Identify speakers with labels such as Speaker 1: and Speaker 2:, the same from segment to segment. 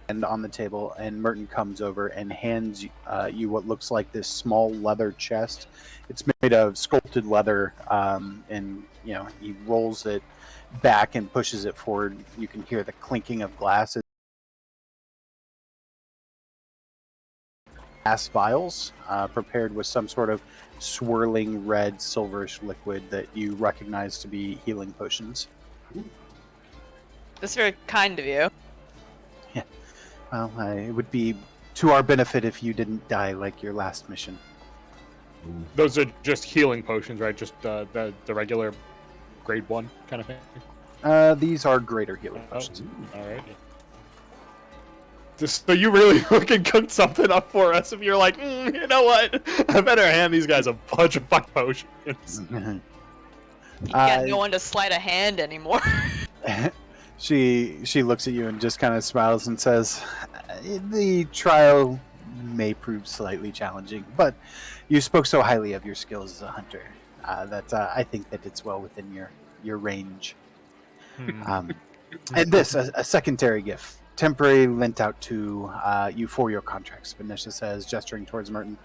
Speaker 1: hand on the table, and Merton comes over and hands you what looks like this small leather chest. It's made of sculpted leather, and he rolls it back and pushes it forward. You can hear the clinking of glass. Glass vials, prepared with some sort of swirling red silverish liquid that you recognize to be healing potions.
Speaker 2: That's very kind of you.
Speaker 1: Yeah. Well, it would be to our benefit if you didn't die like your last mission.
Speaker 3: Those are just healing potions, right? Just the regular grade 1 kind of thing?
Speaker 1: These are greater healing potions.
Speaker 3: All right. Just so you really fucking cooked something up for us if you're like, you know what? I better hand these guys a bunch of fuck potions.
Speaker 2: You got no one to sleight a hand anymore.
Speaker 1: She looks at you and just kind of smiles and says, the trial may prove slightly challenging, but you spoke so highly of your skills as a hunter that I think that it's well within your range. And this, a secondary gift, temporary lent out to you for your contracts, Venetia says, gesturing towards Merton.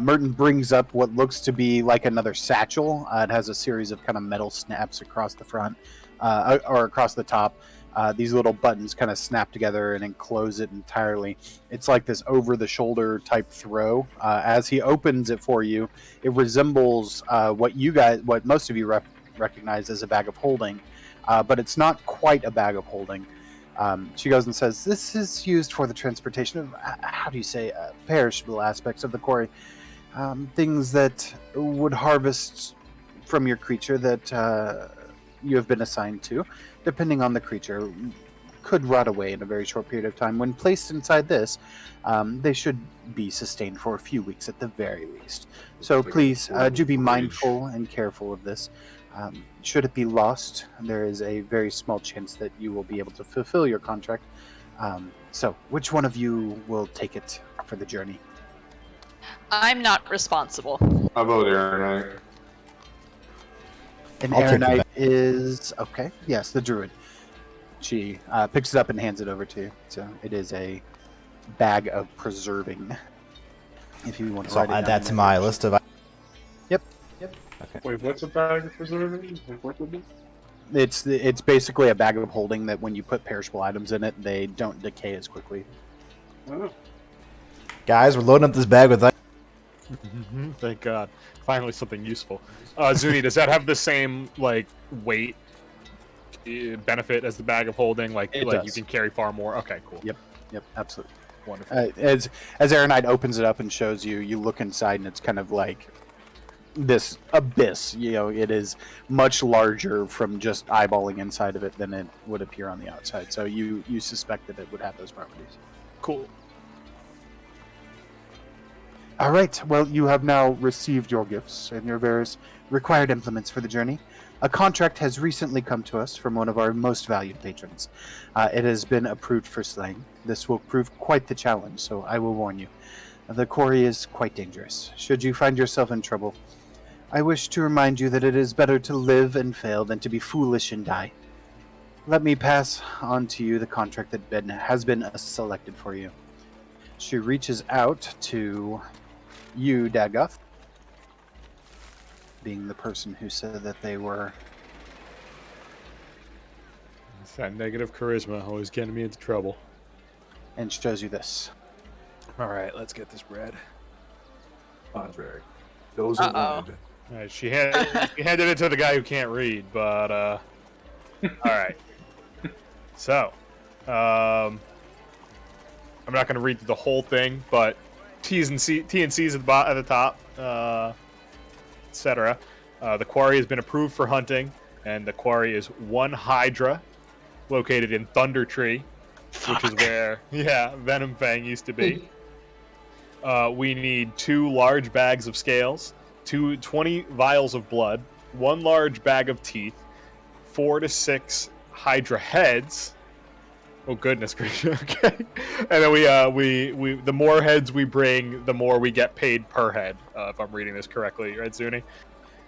Speaker 1: Merton brings up what looks to be like another satchel. It has a series of kind of metal snaps across the front, or across the top. These little buttons kind of snap together and enclose it entirely. It's like this over-the-shoulder type throw. As he opens it for you, it resembles what most of you recognize as a bag of holding, but it's not quite a bag of holding. She goes and says, this is used for the transportation of, how do you say, perishable aspects of the quarry. Things that would harvest from your creature that you have been assigned to, depending on the creature, could rot away in a very short period of time. When placed inside this, they should be sustained for a few weeks at the very least. So please do be mindful and careful of this. Should it be lost, there is a very small chance that you will be able to fulfill your contract. So, which one of you will take it for the journey?
Speaker 2: I'm not responsible.
Speaker 4: How about Aaron?
Speaker 1: And
Speaker 5: I'll take
Speaker 1: Aaronite
Speaker 5: that.
Speaker 1: is okay. Yes, the druid. She picks it up and hands it over to you. So it is a bag of preserving. If you want to
Speaker 5: So I'll add that to my list of.
Speaker 1: Yep.
Speaker 5: Okay.
Speaker 4: Wait, what's a bag of preserving? What would it be?
Speaker 1: It's basically a bag of holding that when you put perishable items in it, they don't decay as quickly.
Speaker 4: Oh.
Speaker 5: Guys, we're loading up this bag with.
Speaker 3: Thank God. Finally something useful. Xuni, does that have the same weight benefit as the bag of holding?
Speaker 1: It
Speaker 3: you
Speaker 1: does.
Speaker 3: can carry far more? Okay, cool.
Speaker 1: Yep, absolutely.
Speaker 3: Wonderful.
Speaker 1: As Aaronite opens it up and shows you, you look inside and it's kind of like this abyss. It is much larger from just eyeballing inside of it than it would appear on the outside. So you suspect that it would have those properties.
Speaker 3: Cool.
Speaker 1: All right. Well, you have now received your gifts and your various required implements for the journey. A contract has recently come to us from one of our most valued patrons. It has been approved for slaying. This will prove quite the challenge, so I will warn you. The quarry is quite dangerous. Should you find yourself in trouble, I wish to remind you that it is better to live and fail than to be foolish and die. Let me pass on to you the contract that has been selected for you. She reaches out to you, Dagoth, being the person who said that they were...
Speaker 3: It's that negative charisma always getting me into trouble.
Speaker 1: and shows you this.
Speaker 3: All right, let's get this bread.
Speaker 4: Contract. Those are
Speaker 2: Uh-oh.
Speaker 4: wood.
Speaker 3: All right, she handed it to the guy who can't read, but all right. So, I'm not going to read the whole thing, but T's and C's at the top, etc. The quarry has been approved for hunting, and the quarry is one Hydra, located in Thunder Tree, which is where Venom Fang used to be. We need 2 large bags of scales, 20 vials of blood, 1 large bag of teeth, 4 to 6 Hydra heads. Oh goodness gracious! Okay, and then we the more heads we bring, the more we get paid per head. If I'm reading this correctly, right, Xuni?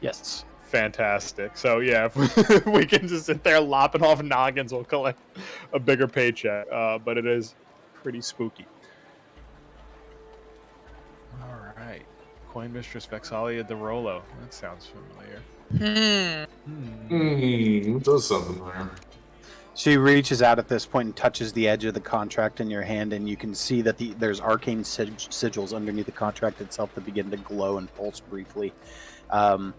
Speaker 1: Yes.
Speaker 3: Fantastic. So yeah, if we can just sit there lopping off noggins, we'll collect a bigger paycheck. But it is pretty spooky. All right. Coin Mistress Vexalia de Rolo. That sounds familiar.
Speaker 4: Does something there.
Speaker 1: She reaches out at this point and touches the edge of the contract in your hand, and you can see that there's arcane sigils underneath the contract itself that begin to glow and pulse briefly. And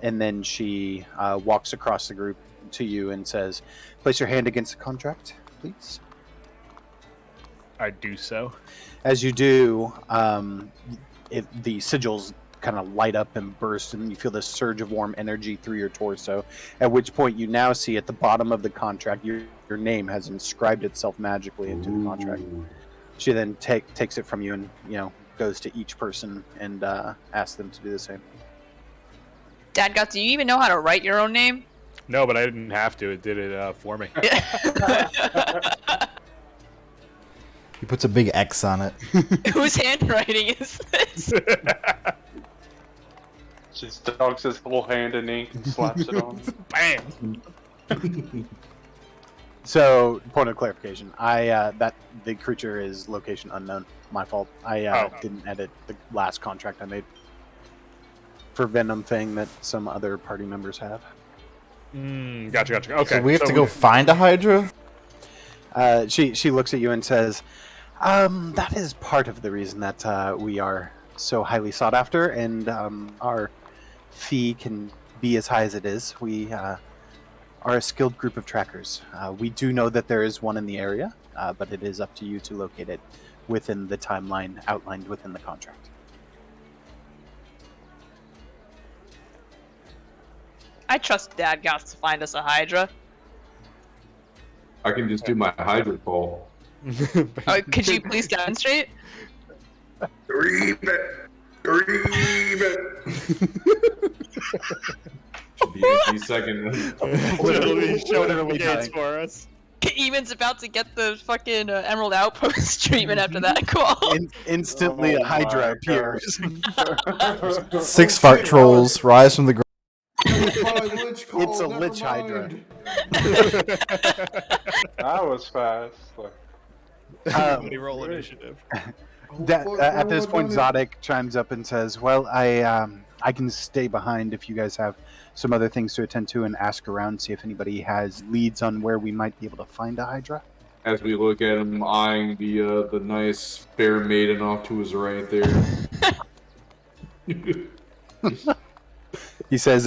Speaker 1: then she walks across the group to you and says, "Place your hand against the contract, please."
Speaker 3: I do so.
Speaker 1: As you do, the sigils kind of light up and burst, and you feel this surge of warm energy through your torso, at which point you now see at the bottom of the contract your name has inscribed itself magically into the contract. She then takes it from you and goes to each person and asks them to do the same.
Speaker 2: Dadgoth, do you even know how to write your own name?
Speaker 3: No, but I didn't have to. It did it for me.
Speaker 5: He puts a big X on it.
Speaker 2: Whose handwriting is this?
Speaker 4: She dunks his whole hand in ink and slaps it on.
Speaker 3: Bam!
Speaker 1: So, point of clarification, that the creature is location unknown. My fault. I didn't edit the last contract I made for Venom Fang that some other party members have.
Speaker 3: Gotcha. Okay.
Speaker 5: So we have to go find a Hydra?
Speaker 1: She looks at you and says, that is part of the reason that we are so highly sought after, and our fee can be as high as it is. We are a skilled group of trackers. We do know that there is one in the area, but it is up to you to locate it within the timeline outlined within the contract.
Speaker 2: I trust Dadgoth to find us a Hydra.
Speaker 4: I can just do my Hydra pole.
Speaker 2: Could you please demonstrate?
Speaker 4: Read it! Should be a few seconds.
Speaker 3: Literally showing
Speaker 1: Literally
Speaker 3: the gates
Speaker 1: dying.
Speaker 3: for us.
Speaker 2: Eamon's about to get the fucking Emerald Outpost treatment after that call.
Speaker 1: Instantly,
Speaker 4: Oh
Speaker 1: a Hydra
Speaker 4: my
Speaker 1: appears.
Speaker 5: 6 fart trolls rise from the ground.
Speaker 1: It's a Lich Hydra.
Speaker 4: That was fast.
Speaker 3: Somebody roll initiative.
Speaker 1: At this point, Zodic chimes up and says, "Well, I can stay behind if you guys have some other things to attend to and ask around, see if anybody has leads on where we might be able to find a Hydra."
Speaker 4: As we look at him eyeing the nice fair maiden off to his right there.
Speaker 1: He says,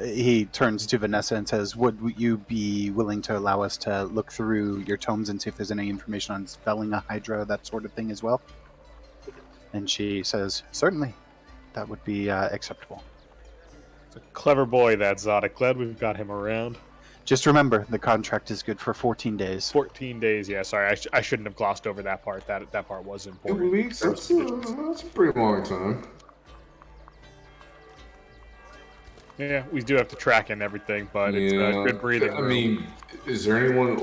Speaker 1: he turns to Vanessa and says, "Would you be willing to allow us to look through your tomes and see if there's any information on spelling a Hydra, that sort of thing as well?" And she says, "Certainly. That would be acceptable.
Speaker 3: It's a clever boy, that Zodic. Glad we've got him around.
Speaker 1: Just remember, the contract is good for 14 days.
Speaker 3: 14 days, yeah. Sorry, I shouldn't have glossed over that part. That part was
Speaker 4: 2
Speaker 3: important.
Speaker 4: weeks? That's a pretty long time.
Speaker 3: Yeah, we do have to track and everything, but it's good breathing room.
Speaker 4: I mean, is there anyone,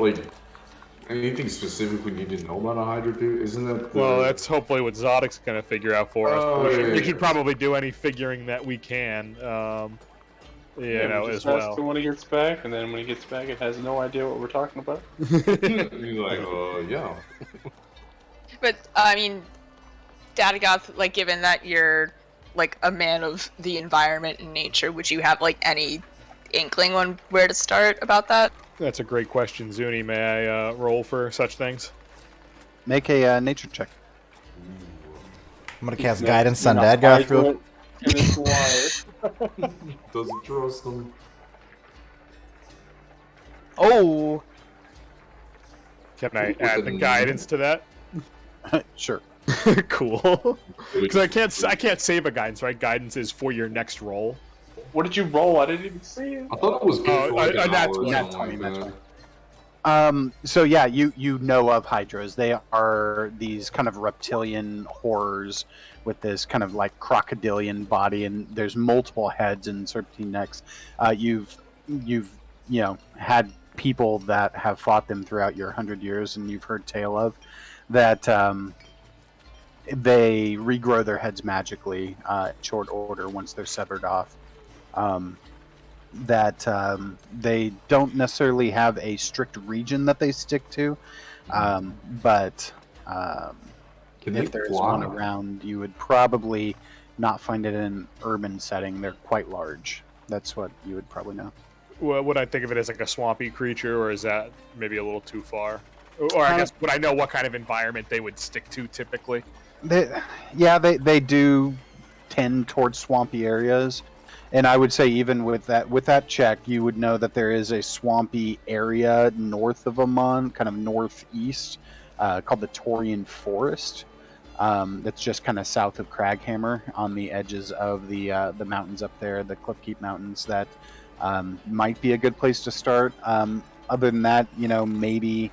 Speaker 4: anything specific we need to know about a Hydra, dude? Isn't that
Speaker 3: Well, that's hopefully what Zodic's going to figure out for us.
Speaker 4: Oh,
Speaker 3: We
Speaker 4: yeah.
Speaker 3: should probably do any figuring that we can, as well.
Speaker 6: When he gets back, and then when he gets back, it has no idea what we're talking about.
Speaker 4: You're like, yeah.
Speaker 2: But I mean, Dadgoth, given that you're a man of the environment and nature, would you have any inkling on where to start about that?
Speaker 3: That's a great question, Xuni. May I roll for such things?
Speaker 1: Make a nature check."
Speaker 5: I'm gonna cast guidance on Dadgoth real
Speaker 4: Doesn't trust them.
Speaker 2: Oh,
Speaker 3: Can I add the guidance to that?
Speaker 1: Sure.
Speaker 3: Cool. Because I can't save a guidance, right? Guidance is for your next roll.
Speaker 6: What did you roll? I didn't even see it.
Speaker 4: I thought it was good for an
Speaker 3: that's
Speaker 4: hour or
Speaker 1: that's
Speaker 4: something
Speaker 1: fine,
Speaker 4: like
Speaker 1: that's
Speaker 4: that.
Speaker 1: So yeah, you know of Hydras. They are these kind of reptilian horrors with this kind of crocodilian body, and there's multiple heads and serpentine necks. You've had people that have fought them throughout your 100 years, and you've heard tale of that. They regrow their heads magically in short order once they're severed off. They don't necessarily have a strict region that they stick to, but
Speaker 4: Can
Speaker 1: If
Speaker 4: they
Speaker 1: there's
Speaker 4: fly?
Speaker 1: one around, you would probably not find it in an urban setting. They're quite large. That's what you would probably know.
Speaker 3: Well, would I think of it as like a swampy creature, or is that maybe a little too far? Or I guess would I know what kind of environment they would stick to typically?
Speaker 1: They do tend towards swampy areas, and I would say even with that check, you would know that there is a swampy area north of Amon, kind of northeast, called the Taurian Forest. That's just kind of south of Craghammer on the edges of the mountains up there, the Cliffkeep Mountains. That might be a good place to start. Other than that, maybe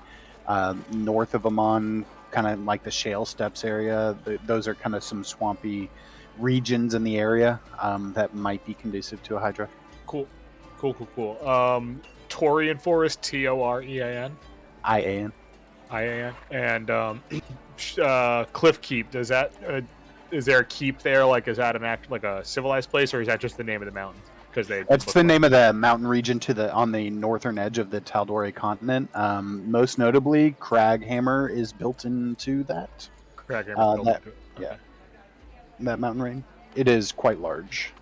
Speaker 1: north of Amon, kind of like the Shale Steppes area. Those are kind of some swampy regions in the area that might be conducive to a Hydra.
Speaker 3: Cool. Taurian Forest, Torean.
Speaker 1: IAN.
Speaker 3: IAN. And Cliff Keep. Does that is there a keep there? Like, is that an act like a civilized place, or is that just the name of the mountain? Because
Speaker 1: That's the name of the mountain region on the northern edge of the Tal'Dorei continent. Most notably, Craghammer is built into that.
Speaker 3: Craghammer.
Speaker 1: That- yeah. That mountain range. It is quite large.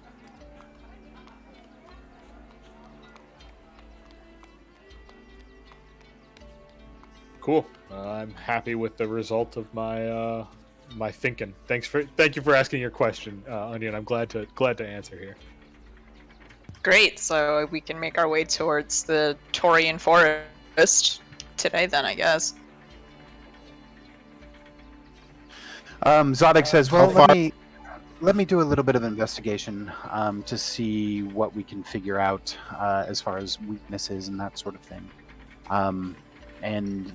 Speaker 3: Cool. I'm happy with the result of my my thinking. Thank you for asking your question, Onion. I'm glad to answer here.
Speaker 2: Great, so we can make our way towards the Taurian Forest today then, I guess.
Speaker 1: Zodek says,
Speaker 5: How
Speaker 1: well,
Speaker 5: far-
Speaker 1: let me do a little bit of investigation to see what we can figure out as far as weaknesses and that sort of thing. And,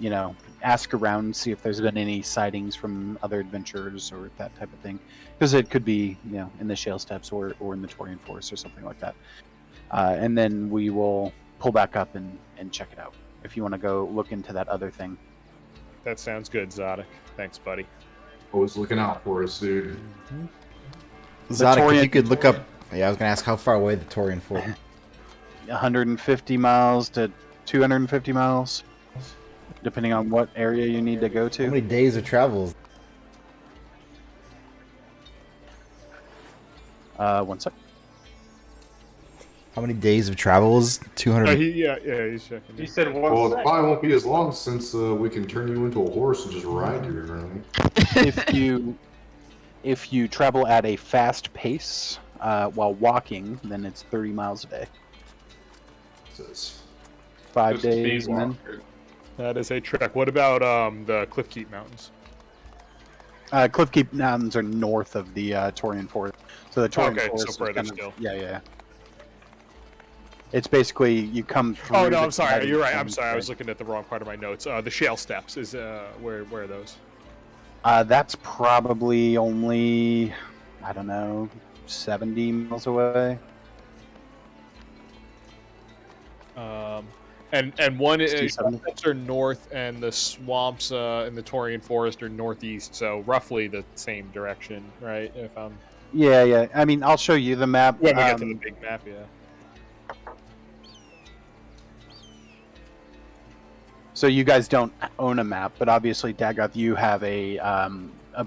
Speaker 1: ask around, see if there's been any sightings from other adventurers or that type of thing. Because it could be, in the Shale Steppes or in the Taurian Forest or something like that. And then we will pull back up and check it out. If you want to go look into that other thing.
Speaker 3: That sounds good, Zodek. Thanks, buddy.
Speaker 4: Always looking out for us, dude.
Speaker 5: Zodek, if you
Speaker 1: Taurian-
Speaker 5: could look up. Yeah, I was gonna ask how far away the Taurian Fort.
Speaker 1: 150 miles to 250 miles, depending on what area you need to go
Speaker 5: How
Speaker 1: to.
Speaker 5: many days of travel?
Speaker 1: One sec.
Speaker 5: How many days of travel is 200?
Speaker 3: He's checking.
Speaker 6: He said
Speaker 4: Well,
Speaker 6: one
Speaker 4: it
Speaker 6: sec.
Speaker 4: probably won't be as long since we can turn you into a horse and just ride you around.
Speaker 1: If you travel at a fast pace while walking, then it's 30 miles a day.
Speaker 4: Says,
Speaker 1: 5
Speaker 6: Just speed
Speaker 1: days, and then
Speaker 6: walk.
Speaker 3: That is a trek. What about the Cliffkeep Mountains?
Speaker 1: Cliffkeep Mountains are north of the Taurian Forest. So the Taurian
Speaker 3: Okay, so
Speaker 1: Forest is
Speaker 3: further
Speaker 1: kind of-
Speaker 3: still.
Speaker 1: Yeah. It's basically you come through.
Speaker 3: Oh no,
Speaker 1: the
Speaker 3: I'm sorry.
Speaker 1: dividing
Speaker 3: You're right. I'm
Speaker 1: point,
Speaker 3: sorry. I
Speaker 1: right?
Speaker 3: was looking at the wrong part of my notes. The Shale Steppes is where are those?
Speaker 1: That's probably only, I don't know, 70 miles away.
Speaker 3: And one is
Speaker 1: 67.
Speaker 3: steppes are north, and the swamps in the Taurian Forest are northeast. So roughly the same direction, right? If I'm
Speaker 1: Yeah. I mean, I'll show you the map.
Speaker 3: when we get to the big map, yeah.
Speaker 1: So you guys don't own a map, but obviously, Dagoth, you have a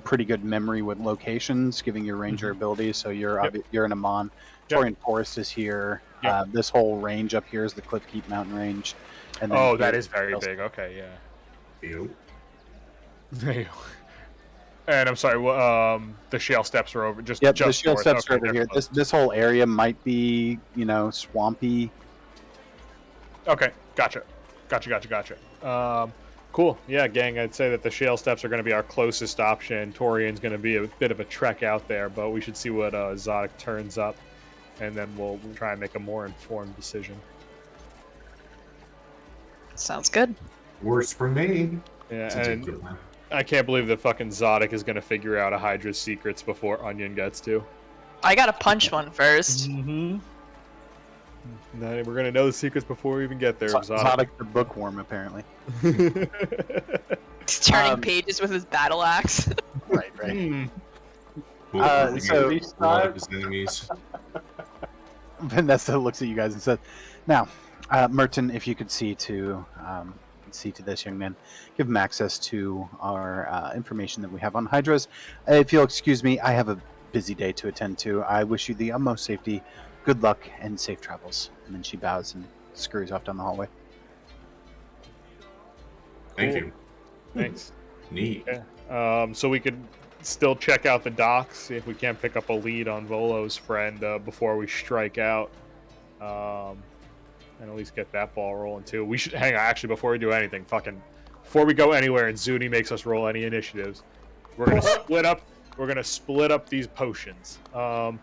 Speaker 1: pretty good memory with locations, giving your ranger abilities. So you're you're in Amon.
Speaker 3: Yep.
Speaker 1: Taurian Forest is here.
Speaker 3: Yep.
Speaker 1: This whole range up here is the Cliffkeep Mountain Range. And then
Speaker 3: Oh,
Speaker 1: here
Speaker 3: that is very
Speaker 1: else-
Speaker 3: big. Okay, yeah.
Speaker 4: ew.
Speaker 3: And I'm sorry. The Shale Steppes are over. Just
Speaker 1: Yep,
Speaker 3: just
Speaker 1: the Shale
Speaker 3: north.
Speaker 1: Steppes are
Speaker 3: Okay,
Speaker 1: over
Speaker 3: they're
Speaker 1: here.
Speaker 3: close.
Speaker 1: This whole area might be, swampy.
Speaker 3: Okay, gotcha. Cool. Yeah, gang, I'd say that the Shale Steppes are going to be our closest option. Taurian's going to be a bit of a trek out there, but we should see what Zodek turns up, and then we'll try and make a more informed decision.
Speaker 2: Sounds good.
Speaker 4: Works for me.
Speaker 3: Yeah,
Speaker 4: Sounds like a
Speaker 3: and
Speaker 4: good plan.
Speaker 3: I can't believe that fucking Zodek is going to figure out a Hydra's secrets before Onion gets to.
Speaker 2: I gotta punch one first.
Speaker 3: Mm-hmm. We're going to know the secrets before we even get there, Zodek.
Speaker 1: Zodek the bookworm, apparently.
Speaker 2: He's turning
Speaker 1: Um,
Speaker 2: pages with his battle axe.
Speaker 1: Right.
Speaker 3: Hmm.
Speaker 1: so-
Speaker 4: A lot of his enemies.
Speaker 1: Vanessa looks at you guys and says, "Now, Merton, if you could see to can see to this young man. Give him access to our information that we have on hydras. If you'll excuse me, I have a busy day to attend to. I wish you the utmost safety, good luck, and safe travels. And then she bows and scurries off down the hallway.
Speaker 4: Thank
Speaker 3: Cool.
Speaker 4: you.
Speaker 3: Thanks.
Speaker 4: Neat.
Speaker 3: Yeah. So we could still check out the docks, see if we can't pick up a lead on Volo's friend before we strike out. And at least get that ball rolling too. We should hang on, actually, before we do anything, before we go anywhere and Xuni makes us roll any initiatives, we're gonna split up. We're gonna split up these potions. So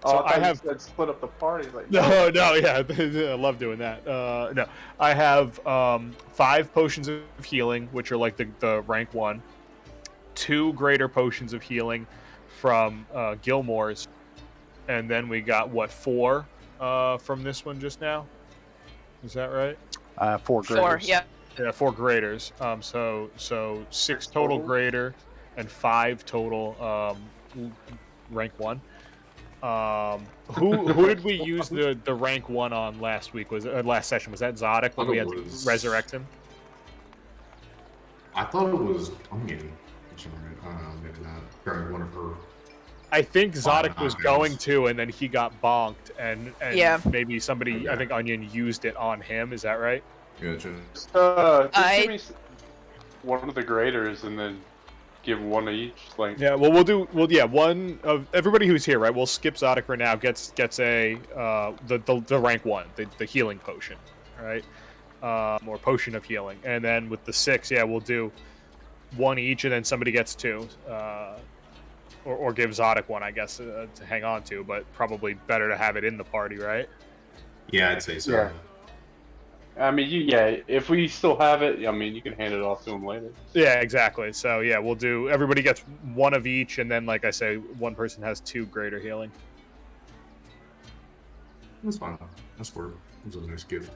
Speaker 6: I have said split up the party. Like
Speaker 3: no, yeah, I love doing that. No, I have 5 potions of healing, which are like the rank 1. 2 greater potions of healing from Gilmore's, and then we got 4 from this one just now. Is that right?
Speaker 1: 4 graders.
Speaker 2: 4, yeah.
Speaker 3: Yeah, 4 graders. So 6 total greater and 5 total rank 1. Who did we use the rank 1 on last week? Was last session? Was that Zodic when we had to resurrect him?
Speaker 4: I thought it was Onion. I don't know, maybe not. Probably one of her.
Speaker 3: I think Zodic was going to, and then he got bonked, and
Speaker 2: Yeah.
Speaker 3: maybe somebody, I think Onion used it on him. Is that right?
Speaker 4: Gotcha.
Speaker 6: just give me one of the graders and then give one to each. Like
Speaker 3: Yeah. Well, one of everybody who's here, right? We'll skip Zodic for now. Gets a the rank 1, the healing potion, right? Or potion of healing, and then with the 6, yeah, we'll do 1 each, and then somebody gets 2. Or give Zodic 1, I guess, to hang on to, but probably better to have it in the party, right?
Speaker 4: Yeah, I'd say so.
Speaker 6: Yeah. I mean, if we still have it, I mean, you can hand it off to him later.
Speaker 3: Yeah, exactly. So, yeah, we'll do... Everybody gets 1 of each, and then, like I say, 1 person has 2 greater healing.
Speaker 4: That's fine. That's worth. It was a nice gift.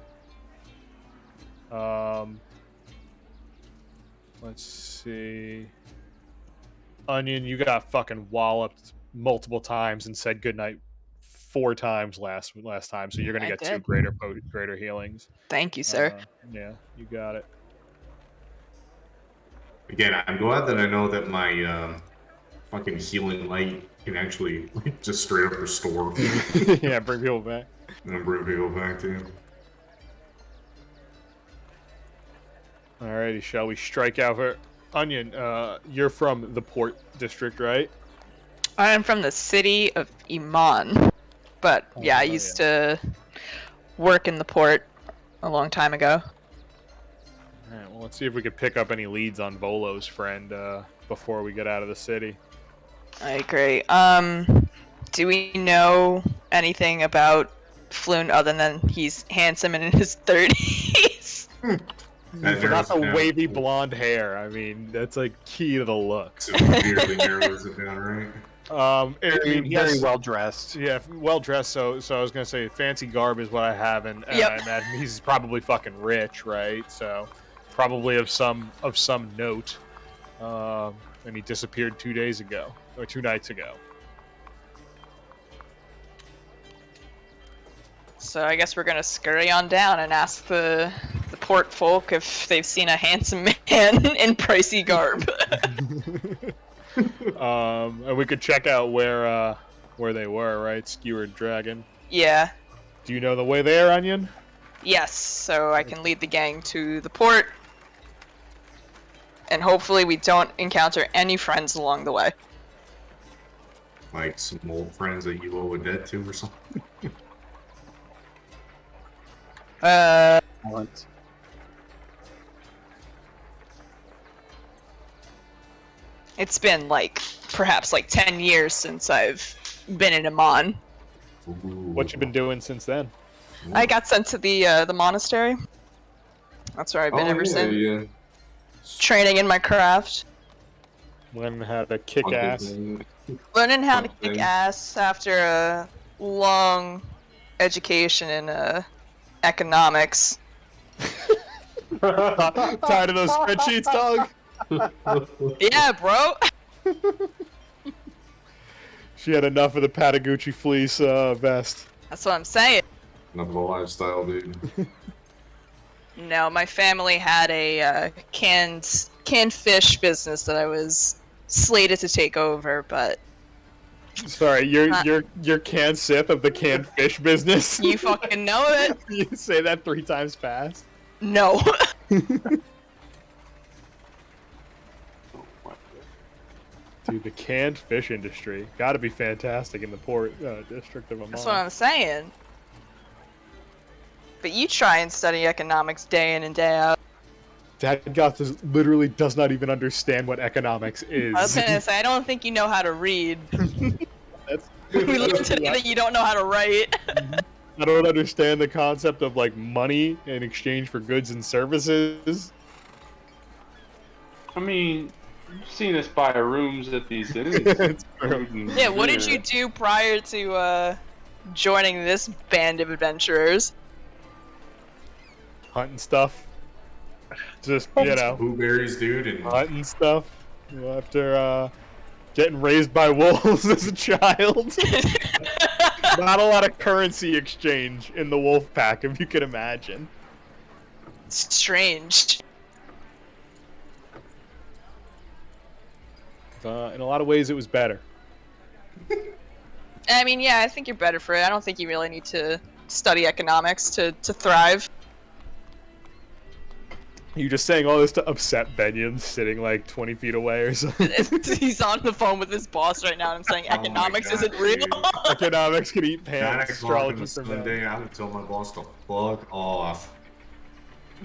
Speaker 3: Let's see... Onion, you got fucking walloped multiple times and said goodnight 4 times last time, so you're gonna get 2 greater healings.
Speaker 2: Thank you, sir.
Speaker 3: Yeah, you got it.
Speaker 4: Again, I'm glad that I know that my fucking healing light can actually just straight up restore
Speaker 3: Yeah, bring people back.
Speaker 4: and bring people back to you.
Speaker 3: Alrighty, shall we strike out for Onion? You're from the Port District, right?
Speaker 2: I'm from the city of Iman, but yeah, I used to work in the port a long time ago.
Speaker 3: Alright, well, let's see if we could pick up any leads on Volo's friend before we get out of the city.
Speaker 2: I agree. Do we know anything about Floon other than he's handsome and in his 30s?
Speaker 3: You forgot the wavy blonde hair. I mean, that's like key to the look.
Speaker 4: Severely narrows it down, right?
Speaker 1: Very well dressed.
Speaker 3: Yeah, well dressed. So I was gonna say fancy garb is what I have, and I imagine he's probably fucking rich, right? So probably of some note. And he disappeared 2 days ago or 2 nights ago.
Speaker 2: So I guess we're gonna scurry on down and ask the port folk if they've seen a handsome man in pricey garb.
Speaker 3: And we could check out where they were, right? Skewered Dragon.
Speaker 2: Yeah.
Speaker 3: Do you know the way there, Onion?
Speaker 2: Yes, so I can lead the gang to the port. And hopefully we don't encounter any friends along the way.
Speaker 4: Like some old friends that you owe a debt to or something?
Speaker 1: Talent.
Speaker 2: It's been perhaps 10 years since I've been in Amon.
Speaker 3: What you been doing since then?
Speaker 2: I got sent to the monastery. That's where I've been ever since.
Speaker 4: Yeah.
Speaker 2: Training in my craft.
Speaker 3: Learning how to kick ass.
Speaker 2: Learning how to kick ass after a long education in economics.
Speaker 3: Tired of those spreadsheets, dog?
Speaker 2: Yeah, bro.
Speaker 3: She had enough of the Patagucci fleece vest.
Speaker 2: That's what I'm saying.
Speaker 4: Enough of a lifestyle, dude.
Speaker 2: No, my family had a canned fish business that I was slated to take over, but
Speaker 3: Sorry, your canned sip of the canned fish business.
Speaker 2: you fucking know it.
Speaker 3: You say that 3 times fast.
Speaker 2: No.
Speaker 3: Dude, the canned fish industry gotta be fantastic in the port district of Amman.
Speaker 2: That's what I'm saying. But you try and study economics day in and day out.
Speaker 3: Dad Goth literally does not even understand what economics is.
Speaker 2: I was gonna say, I don't think you know how to read.
Speaker 3: That's,
Speaker 2: We learned today that you don't know how to write.
Speaker 3: I don't understand the concept of like money in exchange for goods and services.
Speaker 6: I mean, you've seen us buy rooms at these inns.
Speaker 3: It's true.
Speaker 2: Yeah, what did you do prior to joining this band of adventurers?
Speaker 3: Hunting stuff. Just, you know,
Speaker 4: Blueberries, dude, and
Speaker 3: hunting stuff. You know, after getting raised by wolves as a child. Not a lot of currency exchange in the wolf pack, if you can imagine.
Speaker 2: Strange.
Speaker 3: In a lot of ways, it was better.
Speaker 2: I mean, yeah, I think you're better for it. I don't think you really need to study economics to thrive.
Speaker 3: You just saying all this to upset Benyon, sitting like 20 feet away or something.
Speaker 2: He's on the phone with his boss right now, and I'm saying
Speaker 4: Oh my
Speaker 2: economics
Speaker 4: God,
Speaker 2: isn't real.
Speaker 4: dude.
Speaker 3: Economics can eat
Speaker 4: 9
Speaker 3: pants.
Speaker 4: o'clock on
Speaker 3: Astrology
Speaker 4: a
Speaker 3: for
Speaker 4: Sunday, I would tell my boss to fuck off.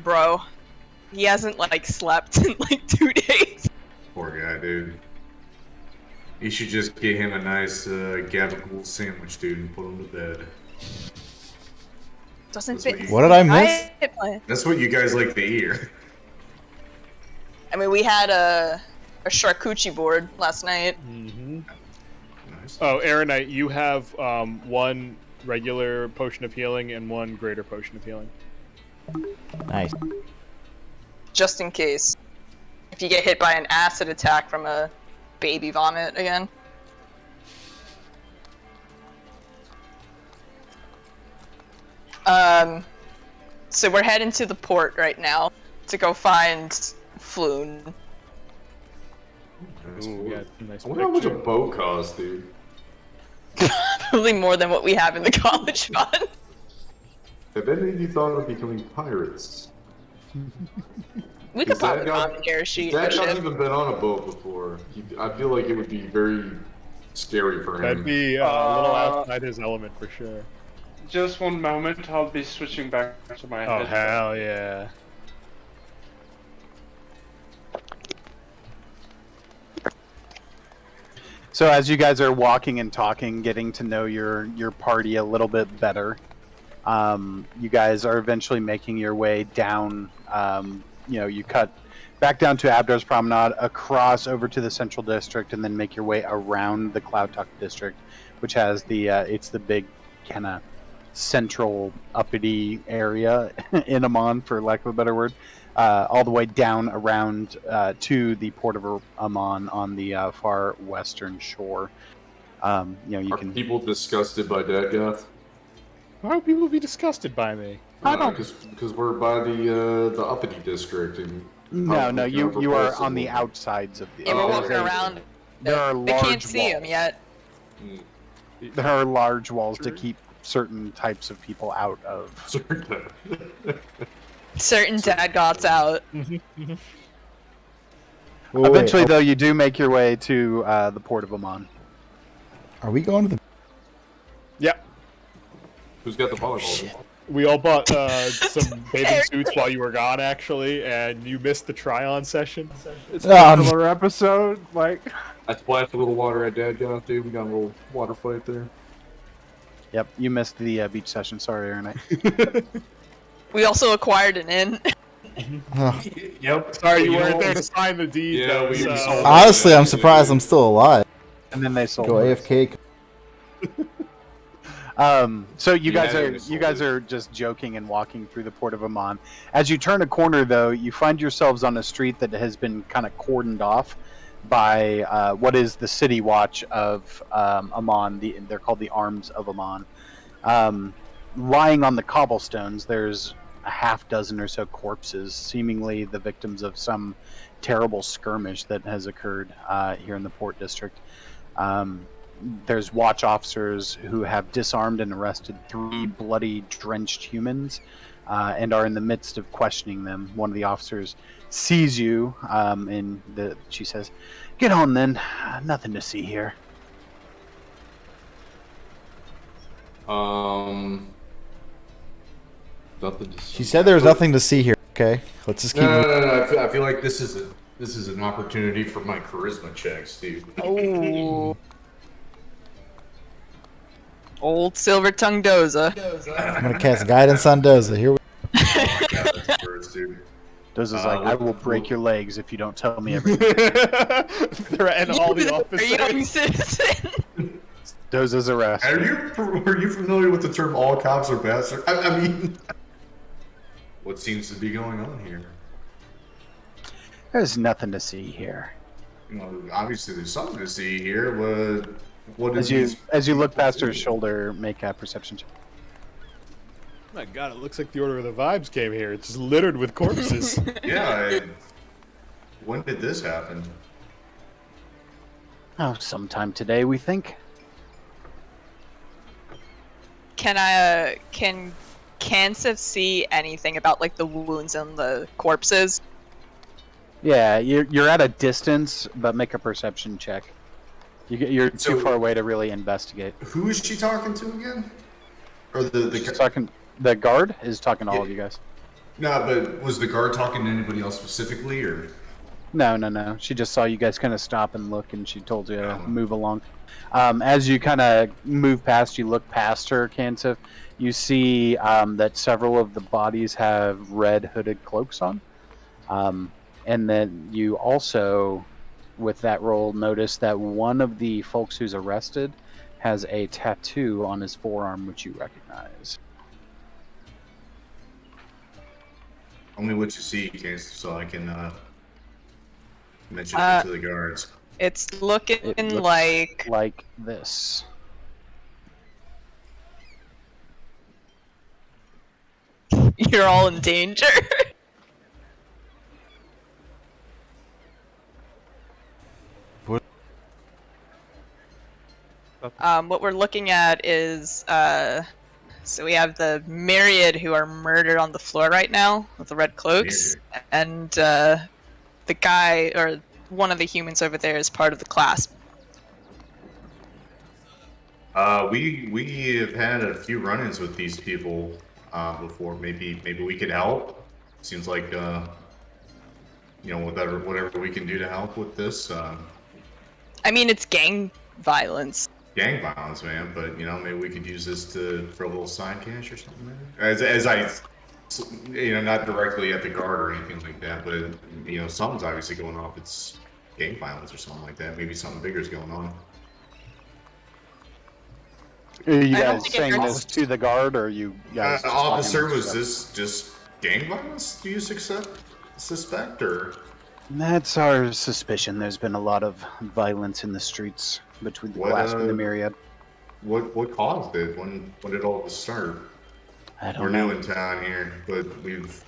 Speaker 2: Bro, he hasn't like slept in like 2 days.
Speaker 4: Poor guy, dude. You should just get him a nice gabagool sandwich, dude, and put him to bed.
Speaker 2: Doesn't
Speaker 4: That's
Speaker 2: fit.
Speaker 4: what you-
Speaker 2: his
Speaker 5: What did I miss?
Speaker 2: diet plan.
Speaker 4: That's what you guys like to eat.
Speaker 2: I mean, we had a charcuterie board last night.
Speaker 3: Mm-hmm.
Speaker 4: Nice.
Speaker 3: Oh, Aaronite, you have 1 regular potion of healing and 1 greater potion of healing.
Speaker 5: Nice.
Speaker 2: Just in case. If you get hit by an acid attack from a baby vomit again. So we're heading to the port right now to go find Floon.
Speaker 4: Nice.
Speaker 3: Ooh, we got a nice
Speaker 4: I wonder how much a
Speaker 3: picture.
Speaker 4: boat costs, dude.
Speaker 2: Probably more than what we have in the college fund.
Speaker 4: Have any of you thought of becoming pirates?
Speaker 2: We could
Speaker 4: Is that
Speaker 2: probably
Speaker 4: guy-
Speaker 2: commandeer a sheet.
Speaker 4: That
Speaker 2: a
Speaker 4: guy's
Speaker 2: ship.
Speaker 4: even been on a boat before. I feel like it would be very scary for him.
Speaker 3: That'd be a little outside his element for sure.
Speaker 6: Just one moment, I'll be switching back to my
Speaker 3: Oh,
Speaker 6: headset.
Speaker 3: hell yeah.
Speaker 1: So as you guys are walking and talking, getting to know your party a little bit better, you guys are eventually making your way down. You cut back down to Abdar's Promenade, across over to the Central District, and then make your way around the Cloud Tuck District, which has it's the big kind of central uppity area in Amman, for lack of a better word. All the way down around to the port of Amman on the far western shore. You
Speaker 4: Are
Speaker 1: can.
Speaker 4: people disgusted by Dadgoth?
Speaker 3: Why would people be disgusted by me?
Speaker 1: I don't-
Speaker 4: Because we're by the uppity district and
Speaker 1: No, you
Speaker 4: Probably
Speaker 1: are
Speaker 4: repulsive
Speaker 1: on the
Speaker 4: looking.
Speaker 1: outsides of the.
Speaker 2: Yeah, we're
Speaker 4: Oh,
Speaker 2: walking
Speaker 4: okay.
Speaker 2: around.
Speaker 1: There are
Speaker 2: They can't
Speaker 1: large
Speaker 2: see him
Speaker 1: walls.
Speaker 2: yet.
Speaker 1: There are large walls to keep certain types of people out of.
Speaker 2: Certain dad gots out.
Speaker 1: Eventually, though, you do make your way to the port of Amman.
Speaker 5: Are we going to the?
Speaker 3: Yep.
Speaker 4: Who's got the volleyball?
Speaker 3: We all bought some bathing suits while you were gone, actually, and you missed the try-on session.
Speaker 7: It's
Speaker 5: Oh,
Speaker 7: a filler episode. Like,
Speaker 4: I splashed a little water at Dadgoth, dude. We got a little water fight there.
Speaker 1: Yep, you missed the beach session. Sorry, Aaron.
Speaker 2: We also acquired an inn.
Speaker 4: Yep.
Speaker 3: Sorry, you weren't there to sign the deed,
Speaker 4: Yeah,
Speaker 3: though.
Speaker 4: we
Speaker 3: So.
Speaker 4: sold it.
Speaker 5: Honestly, I'm surprised I'm still alive.
Speaker 1: And then they sold.
Speaker 5: Go
Speaker 1: it.
Speaker 5: AFK.
Speaker 1: So you guys
Speaker 4: Yeah,
Speaker 1: are
Speaker 4: we sold
Speaker 1: you guys
Speaker 4: it.
Speaker 1: are just joking and walking through the port of Amman. As you turn a corner, though, you find yourselves on a street that has been kind of cordoned off by what is the city watch of Amman. They're called the Arms of Amman. Lying on the cobblestones, there's a half dozen or so corpses, seemingly the victims of some terrible skirmish that has occurred here in the Port District. There's watch officers who have disarmed and arrested 3 bloody, drenched humans and are in the midst of questioning them. One of the officers sees you, and she says, "Get on then. Nothing to see here."
Speaker 4: Nothing to see.
Speaker 5: She said there was nothing to see here. Okay, let's just keep.
Speaker 4: No. I feel like this is an opportunity for my charisma checks, dude.
Speaker 2: Oh. Old silver tongue Doza.
Speaker 5: I'm gonna cast guidance on Doza. Here we.
Speaker 4: Oh my god, that's worse, dude.
Speaker 1: Doza's like, "I will break your legs if you don't tell me everything."
Speaker 3: Threaten all the
Speaker 2: Are you young
Speaker 3: officers.
Speaker 2: citizen?
Speaker 1: Doza's arrested.
Speaker 4: Are you familiar with the term "all cops are bastards"? I mean, what seems to be going on here?
Speaker 1: There's nothing to see here.
Speaker 4: You know, obviously there's something to see here. What
Speaker 1: As you look past her shoulder, make a perception check.
Speaker 3: My god, it looks like the Order of the Vibes came here. It's just littered with corpses.
Speaker 4: Yeah. When did this happen?
Speaker 1: Oh, sometime today, we think.
Speaker 2: Can Kansas see anything about like the wounds and the corpses?
Speaker 1: Yeah, you're at a distance, but make a perception check. You're too
Speaker 4: So-
Speaker 1: far away to really investigate.
Speaker 4: Who is she talking to again? Or
Speaker 1: She's talking. The guard is talking to all of you guys.
Speaker 4: No, but was the guard talking to anybody else specifically, or?
Speaker 1: No. She just saw you guys kind of stop and look, and she told you to move along. As you kind of move past, you look past her, Kansif. You see that several of the bodies have red hooded cloaks on. And then you also, with that roll, notice that one of the folks who's arrested has a tattoo on his forearm, which you recognize.
Speaker 4: Only what you see, so I can mention it to the guards.
Speaker 2: It's looking
Speaker 1: It looks like this.
Speaker 2: you're all in danger.
Speaker 5: What?
Speaker 2: What we're looking at is so we have the myriad who are murdered on the floor right now with the red cloaks, and the guy or one of the humans over there is part of the class.
Speaker 4: We have had a few run-ins with these people before. Maybe we could help. Seems like whatever we can do to help with this.
Speaker 2: I mean, it's gang violence.
Speaker 4: Gang violence, man. But maybe we could use this for a little side cash or something. As I, not directly at the guard or anything like that, but something's obviously going off. It's gang violence or something like that. Maybe something bigger is going on.
Speaker 1: Are you
Speaker 2: I don't
Speaker 1: guys
Speaker 2: think it
Speaker 1: saying
Speaker 2: hurts.
Speaker 1: this to the guard, or are you guys? just talking
Speaker 4: Officer,
Speaker 1: amongst
Speaker 4: was
Speaker 1: yourselves?
Speaker 4: this just gang violence? Do you suspect, or?
Speaker 1: That's our suspicion. There's been a lot of violence in the streets between the Clasp and the Myriad.
Speaker 4: What caused it? When did all this start?
Speaker 1: I don't
Speaker 4: We're
Speaker 1: know.
Speaker 4: new in town here, but we've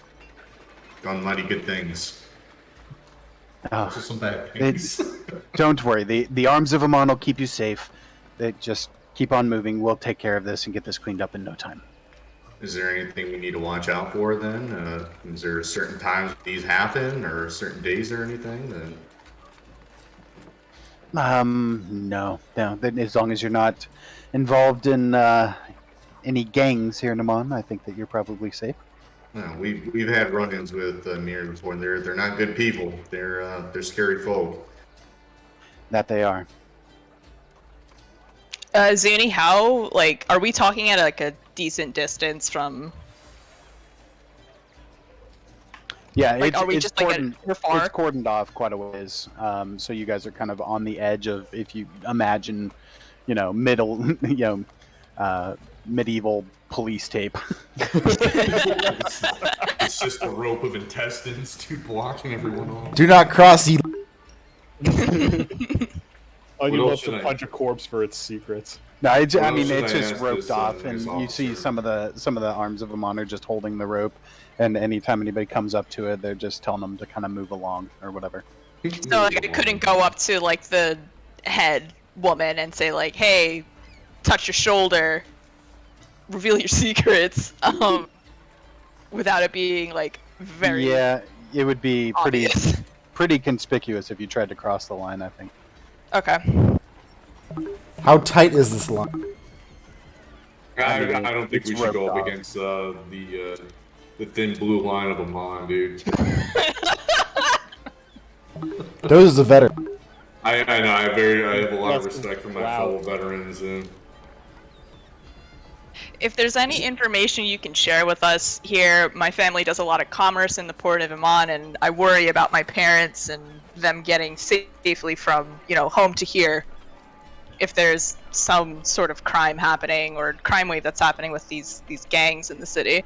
Speaker 4: done mighty good things.
Speaker 1: Oh,
Speaker 4: Also some bad things.
Speaker 1: don't worry. The arms of Amon will keep you safe. They just keep on moving. We'll take care of this and get this cleaned up in no time.
Speaker 4: Is there anything we need to watch out for then? Is there certain times these happen, or certain days or anything?
Speaker 1: No. As long as you're not involved in any gangs here in Amon, I think that you're probably safe.
Speaker 4: No, we've had run-ins with Mir before. And they're not good people. They're scary folk.
Speaker 1: That they are.
Speaker 2: Xuni, how are we talking at a decent distance from?
Speaker 1: Yeah,
Speaker 2: Are we
Speaker 1: it's
Speaker 2: just
Speaker 1: cordoned,
Speaker 2: we're far?
Speaker 1: it's cordoned off quite a ways. So you guys are kind of on the edge of, if you imagine, medieval police tape.
Speaker 4: It's just a rope of intestines, dude, blocking everyone off.
Speaker 5: Do not cross the.
Speaker 3: Onion
Speaker 4: What else
Speaker 3: loves
Speaker 4: should
Speaker 3: to
Speaker 4: I-
Speaker 3: punch a corpse for its secrets.
Speaker 1: No, I
Speaker 4: What
Speaker 1: mean
Speaker 4: else
Speaker 1: it's
Speaker 4: should I
Speaker 1: just
Speaker 4: ask
Speaker 1: roped
Speaker 4: this,
Speaker 1: off, and
Speaker 4: this
Speaker 1: you see
Speaker 4: officer?
Speaker 1: some of the arms of Amon are just holding the rope, and anytime anybody comes up to it, they're just telling them to kind of move along or whatever.
Speaker 2: So like I couldn't go up to like the head woman and say like, "Hey, touch your shoulder, reveal your secrets," without it being like very
Speaker 1: Yeah, it would be
Speaker 2: obvious.
Speaker 1: pretty conspicuous if you tried to cross the line, I think.
Speaker 2: Okay.
Speaker 5: How tight is this line?
Speaker 4: I
Speaker 1: mean,
Speaker 4: don't think
Speaker 1: it's
Speaker 4: we should go
Speaker 1: roped
Speaker 4: up
Speaker 1: off.
Speaker 4: against the thin blue line of Amon, dude.
Speaker 5: Those are the veteran.
Speaker 4: I know. I have a lot of
Speaker 3: That's
Speaker 4: respect for my
Speaker 3: wow.
Speaker 4: fellow veterans. And
Speaker 2: If there's any information you can share with us here, my family does a lot of commerce in the port of Amman, and I worry about my parents and them getting safely from, home to here. If there's some sort of crime happening or crime wave that's happening with these gangs in the city.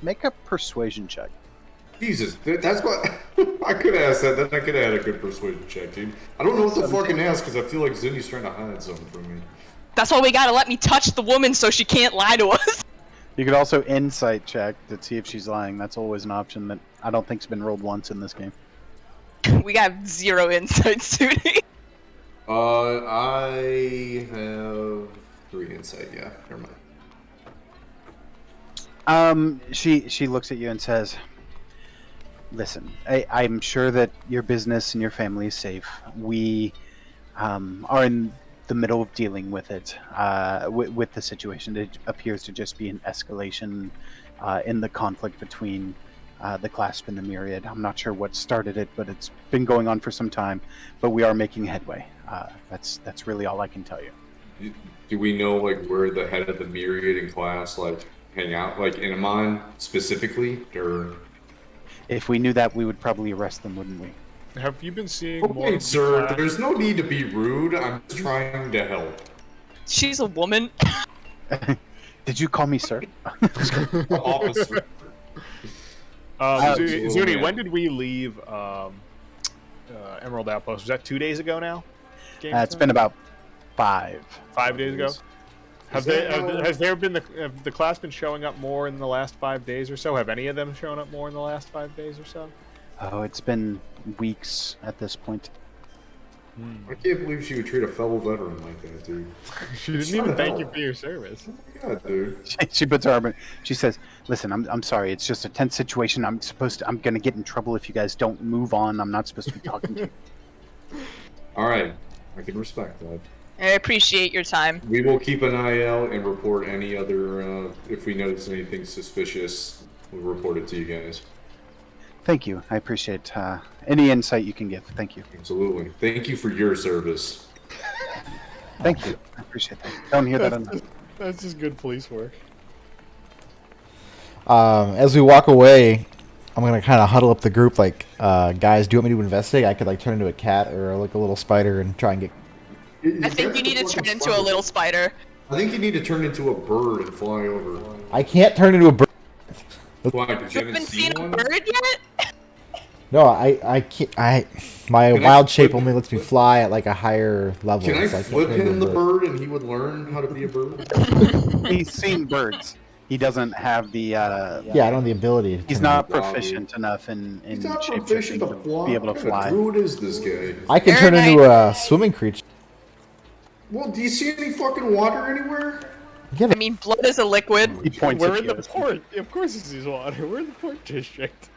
Speaker 1: Make a persuasion check.
Speaker 4: Jesus, that's what I could have asked that. Then I could have had a good persuasion check, dude. I don't know what to fucking ask because I feel like Xuni's trying to hide something from me.
Speaker 2: That's why we gotta let me touch the woman so she can't lie to us.
Speaker 1: You could also insight check to see if she's lying. That's always an option that I don't think's been rolled once in this game.
Speaker 2: We got 0 insight, Sudi.
Speaker 4: I have 3 insight. Yeah, never mind.
Speaker 1: She looks at you and says, "Listen, I'm sure that your business and your family is safe. We are in the middle of dealing with it, with the situation. It appears to just be an escalation in the conflict between the Clasp and the Myriad. I'm not sure what started it, but it's been going on for some time. But we are making headway. That's really all I can tell you."
Speaker 4: Do we know like where the head of the Myriad and class like hang out, like in Amon specifically, or?
Speaker 1: If we knew that, we would probably arrest them, wouldn't we?
Speaker 3: Have you been seeing more?
Speaker 4: Okay,
Speaker 3: of the
Speaker 4: sir.
Speaker 3: class?
Speaker 4: There's no need to be rude. I'm just trying to help.
Speaker 2: She's a woman.
Speaker 1: Did you call me sir?
Speaker 4: Officer.
Speaker 3: Xuni,
Speaker 4: man.
Speaker 3: when did we leave Emerald Outpost? Was that 2 days ago now?
Speaker 1: It's been about 5.
Speaker 3: 5 days ago. Has the class been showing up more in the last 5 days or so? Have any of them shown up more in the last 5 days or so?
Speaker 1: Oh, it's been weeks at this point.
Speaker 4: I can't believe she would treat a fellow veteran like that, dude.
Speaker 3: She didn't even thank you for your service.
Speaker 4: Yeah, dude.
Speaker 1: She puts her arm in. She says, "Listen, I'm sorry. It's just a tense situation. I'm gonna get in trouble if you guys don't move on. I'm not supposed to be talking to you."
Speaker 4: All right, I can respect that.
Speaker 2: I appreciate your time.
Speaker 4: We will keep an eye out and report any other, if we notice anything suspicious, we'll report it to you guys.
Speaker 1: Thank you. I appreciate any insight you can give. Thank you.
Speaker 4: Absolutely. Thank you for your service.
Speaker 1: Thank you. I appreciate that. Don't hear that enough.
Speaker 3: That's just good police work.
Speaker 5: As we walk away, I'm gonna kind of huddle up the group. Like, guys, do you want me to investigate? I could like turn into a cat or like a little spider and try and get.
Speaker 2: I think you need to turn into a little spider.
Speaker 4: I think you need to turn into a bird and fly over.
Speaker 5: I can't turn into a bird.
Speaker 4: Why? Because you
Speaker 2: You haven't
Speaker 4: haven't
Speaker 2: seen a
Speaker 4: one?
Speaker 2: bird yet?
Speaker 5: No, I can't. My
Speaker 4: Can I
Speaker 5: wild shape
Speaker 4: flip-
Speaker 5: only lets me fly at like a higher level.
Speaker 4: Can I
Speaker 5: so can't
Speaker 4: flip
Speaker 5: turn into
Speaker 4: him
Speaker 5: a
Speaker 4: the bird and he would learn how to be a bird?
Speaker 1: He's seen birds. He doesn't have the.
Speaker 5: Yeah, I don't have the ability. To
Speaker 1: He's
Speaker 5: turn
Speaker 1: not
Speaker 4: Wow,
Speaker 1: proficient enough in
Speaker 4: He's not
Speaker 1: shape
Speaker 4: proficient
Speaker 1: shifting
Speaker 4: to
Speaker 1: to
Speaker 4: fly.
Speaker 1: be able to
Speaker 4: What kind of
Speaker 1: fly.
Speaker 4: druid is this guy?
Speaker 5: I can turn into a swimming creature.
Speaker 4: Well, do you see any fucking water anywhere?
Speaker 5: Yeah,
Speaker 2: I mean, blood is a liquid.
Speaker 1: He points
Speaker 3: We're
Speaker 1: at
Speaker 3: in
Speaker 1: you.
Speaker 3: the port. Of course this is water. We're in the port district.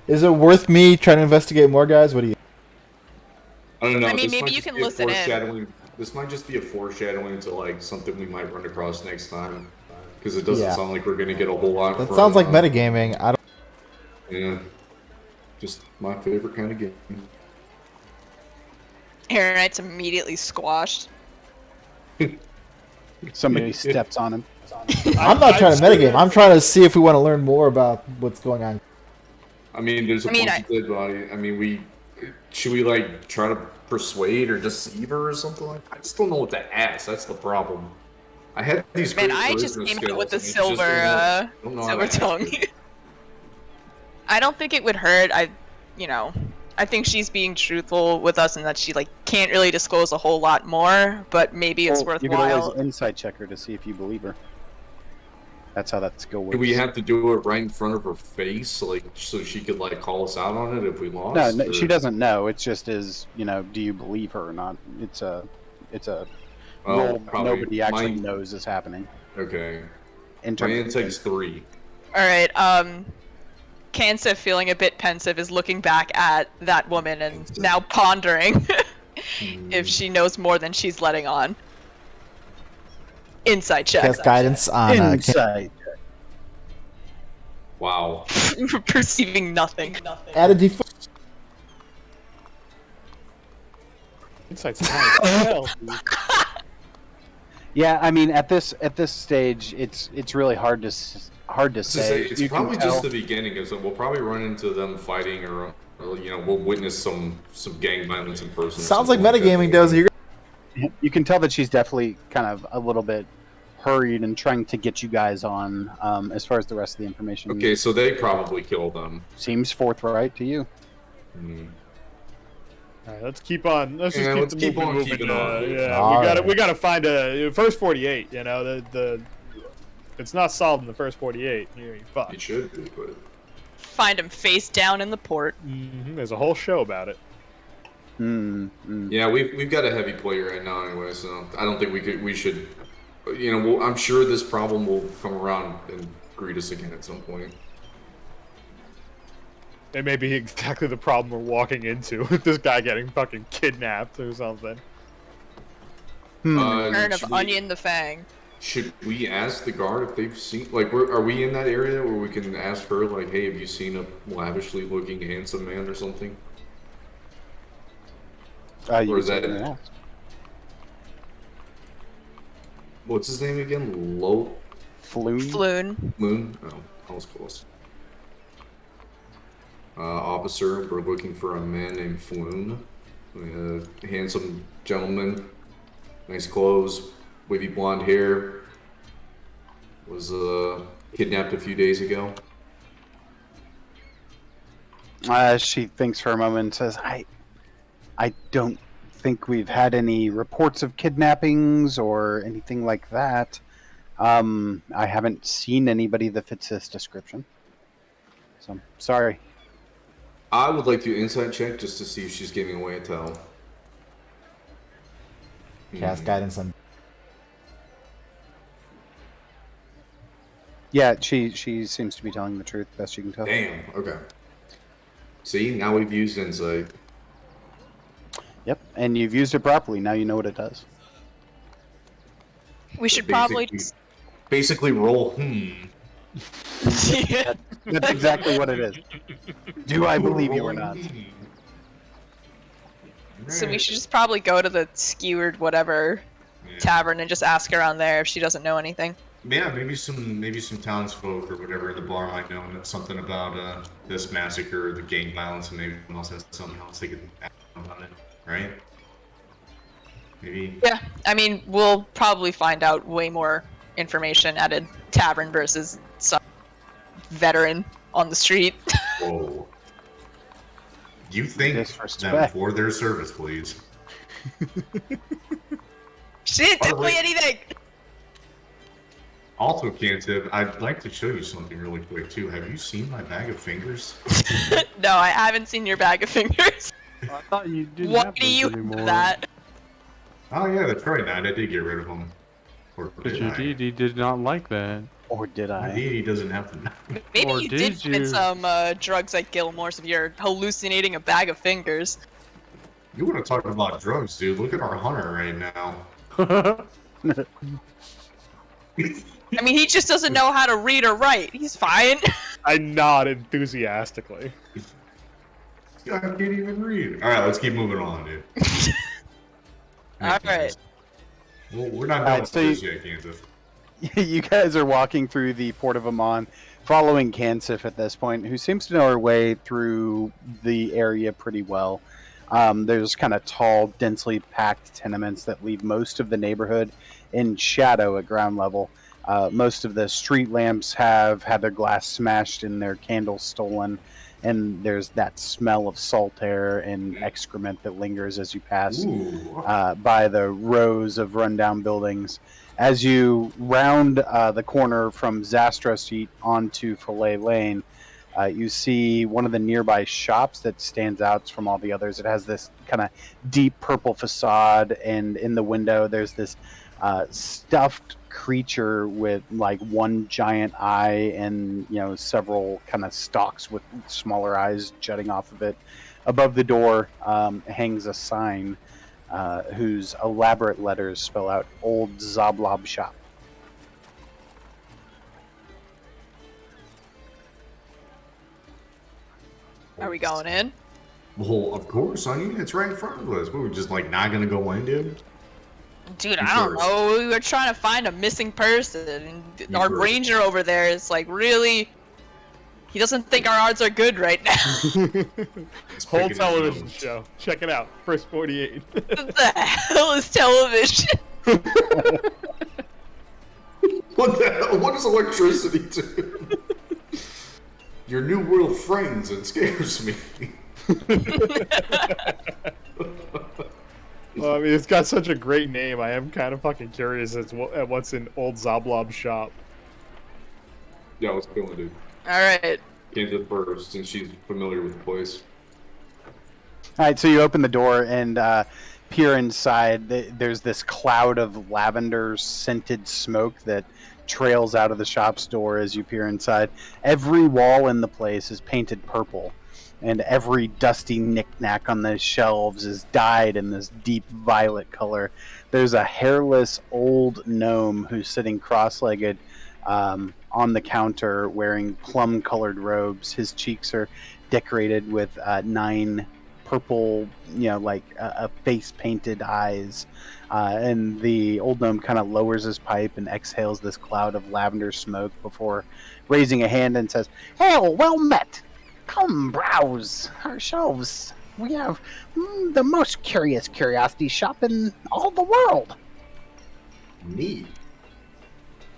Speaker 5: is it worth me trying to investigate more, guys? What do you?
Speaker 4: I don't know.
Speaker 2: I mean,
Speaker 4: this
Speaker 2: maybe
Speaker 4: might
Speaker 2: you
Speaker 4: just
Speaker 2: can
Speaker 4: be a
Speaker 2: listen in.
Speaker 4: foreshadowing. This might just be a foreshadowing to like something we might run across next time, because it doesn't
Speaker 5: Yeah.
Speaker 4: sound like we're gonna get a whole lot.
Speaker 5: That
Speaker 4: from,
Speaker 5: sounds like metagaming. I don't.
Speaker 4: Yeah, just my favorite kind of game.
Speaker 2: Aaron Knight's immediately squashed.
Speaker 1: Somebody steps on him.
Speaker 5: I'm not trying to metagame. I'm trying to see if we want to learn more about what's going on.
Speaker 4: I mean, there's a
Speaker 2: I mean,
Speaker 4: bunch of dead body. I mean, should we like try to persuade or deceive her or something like that? I just don't know what to ask. That's the problem. I had these.
Speaker 2: Man,
Speaker 4: great
Speaker 2: I just
Speaker 4: charisma
Speaker 2: came out
Speaker 4: skills,
Speaker 2: with the
Speaker 4: and I just don't know how
Speaker 2: silver
Speaker 4: to
Speaker 2: tongue.
Speaker 4: act.
Speaker 2: I don't think it would hurt. I think she's being truthful with us and that she like can't really disclose a whole lot more, but maybe it's
Speaker 1: Well, you could
Speaker 2: worthwhile.
Speaker 1: always insight check her to see if you believe her. That's how that skill works.
Speaker 8: Do we have to do it right in front of her face, like so she could like call us out on it if we lost?
Speaker 1: No, she doesn't know. It's just do you believe her or not? It's a role
Speaker 8: probably
Speaker 1: nobody actually knows is happening.
Speaker 8: Okay.
Speaker 1: In
Speaker 8: My
Speaker 1: terms of
Speaker 8: insight's 3.
Speaker 2: All right. Kansif, feeling a bit pensive, is looking back at that woman and now pondering if she knows more than she's letting on. Insight check.
Speaker 5: Cast guidance on
Speaker 1: insight.
Speaker 8: Wow.
Speaker 2: Perceiving nothing.
Speaker 5: add a d4.
Speaker 3: Insight's high as hell, dude.
Speaker 1: Yeah, I mean, at this stage, it's really hard to say.
Speaker 8: It's
Speaker 1: You can
Speaker 8: probably
Speaker 1: tell.
Speaker 8: just the beginning, because we'll probably run into them fighting, or we'll witness some gang violence in person.
Speaker 5: Sounds like metagaming, Dozy.
Speaker 1: You can tell that she's definitely kind of a little bit hurried and trying to get you guys on. As far as the rest of the information,
Speaker 8: Okay, so they probably killed them.
Speaker 1: seems forthright to you.
Speaker 3: All right, let's keep on. Let's
Speaker 8: Yeah,
Speaker 3: just
Speaker 8: let's
Speaker 3: keep
Speaker 8: keep on
Speaker 3: moving.
Speaker 8: keeping on.
Speaker 3: Yeah,
Speaker 5: All
Speaker 3: we gotta find a first 48. You know, the if it's not solved in the first 48, you're fucked.
Speaker 8: It should be, but
Speaker 2: Find him face down in the port.
Speaker 3: There's a whole show about it.
Speaker 8: yeah, we've got a heavy player right now anyway, so I don't think we should. I'm sure this problem will come around and greet us again at some point.
Speaker 3: It may be exactly the problem we're walking into with this guy getting fucking kidnapped or something.
Speaker 2: Turn of
Speaker 8: Should we-
Speaker 2: Onion the Fang.
Speaker 8: Should we ask the guard if they've seen, like, are we in that area where we can ask her, like, hey, have you seen a lavishly looking handsome man or something?
Speaker 1: You
Speaker 8: Or is
Speaker 1: can
Speaker 8: that-
Speaker 1: certainly ask.
Speaker 8: What's his name again?
Speaker 1: Floon?
Speaker 2: Floon.
Speaker 8: Moon? Oh, that was close. Officer, we're looking for a man named Floon. Handsome gentleman, nice clothes, wavy blonde hair. Was kidnapped a few days ago.
Speaker 1: She thinks for a moment and says, I don't think we've had any reports of kidnappings or anything like that. I haven't seen anybody that fits this description. So, sorry.
Speaker 8: I would like to insight check just to see if she's giving away a tell.
Speaker 5: Cast guidance on.
Speaker 1: Yeah, she seems to be telling the truth, best you can tell.
Speaker 8: Damn, okay. See, now we've used insight.
Speaker 1: Yep, and you've used it properly. Now you know what it does.
Speaker 2: We should probably.
Speaker 8: Basically roll,
Speaker 2: Yeah.
Speaker 1: That's exactly what it is. Do I believe you or not?
Speaker 2: So we should just probably go to the skewered whatever tavern and just ask around there if she doesn't know anything.
Speaker 4: Yeah, maybe some townsfolk or whatever at the bar might know something about this massacre or the gang violence, and maybe someone else has something else they can ask about it, right? Maybe.
Speaker 2: Yeah, I mean, we'll probably find out way more information at a tavern versus some veteran on the street.
Speaker 4: Whoa. You think them
Speaker 1: Disrespect.
Speaker 4: for their service, please.
Speaker 2: She didn't tell me anything!
Speaker 4: Also, Cantiv, I'd like to show you something really quick too. Have you seen my bag of fingers?
Speaker 2: No, I haven't seen your bag of fingers.
Speaker 7: I thought you didn't
Speaker 2: Why
Speaker 7: have
Speaker 2: do you
Speaker 7: those anymore.
Speaker 2: have that?
Speaker 4: Oh yeah, that's right. I did get rid of them. Or
Speaker 7: But
Speaker 4: did
Speaker 7: your
Speaker 4: I?
Speaker 7: DD did not like that.
Speaker 1: Or did I?
Speaker 4: Indeed, he doesn't have to.
Speaker 2: Maybe
Speaker 7: Or
Speaker 2: you
Speaker 7: did
Speaker 2: did commit
Speaker 7: you?
Speaker 2: some drugs at Gilmore's if you're hallucinating a bag of fingers.
Speaker 4: You want to talk about drugs, dude? Look at our hunter right now.
Speaker 2: I mean, he just doesn't know how to read or write. He's fine.
Speaker 3: I nod enthusiastically.
Speaker 4: This guy can't even read. All right, let's keep moving on, dude.
Speaker 2: All right.
Speaker 4: Well, we're not
Speaker 1: All
Speaker 4: done
Speaker 1: right,
Speaker 4: with
Speaker 1: so
Speaker 4: this yet, Kansas.
Speaker 1: You guys are walking through the Port of Amman, following Kansif at this point, who seems to know her way through the area pretty well. There's kind of tall, densely packed tenements that leave most of the neighborhood in shadow at ground level. Most of the street lamps have had their glass smashed and their candles stolen, and there's that smell of salt air and excrement that lingers as you pass
Speaker 4: Ooh.
Speaker 1: by the rows of rundown buildings. As you round the corner from Zastra Street onto Filet Lane, you see one of the nearby shops that stands out from all the others. It has this kind of deep purple facade, and in the window there's this stuffed creature with like one giant eye and several kind of stalks with smaller eyes jutting off of it. Above the door hangs a sign whose elaborate letters spell out Old Zoblob Shop.
Speaker 2: Are we going in?
Speaker 4: Well, of course, I mean, it's right in front of us. We were just like not gonna go in, dude.
Speaker 2: Dude, I don't know. We were trying to find a missing person, and our ranger over there is like really. He doesn't think our odds are good right now.
Speaker 3: Whole television show. Check it out. First 48.
Speaker 2: What the hell is television?
Speaker 8: What the hell? What does electricity do? Your new world frightens and scares me.
Speaker 3: Well, I mean, it's got such a great name. I am kind of fucking curious at what's in Old Zoblob's shop.
Speaker 8: Yeah, let's go in, dude.
Speaker 2: Alright.
Speaker 8: Kansas first, since she's familiar with the place.
Speaker 1: All right, so you open the door and peer inside. There's this cloud of lavender scented smoke that trails out of the shop's door as you peer inside. Every wall in the place is painted purple, and every dusty knickknack on the shelves is dyed in this deep violet color. There's a hairless old gnome who's sitting cross-legged on the counter wearing plum-colored robes. His cheeks are decorated with 9 purple, like face-painted eyes. And the old gnome kind of lowers his pipe and exhales this cloud of lavender smoke before raising a hand and says, "Hail, well met! Come browse our shelves. We have the most curious curiosity shop in all the world."
Speaker 8: Neat.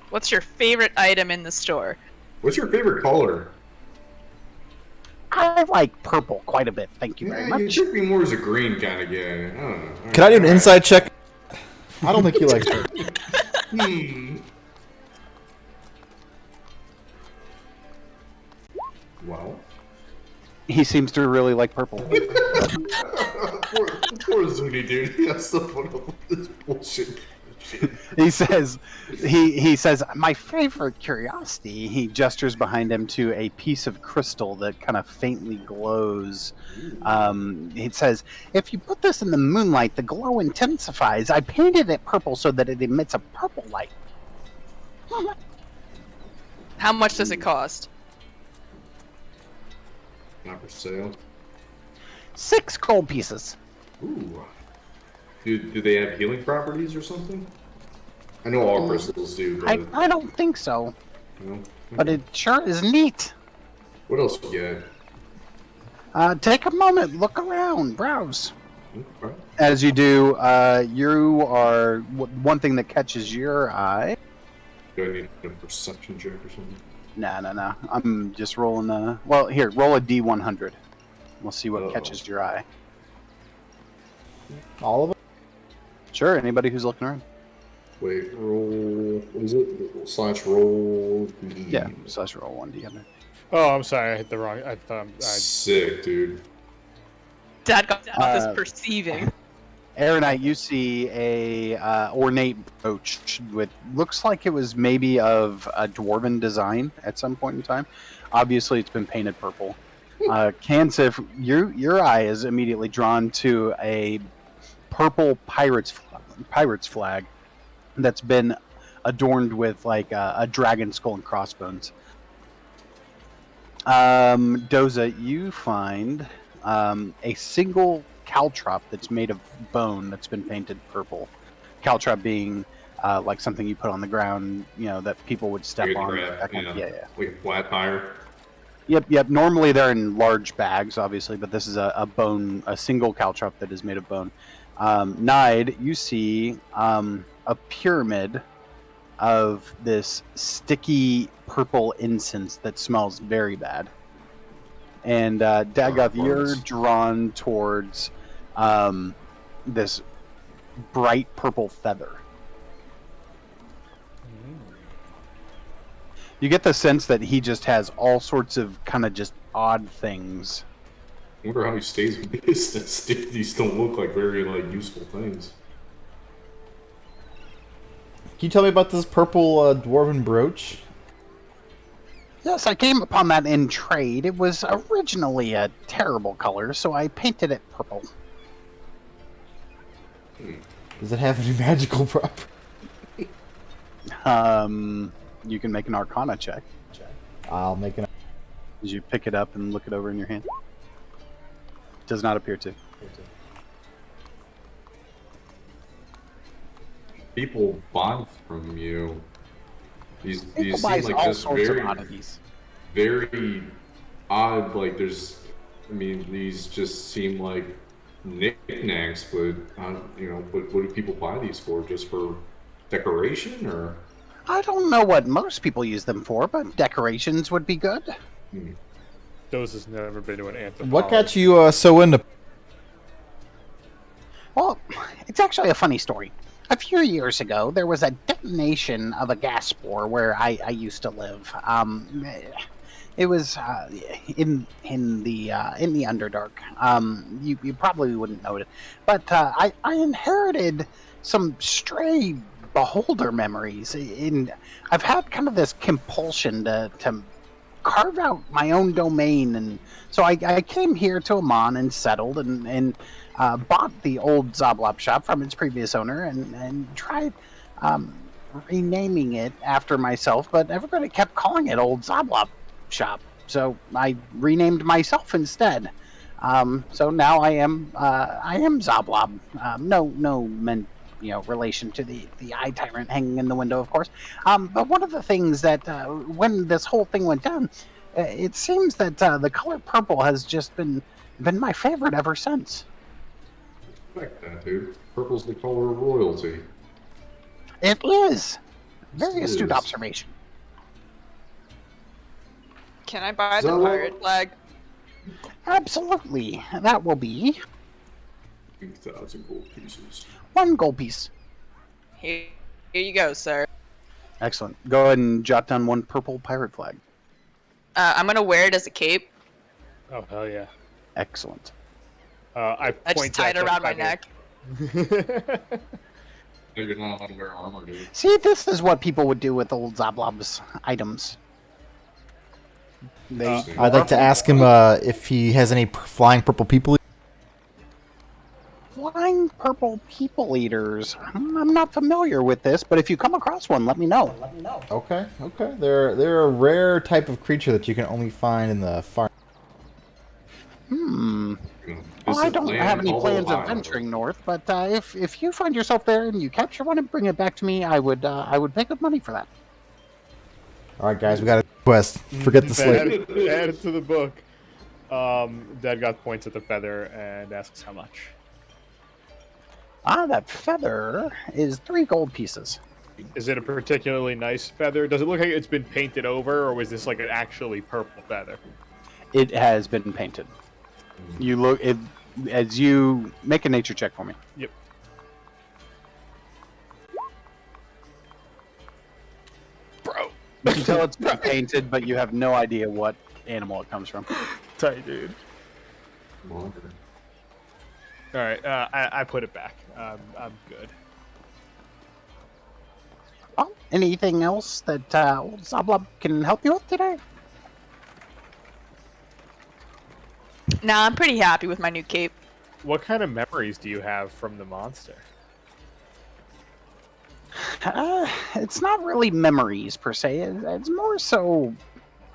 Speaker 2: What's your favorite item in the store?
Speaker 8: What's your favorite color?
Speaker 1: I like purple quite a bit, thank you very
Speaker 8: You
Speaker 1: much.
Speaker 8: took me more as a green kind of guy. I don't know.
Speaker 5: Can I do an inside check? I don't think he likes her.
Speaker 8: Wow.
Speaker 1: He seems to really like purple.
Speaker 8: Poor Xuni, dude. He has to put up with this bullshit.
Speaker 1: He says, he says, "My favorite curiosity." He gestures behind him to a piece of crystal that kind of faintly glows. He says, "If you put this in the moonlight, the glow intensifies. I painted it purple so that it emits a purple light."
Speaker 2: How much does it cost?
Speaker 8: Not for sale.
Speaker 1: 6 gold pieces.
Speaker 8: Ooh. Do they have healing properties or something? I know all crystals do, but
Speaker 1: I don't think so,
Speaker 8: no.
Speaker 1: but it sure is neat.
Speaker 8: What else you
Speaker 1: Take a moment, look around, browse.
Speaker 8: got?
Speaker 1: As you do, you are one thing that catches your eye.
Speaker 8: Do I need a perception check or something?
Speaker 1: No. I'm just rolling a... Well, here, roll a D100. We'll see what catches your eye.
Speaker 5: All of it?
Speaker 1: Sure, anybody who's looking around.
Speaker 8: Wait, roll. What is it? Slash roll. D.
Speaker 1: Yeah, slash roll 1D.
Speaker 3: Oh, I'm sorry. I hit the wrong. I thought
Speaker 8: Sick, dude.
Speaker 2: Dad got this perceiving.
Speaker 1: Aaronite, you see a ornate brooch with looks like it was maybe of a dwarven design at some point in time. Obviously, it's been painted purple. Kansif, your eye is immediately drawn to a purple pirate's flag that's been adorned with like a dragon skull and crossbones. Doza, you find a single caltrop that's made of bone that's been painted purple. Caltrop being like something you put on the ground, that people would step
Speaker 8: Like a
Speaker 1: on.
Speaker 8: grab,
Speaker 1: That kind of- yeah.
Speaker 8: Like a flat tire.
Speaker 1: Yep. Normally they're in large bags, obviously, but this is a single caltrop that is made of bone. Nide, you see a pyramid of this sticky purple incense that smells very bad. And Dagoth, you're
Speaker 8: Birds.
Speaker 1: drawn towards this bright purple feather. You get the sense that he just has all sorts of kind of just odd things.
Speaker 8: I wonder how he stays with this. These don't look like very like useful things.
Speaker 5: Can you tell me about this purple dwarven brooch?
Speaker 1: Yes, I came upon that in trade. It was originally a terrible color, so I painted it purple.
Speaker 5: Does it have any magical prop?
Speaker 1: You can make an Arcana check.
Speaker 5: I'll make an.
Speaker 1: As you pick it up and look it over in your hand. Does not appear to.
Speaker 8: People buy from you. These
Speaker 1: People
Speaker 8: seem
Speaker 1: buys
Speaker 8: like
Speaker 1: all
Speaker 8: just
Speaker 1: sorts
Speaker 8: very,
Speaker 1: of oddities.
Speaker 8: very odd. Like there's, I mean, these just seem like knickknacks, but you know, what do people buy these for? Just for decoration, or?
Speaker 1: I don't know what most people use them for, but decorations would be good.
Speaker 3: Those has never been to an anthropology.
Speaker 5: What got you so into?
Speaker 1: Well, it's actually a funny story. A few years ago, there was a detonation of a gas spore where I used to live. It was in the Underdark. You probably wouldn't know it, but I inherited some stray beholder memories. I've had kind of this compulsion to carve out my own domain, and so I came here to Amon and settled and bought the old Zoblop shop from its previous owner and tried renaming it after myself, but everybody kept calling it Old Zoblop Shop, so I renamed myself instead. So now I am Zoblob. No relation to the eye tyrant hanging in the window, of course. But one of the things that when this whole thing went down, it seems that the color purple has just been my favorite ever since.
Speaker 8: Respect that, dude. Purple's the color of royalty.
Speaker 1: It is. Very
Speaker 8: Yes, it
Speaker 1: astute
Speaker 8: is.
Speaker 1: observation.
Speaker 2: Can I buy the
Speaker 8: So-
Speaker 2: pirate flag?
Speaker 1: Absolutely. That will be
Speaker 8: 2,000 gold pieces.
Speaker 1: 1 gold piece.
Speaker 2: Here you go, sir.
Speaker 1: Excellent. Go ahead and jot down 1 purple pirate flag.
Speaker 2: I'm gonna wear it as a cape.
Speaker 3: Oh hell yeah!
Speaker 1: Excellent.
Speaker 3: I
Speaker 2: I just
Speaker 3: point
Speaker 2: tied
Speaker 3: at
Speaker 2: it
Speaker 3: the
Speaker 2: around my
Speaker 3: feather.
Speaker 2: neck.
Speaker 8: No, you're not allowed to wear armor, dude.
Speaker 1: See, this is what people would do with old Zoblob's items. They
Speaker 5: I'd like to ask him if he has any flying purple people.
Speaker 1: flying purple people eaters. I'm not familiar with this, but if you come across one, let me know.
Speaker 5: Okay. They're a rare type of creature that you can only find in the farm.
Speaker 1: Well, I don't have any plans of venturing north, but if you find yourself there and you capture one and bring it back to me, I would pay good money for that.
Speaker 5: All right, guys, we got a quest. Forget the slate.
Speaker 3: Add it to the book. Dadgoth points at the feather and asks how much.
Speaker 1: That feather is 3 gold pieces.
Speaker 3: Is it a particularly nice feather? Does it look like it's been painted over, or was this like an actually purple feather?
Speaker 1: It has been painted. You look as you make a nature check for me.
Speaker 3: Yep. Bro.
Speaker 1: You can tell it's been painted, but you have no idea what animal it comes from.
Speaker 3: Tight, dude. All right, I put it back. I'm good.
Speaker 1: Well, anything else that old Zoblob can help you with today?
Speaker 2: Nah, I'm pretty happy with my new cape.
Speaker 3: What kind of memories do you have from the monster?
Speaker 1: It's not really memories per se. It's more so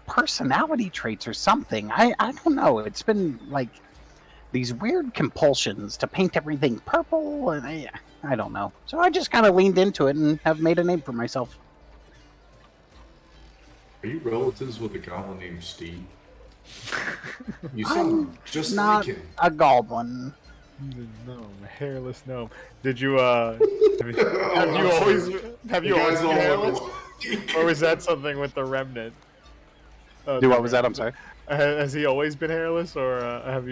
Speaker 1: personality traits or something. I don't know. It's been like these weird compulsions to paint everything purple, and I don't know. So I just kind of leaned into it and have made a name for myself.
Speaker 8: Are you relatives with a goblin named Steve? You sound just
Speaker 1: Not
Speaker 8: like him.
Speaker 1: a goblin.
Speaker 3: Gnome, hairless gnome. Did you have you always been hairless, or was that something with the remnant?
Speaker 1: Do what was that? I'm sorry.
Speaker 3: Has he always been hairless, or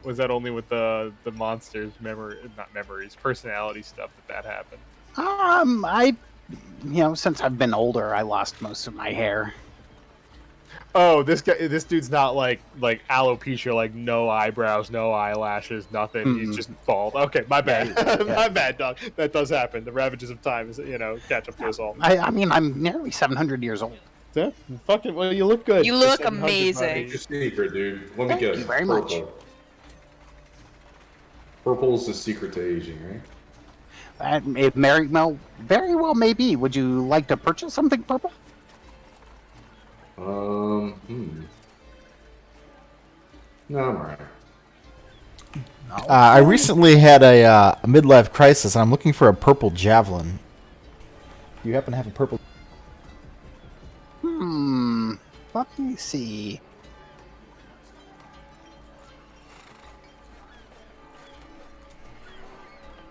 Speaker 3: was that only with the monsters' personality stuff that happened?
Speaker 1: Since I've been older, I lost most of my hair.
Speaker 3: Oh, this dude's not like alopecia, like no eyebrows, no eyelashes, nothing. He's just bald. Okay, my bad. My bad, dog. That does happen. The ravages of time is, catch up to us all.
Speaker 1: I mean, I'm nearly 700 years old.
Speaker 3: Yeah, fucking. Well, you look good.
Speaker 2: You look
Speaker 3: 700,
Speaker 2: amazing.
Speaker 3: buddy.
Speaker 8: Your secret, dude. Let me
Speaker 1: Thank
Speaker 8: guess.
Speaker 1: you very
Speaker 8: Purple.
Speaker 1: much.
Speaker 8: Purple's the secret to aging, right?
Speaker 1: It very well may be. Would you like to purchase something purple?
Speaker 8: No, I'm alright.
Speaker 5: I recently had a midlife crisis, and I'm looking for a purple javelin. You happen to have a purple?
Speaker 1: Let me see.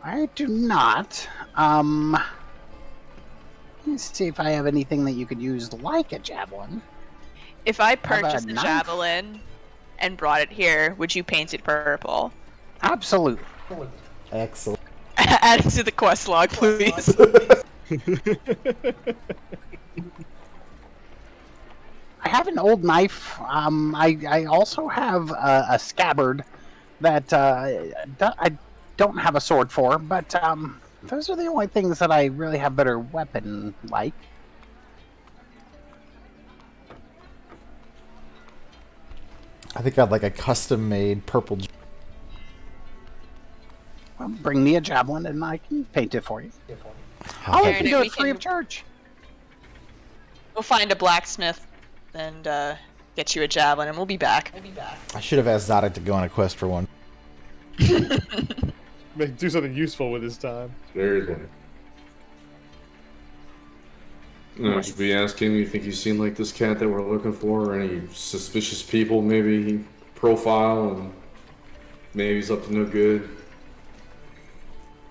Speaker 1: I do not. Let me see if I have anything that you could use like a javelin.
Speaker 2: If I
Speaker 1: How about
Speaker 2: purchased
Speaker 1: a
Speaker 2: a
Speaker 1: knife?
Speaker 2: javelin and brought it here, would you paint it purple?
Speaker 1: Absolutely.
Speaker 5: Excellent.
Speaker 2: Add it to the quest log, please.
Speaker 1: I have an old knife. I also have a scabbard that I don't have a sword for, but those are the only things that I really have better weapon like.
Speaker 5: I think I'd like a custom-made purple.
Speaker 1: Well, bring me a javelin and I can paint it for you.
Speaker 5: I'll
Speaker 1: I
Speaker 2: Here,
Speaker 1: can
Speaker 2: and
Speaker 1: do
Speaker 2: we
Speaker 1: it free
Speaker 2: can-
Speaker 1: of charge.
Speaker 2: We'll find a blacksmith and get you a javelin, and we'll be back.
Speaker 5: I should have asked Zodic to go on a quest for one.
Speaker 3: Do something useful with his time.
Speaker 8: Seriously. Should we ask him, you think he's seen like this cat that we're looking for, or any suspicious people maybe profile, and maybe he's up to no good?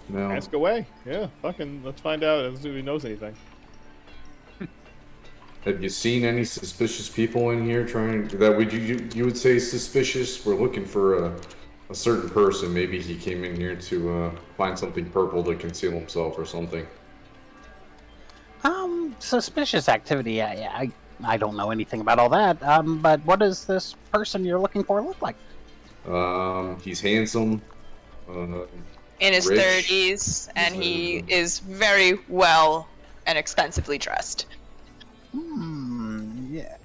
Speaker 8: No.
Speaker 3: Ask away. Yeah, fucking. Let's find out if he knows anything.
Speaker 8: Have you seen any suspicious people in here trying that would you would say suspicious? We're looking for a certain person. Maybe he came in here to find something purple to conceal himself or something.
Speaker 1: Suspicious activity. I don't know anything about all that. But what does this person you're looking for look like?
Speaker 8: He's handsome.
Speaker 2: In his
Speaker 8: Rich.
Speaker 2: 30s, and he is very well and expensively dressed.
Speaker 1: Yeah.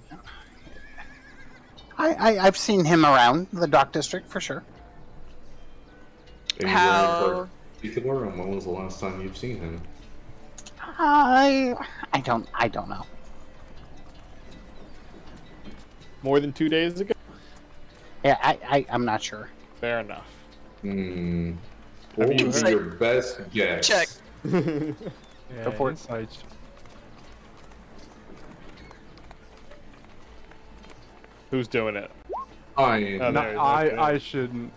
Speaker 1: I've seen him around the Dock District for sure.
Speaker 8: Any
Speaker 2: How-
Speaker 8: particular? And when was the last time you've seen him?
Speaker 1: I don't know.
Speaker 3: More than 2 days ago.
Speaker 1: Yeah, I'm not sure.
Speaker 3: Fair enough.
Speaker 8: What would be
Speaker 2: Insight
Speaker 8: your best guess?
Speaker 2: check.
Speaker 7: Yeah,
Speaker 1: Go for it.
Speaker 7: insight.
Speaker 3: Who's doing it?
Speaker 8: I am.
Speaker 3: Oh,
Speaker 7: No,
Speaker 3: there he is.
Speaker 7: I shouldn't.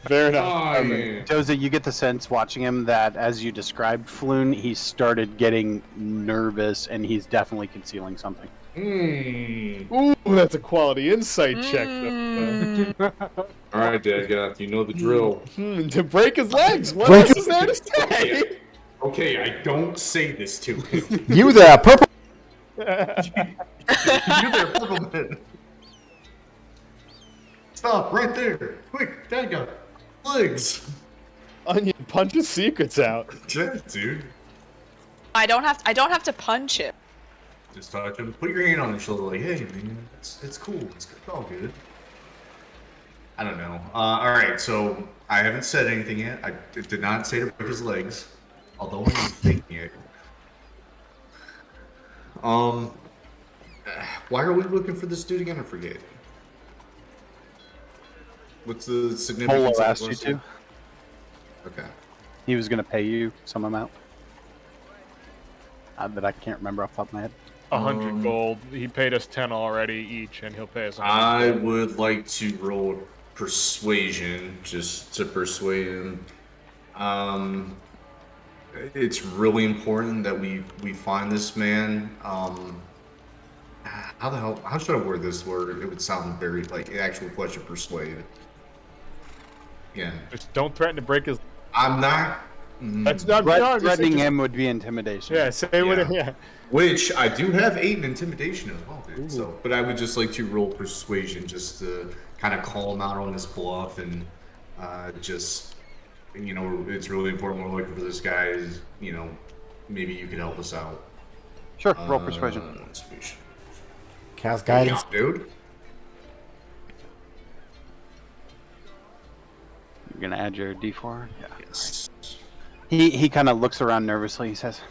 Speaker 3: Fair enough.
Speaker 8: I am.
Speaker 1: Doza, you get the sense watching him that as you described Floon, he started getting nervous and he's definitely concealing something.
Speaker 3: Ooh, that's a quality insight check. Though.
Speaker 8: All right, Dadgoth, you know the drill.
Speaker 3: To break his legs. What
Speaker 5: Break
Speaker 3: else is there to say?
Speaker 4: Okay, I don't say this to him.
Speaker 5: You there, purple?
Speaker 4: You there, purple man. Stop right there. Quick, Dad got legs.
Speaker 3: Onion punches secrets out.
Speaker 4: Yeah, dude.
Speaker 2: I don't have to punch him.
Speaker 4: Just touch him. Put your hand on his shoulder like, hey, man, it's cool. It's all good. I don't know. All right, so I haven't said anything yet. I did not say to break his legs, although I'm thinking it. Why are we looking for this dude again? I forget. What's the significance?
Speaker 1: Polo
Speaker 4: of
Speaker 1: asked you
Speaker 4: this?
Speaker 1: to.
Speaker 4: Okay.
Speaker 1: He was going to pay you some amount. That I can't remember off the top of my head.
Speaker 3: 100 gold. He paid us 10 already each, and he'll pay us 100
Speaker 8: I
Speaker 3: gold.
Speaker 8: would like to roll persuasion just to persuade him. It's really important that we find this man.
Speaker 4: How the hell? How should I word this word? It would sound very like actual question persuade. Again,
Speaker 3: Just don't threaten to break his.
Speaker 4: I'm not.
Speaker 3: That's not just
Speaker 1: Threatening
Speaker 3: just-
Speaker 1: him would be intimidation.
Speaker 3: Yeah, say what.
Speaker 4: Yeah.
Speaker 3: Yeah.
Speaker 4: Which I do have 8 in intimidation as well, dude. So, but I would just like to roll persuasion just to kind of call him out on his bluff and just, it's really important. We're looking for this guy. Is maybe you could help us out.
Speaker 1: Sure, roll persuasion.
Speaker 4: Persuasion.
Speaker 5: Cast guidance.
Speaker 4: Yeah, dude.
Speaker 1: You're gonna add your D4. Yeah.
Speaker 4: Yes.
Speaker 1: He kind of looks around nervously. He says,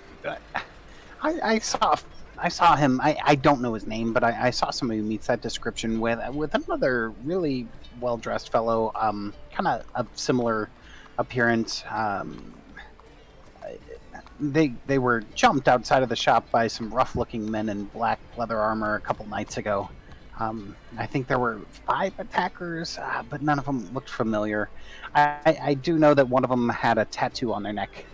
Speaker 1: "I saw him. I don't know his name, but I saw somebody who meets that description with another really well dressed fellow, kind of of similar appearance. They were jumped outside of the shop by some rough looking men in black leather armor a couple nights ago. I think there were 5 attackers, but none of them looked familiar. I do know that one of them had a tattoo on their neck.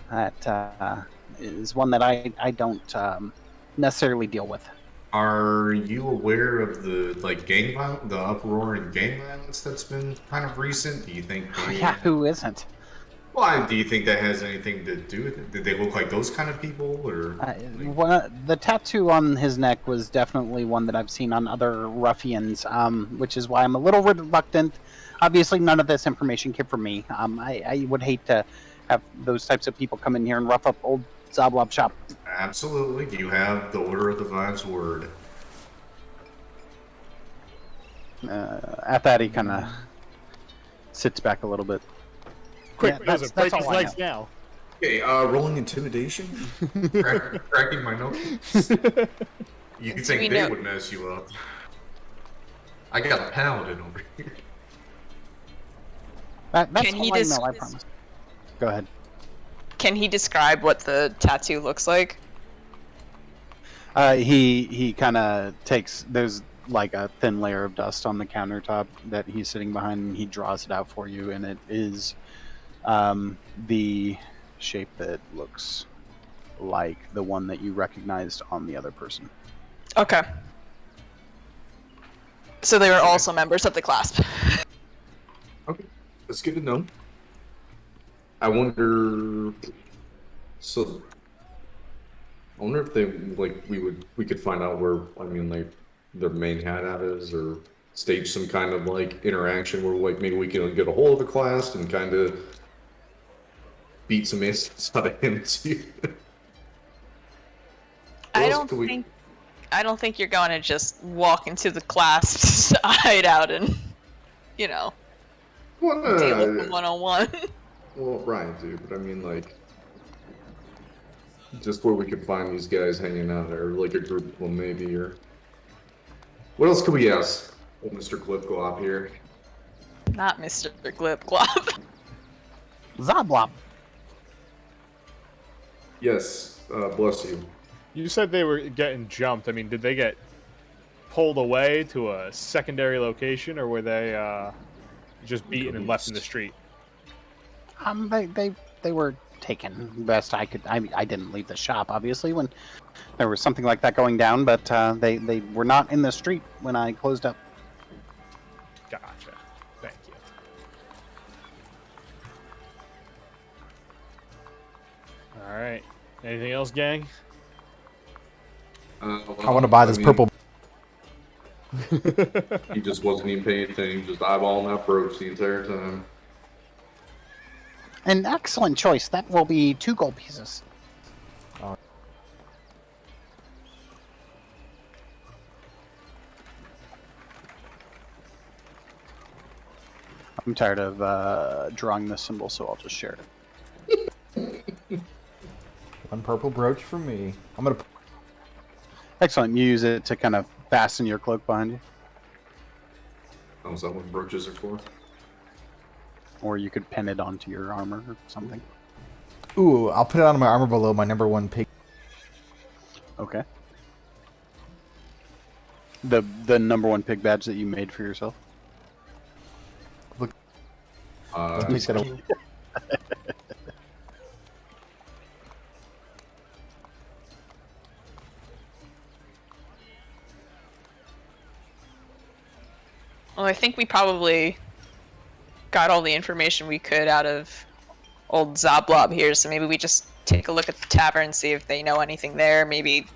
Speaker 1: That is one that I don't necessarily deal with.
Speaker 4: Are you aware of the the uproar and gang violence that's been kind of recent? Do you think?
Speaker 1: Yeah, who isn't?
Speaker 4: Well, do you think that has anything to do with it? Did they look like those kind of people, or?
Speaker 1: The tattoo on his neck was definitely one that I've seen on other ruffians, which is why I'm a little reluctant. Obviously, none of this information came from me. I would hate to have those types of people come in here and rough up old Zablob shop.
Speaker 4: Absolutely. You have the Order of the Vine's word.
Speaker 1: At that, he kind of sits back a little bit.
Speaker 3: Quick,
Speaker 1: Yeah,
Speaker 3: Joseph, break
Speaker 1: all
Speaker 3: his
Speaker 1: I
Speaker 3: legs
Speaker 1: know.
Speaker 3: now.
Speaker 4: Okay, rolling intimidation. Cracking my notes. You
Speaker 2: So
Speaker 4: think
Speaker 2: we
Speaker 4: they
Speaker 2: know-
Speaker 4: would mess you up? I got a paladin over here.
Speaker 1: That's
Speaker 2: Can he
Speaker 1: all I know,
Speaker 2: just-
Speaker 1: I promise. Go ahead.
Speaker 2: Can he describe what the tattoo looks like?
Speaker 1: He kind of takes. There's like a thin layer of dust on the countertop that he's sitting behind, and he draws it out for you, and it is the shape that looks like the one that you recognized on the other person.
Speaker 2: Okay. So they were also members of the clasp.
Speaker 8: Okay, that's good to know. I wonder. So, I wonder if they we could find out where their main hideout is, or stage some kind of interaction where maybe we can get a hold of the class and kind of beat some ass out of him too.
Speaker 2: I
Speaker 8: else
Speaker 2: don't
Speaker 8: could we-
Speaker 2: think. I don't think you're going to just walk into the clasp's hideout and,
Speaker 8: Well,
Speaker 2: deal with them one-on-one.
Speaker 8: well, right, dude. But I mean, just where we could find these guys hanging out, or a group of them, maybe, or what else could we ask old Mr. Glipglop here?
Speaker 2: Not Mr. Glip-Glop.
Speaker 1: Zablob.
Speaker 8: Yes, bless you.
Speaker 3: You said they were getting jumped. I mean, did they get pulled away to a secondary location, or were they just beaten and left in the street?
Speaker 1: They were taken best I could. I didn't leave the shop obviously when there was something like that going down, but they were not in the street when I closed up.
Speaker 3: Gotcha. Thank you. All right. Anything else, gang?
Speaker 5: I want to buy this purple.
Speaker 8: He just wasn't even paying attention, just eyeballing that brooch the entire time.
Speaker 1: An excellent choice. That will be 2 gold pieces. I'm tired of drawing this symbol, so I'll just share it.
Speaker 5: One purple brooch for me. I'm gonna.
Speaker 1: Excellent. You use it to kind of fasten your cloak behind you,
Speaker 8: Oh, is that what brooches are for?
Speaker 1: or you could pin it onto your armor or something.
Speaker 5: Ooh, I'll put it on my armor below my number 1 pig.
Speaker 1: Okay. The number 1 pig badge that you made for yourself. He's got a...
Speaker 2: Well, I think we probably got all the information we could out of old Zoblob here, so maybe we just take a look at the tavern, see if they know anything there. Maybe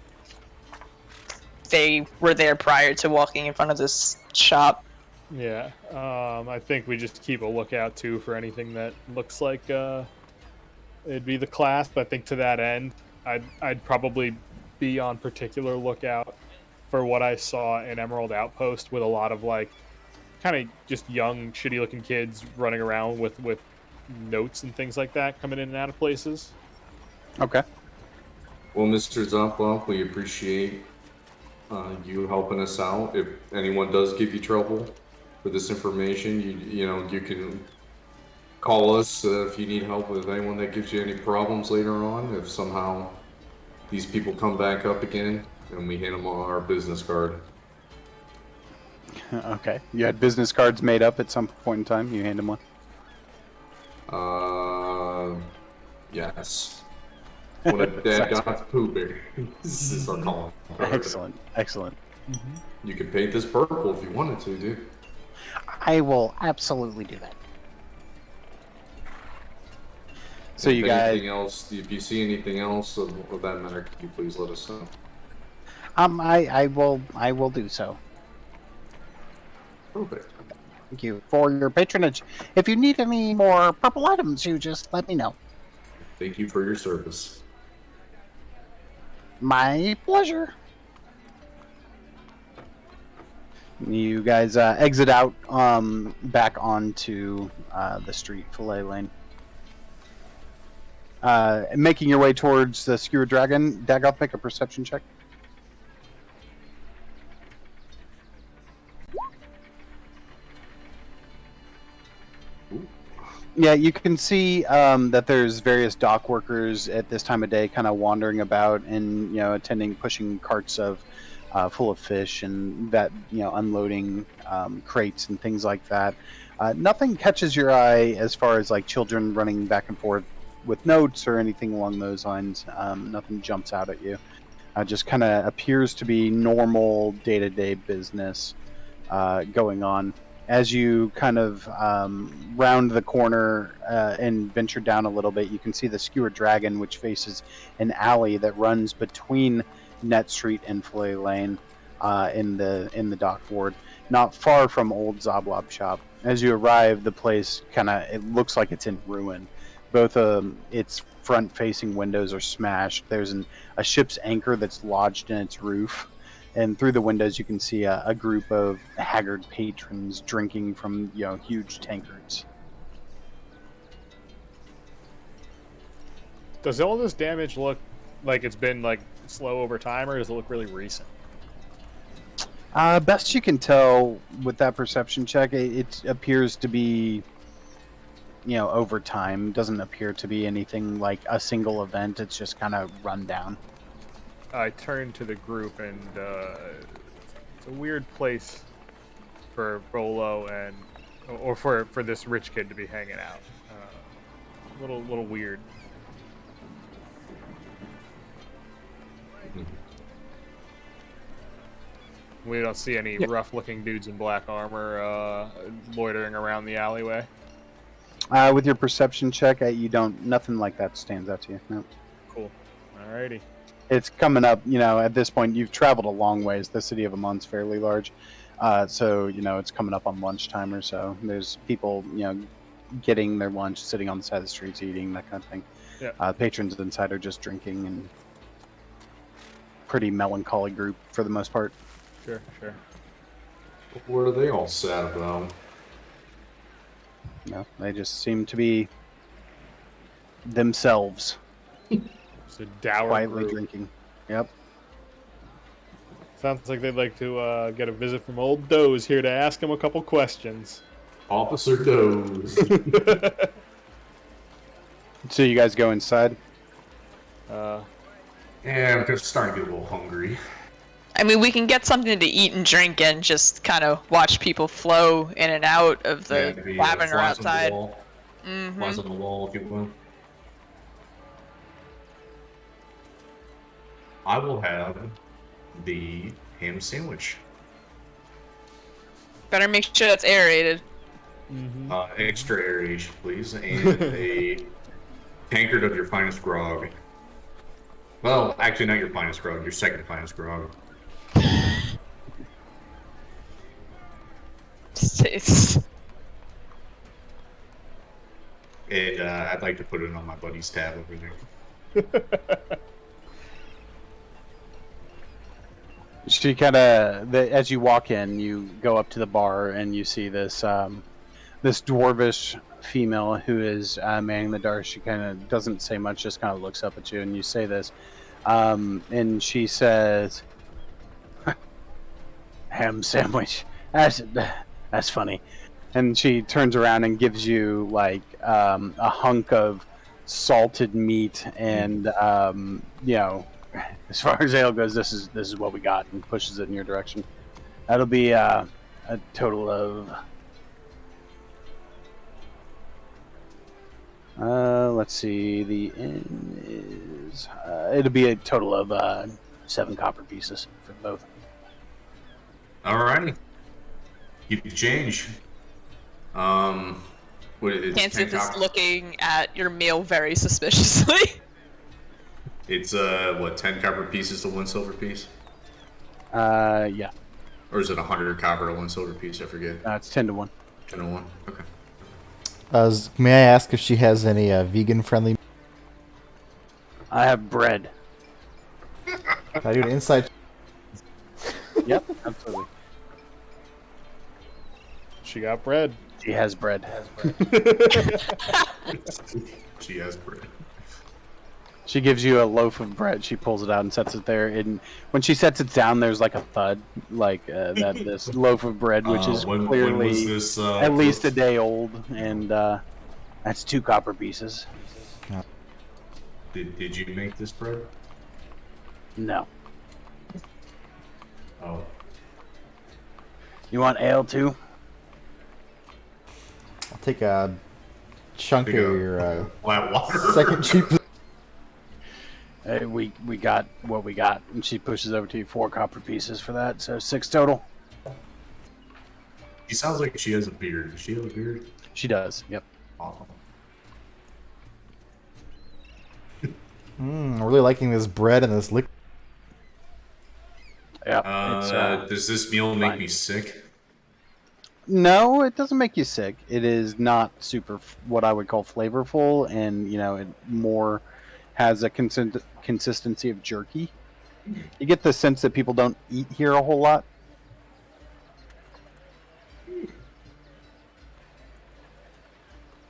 Speaker 2: they were there prior to walking in front of this shop.
Speaker 3: Yeah, I think we just keep a lookout too for anything that looks like it'd be the clasp. I think to that end, I'd probably be on particular lookout for what I saw in Emerald Outpost with a lot of like kind of just young, shitty looking kids running around with notes and things like that coming in and out of places.
Speaker 1: Okay.
Speaker 8: Well, Mr. Zompomp, we appreciate you helping us out. If anyone does give you trouble with this information, you can call us if you need help with anyone that gives you any problems later on. If somehow these people come back up again, and we hand them our business card.
Speaker 1: Okay. You had business cards made up at some point in time. You hand them one.
Speaker 8: Yes. When a dad got pooping, this is our calling card.
Speaker 1: Excellent. Excellent.
Speaker 8: You can paint this purple if you wanted to, dude.
Speaker 1: I will absolutely do that. So
Speaker 8: If
Speaker 1: you guys,
Speaker 8: anything else, if you see anything else of that matter, can you please let us know?
Speaker 1: I will do so.
Speaker 8: Perfect.
Speaker 1: Thank you for your patronage. If you need any more purple items, you just let me know.
Speaker 8: Thank you for your service.
Speaker 1: My pleasure. You guys exit out back onto the street, Fillet Lane. Making your way towards the Skewer Dragon, Dagoth, make a perception check. Yeah, you can see that there's various dock workers at this time of day kind of wandering about and, pushing carts full of fish and that, unloading crates and things like that. Nothing catches your eye as far as like children running back and forth with notes or anything along those lines. Nothing jumps out at you. Just kind of appears to be normal day-to-day business going on. As you kind of round the corner and venture down a little bit, you can see the Skewer Dragon, which faces an alley that runs between Net Street and Fillet Lane in the dock ward, not far from Old Zoblob Shop. As you arrive, the place it looks like it's in ruin. Both its front-facing windows are smashed. There's a ship's anchor that's lodged in its roof. And through the windows, you can see a group of haggard patrons drinking from, huge tankards.
Speaker 3: Does all this damage look like it's been like slow over time, or does it look really recent?
Speaker 1: Best you can tell with that perception check, it appears to be, over time. Doesn't appear to be anything like a single event. It's just kind of run down.
Speaker 3: I turn to the group, and it's a weird place for Bolo or for this rich kid to be hanging out. A little weird. We don't see any rough-looking dudes in black armor loitering around the alleyway.
Speaker 1: With your perception check, you don't. Nothing like that stands out to you. No.
Speaker 3: Cool. Alrighty.
Speaker 1: It's coming up, at this point, you've traveled a long ways. The city of Amon's fairly large. So, it's coming up on lunchtime or so. There's people, getting their lunch, sitting on the side of the streets, eating, that kind of thing.
Speaker 3: Yeah.
Speaker 1: Patrons inside are just drinking, and pretty melancholy group for the most part.
Speaker 3: Sure.
Speaker 8: What are they all sad about?
Speaker 1: They just seem to be themselves.
Speaker 3: It's a dour
Speaker 1: Quietly
Speaker 3: group.
Speaker 1: drinking. Yep.
Speaker 3: Sounds like they'd like to get a visit from old Doze here to ask him a couple questions.
Speaker 8: Officer Doze.
Speaker 1: So you guys go inside?
Speaker 8: Yeah, I'm just starting to get a little hungry.
Speaker 2: I mean, we can get something to eat and drink and just kind of watch people flow in and out of the tavern or outside.
Speaker 8: Flies on the wall, if you will. I will have the ham sandwich.
Speaker 2: Better make sure that's aerated.
Speaker 4: Extra aeration, please, and a tankard of your finest grog. Well, actually, not your finest grog. Your second finest grog.
Speaker 2: It's-
Speaker 4: And I'd like to put it on my buddy's tab over there.
Speaker 1: She kind of, as you walk in, you go up to the bar and you see this this dwarvish female who is manning the bar. She kind of doesn't say much, just kind of looks up at you, and you say this, and she says, "Ham sandwich. That's funny." And she turns around and gives you like a hunk of salted meat, and you know. As far as ale goes, this is what we got, and pushes it in your direction. That'll be a total of let's see, the inn is it'll be a total of 7 copper pieces for both.
Speaker 4: Alrighty. Keep the change. It's
Speaker 2: Cancer
Speaker 4: 10
Speaker 2: is
Speaker 4: copper.
Speaker 2: looking at your meal very suspiciously.
Speaker 4: It's 10 copper pieces to 1 silver piece,
Speaker 1: Yeah,
Speaker 4: or is it 100 copper to 1 silver piece? I forget.
Speaker 1: it's 10 to 1.
Speaker 4: 10 to 1. Okay.
Speaker 5: May I ask if she has any vegan-friendly?
Speaker 1: I have bread.
Speaker 5: Can I do an inside?
Speaker 1: Yep, absolutely.
Speaker 3: She got bread.
Speaker 1: She has bread.
Speaker 4: She has bread.
Speaker 1: She gives you a loaf of bread. She pulls it out and sets it there. And when she sets it down, there's like a thud, like that. This loaf of bread, which is
Speaker 4: when
Speaker 1: clearly
Speaker 4: was this,
Speaker 1: at least a day old, and that's 2 copper pieces.
Speaker 4: Did you make this bread?
Speaker 1: No.
Speaker 4: Oh.
Speaker 1: You want ale too?
Speaker 5: I'll take a chunk of
Speaker 4: Take a-
Speaker 5: your
Speaker 4: Flat water.
Speaker 5: second cheap.
Speaker 1: Hey, we got what we got, and she pushes over to you 4 copper pieces for that, so 6 total.
Speaker 4: She sounds like she has a beard. Does she have a beard?
Speaker 1: She does. Yep.
Speaker 4: Oh.
Speaker 5: I'm really liking this bread and this liquid.
Speaker 1: Yeah.
Speaker 4: Does this meal make
Speaker 1: fine.
Speaker 4: me sick?
Speaker 1: No, it doesn't make you sick. It is not super what I would call flavorful, and it more has a consistency of jerky. You get the sense that people don't eat here a whole lot.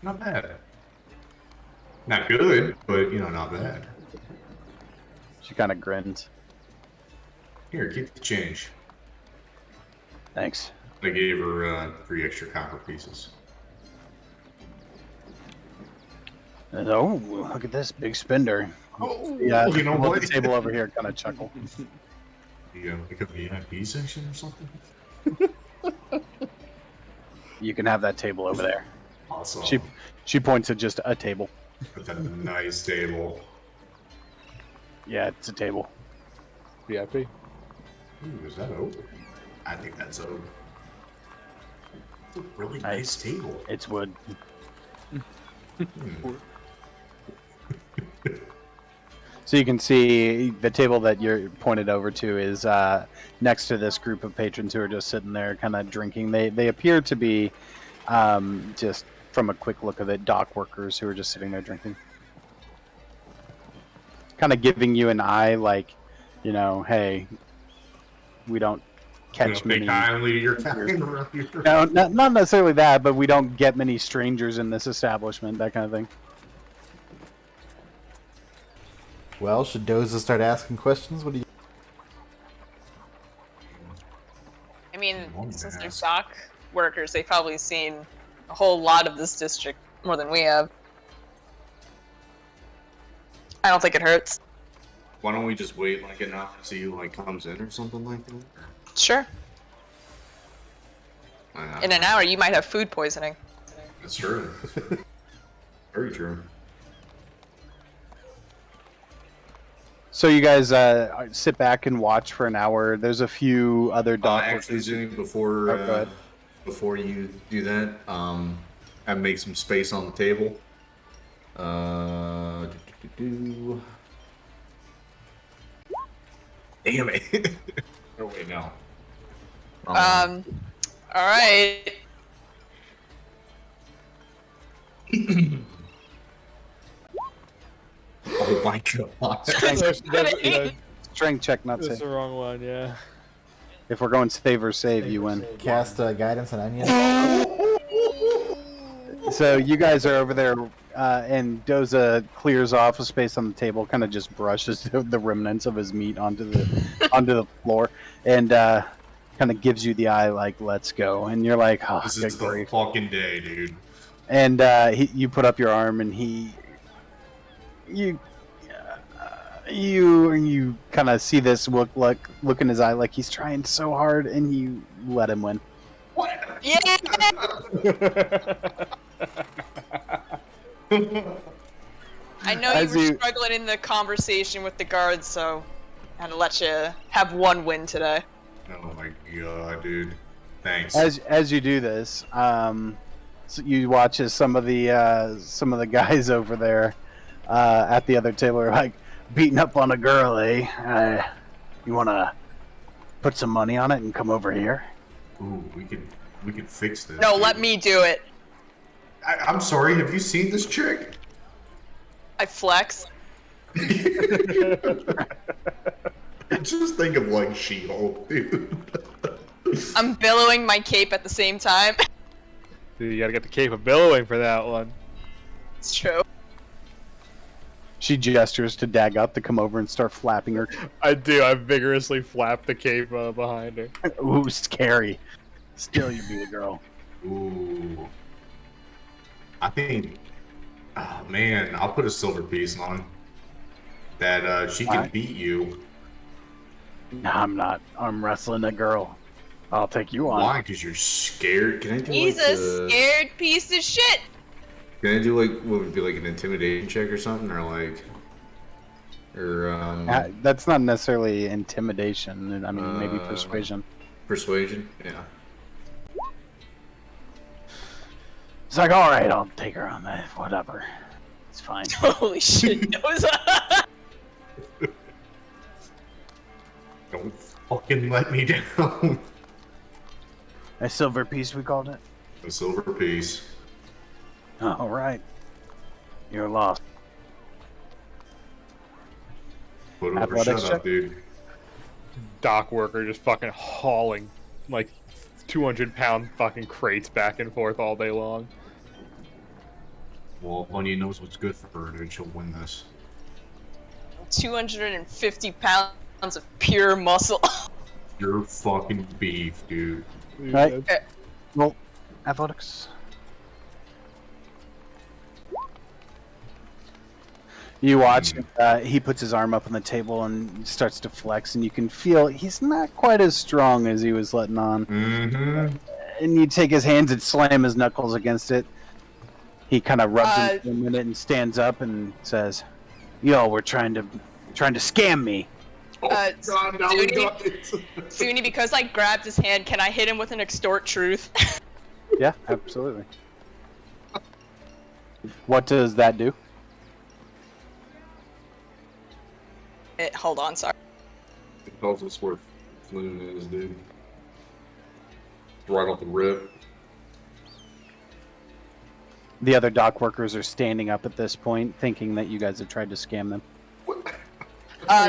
Speaker 4: Not bad. Not good, but not bad.
Speaker 1: She kind of grins.
Speaker 4: Here, keep the change.
Speaker 1: Thanks.
Speaker 4: I gave her 3 extra copper pieces.
Speaker 1: Oh, look at this big spender.
Speaker 4: Oh,
Speaker 1: Yeah,
Speaker 4: you know
Speaker 1: people
Speaker 4: what?
Speaker 1: at the table over here kind of chuckle.
Speaker 4: Like a VIP section or something?
Speaker 1: You can have that table over there.
Speaker 4: Awesome.
Speaker 1: She points at just a table.
Speaker 4: That's a nice table.
Speaker 1: Yeah, it's a table.
Speaker 3: VIP.
Speaker 4: Ooh, is that oak? I think that's oak. It's a really nice table.
Speaker 1: It's wood. So you can see the table that you're pointed over to is next to this group of patrons who are just sitting there kind of drinking. They appear to be, just from a quick look of it, dock workers who are just sitting there drinking. Kind of giving you an eye like, hey, we don't catch
Speaker 4: Think
Speaker 1: many...
Speaker 4: kindly, you're kind around here.
Speaker 1: No, not necessarily that, but we don't get many strangers in this establishment, that kind of thing.
Speaker 5: Well, should Doza start asking questions? What do you?
Speaker 2: I mean,
Speaker 4: Long
Speaker 2: since they're
Speaker 4: ass.
Speaker 2: dock workers, they've probably seen a whole lot of this district more than we have. I don't think it hurts.
Speaker 4: Why don't we just wait like an hour to see who comes in or something like that?
Speaker 2: Sure. In an hour, you might have food poisoning.
Speaker 4: That's true. Very true.
Speaker 1: So you guys sit back and watch for an hour. There's a few other dock
Speaker 4: Actually,
Speaker 1: workers.
Speaker 4: Zuni, before
Speaker 1: Oh, go ahead.
Speaker 8: before you do that, and make some space on the table. Uh, Damn it! Oh wait, no.
Speaker 2: All right.
Speaker 8: Oh my god!
Speaker 1: Strength check, not
Speaker 3: That's
Speaker 1: save.
Speaker 3: the wrong one, yeah.
Speaker 1: If we're going save or save, you win.
Speaker 5: Cast guidance on onion.
Speaker 1: So you guys are over there, and Doza clears off a space on the table, kind of just brushes the remnants of his meat onto the floor, and kind of gives you the eye, like "Let's go." And you're like, "Oh,
Speaker 4: This
Speaker 1: good
Speaker 4: is the
Speaker 1: grief."
Speaker 4: fucking day, dude.
Speaker 1: And you put up your arm, and you kind of see this look in his eye, like he's trying so hard, and you let him win.
Speaker 2: Yeah. I know you
Speaker 1: As
Speaker 2: were
Speaker 1: you-
Speaker 2: struggling in the conversation with the guards, so I had to let you have one win today.
Speaker 4: Oh my god, dude. Thanks.
Speaker 1: As you do this, so you watch as some of the guys over there at the other table are like beating up on a girl, eh? You want to put some money on it and come over here?
Speaker 4: Ooh, we could fix this.
Speaker 2: No,
Speaker 4: dude.
Speaker 2: let me do it.
Speaker 4: I'm sorry. Have you seen this chick?
Speaker 2: I flex.
Speaker 4: Just think of like She-Hulk, dude.
Speaker 2: I'm billowing my cape at the same time.
Speaker 3: Dude, you gotta get the cape of billowing for that one.
Speaker 2: It's true.
Speaker 1: She gestures to Dagot to come over and start flapping her.
Speaker 3: I do. I vigorously flap the cape behind her.
Speaker 1: Ooh, scary. Still, you be the girl.
Speaker 4: Ooh. I think. Oh man, I'll put a silver piece on that. She can
Speaker 1: Alright.
Speaker 4: beat you.
Speaker 1: No, I'm not. I'm wrestling a girl. I'll take you on.
Speaker 4: Why? Because you're scared. Can I do
Speaker 2: He's
Speaker 4: like
Speaker 2: a scared piece of shit.
Speaker 8: Can I do like what would be like an intimidation check or something, or like,
Speaker 1: That's not necessarily intimidation. I mean, maybe persuasion.
Speaker 8: persuasion? Yeah.
Speaker 1: It's like, all right, I'll take her on that. Whatever. It's fine.
Speaker 2: Holy shit, Doza.
Speaker 4: Don't fucking let me down.
Speaker 1: A silver piece, we called it.
Speaker 4: A silver piece.
Speaker 1: All right. You're lost.
Speaker 4: Put over.
Speaker 1: Athletics
Speaker 4: Shut
Speaker 1: check?
Speaker 4: up, dude.
Speaker 3: Dock worker just fucking hauling like 200-pound fucking crates back and forth all day long.
Speaker 4: Well, if Onion knows what's good for her, dude, she'll win this.
Speaker 2: 250 pounds of pure muscle.
Speaker 4: You're fucking beef, dude.
Speaker 1: Right. Roll athletics. You watch. He puts his arm up on the table and starts to flex, and you can feel he's not quite as strong as he was letting on.
Speaker 4: Mm-hmm.
Speaker 1: And you take his hands and slam his knuckles against it. He kind of rubs it for a minute and stands up and says, "Yo, we're trying to scam me."
Speaker 8: God, now we
Speaker 2: Zuni,
Speaker 8: got it.
Speaker 2: Zuni, because I grabbed his hand, can I hit him with an extort truth?
Speaker 1: Yeah, absolutely. What does that do?
Speaker 2: Hold on, sorry.
Speaker 8: It tells us where Floon is, dude. Right off the rip.
Speaker 1: The other dock workers are standing up at this point, thinking that you guys have tried to scam them.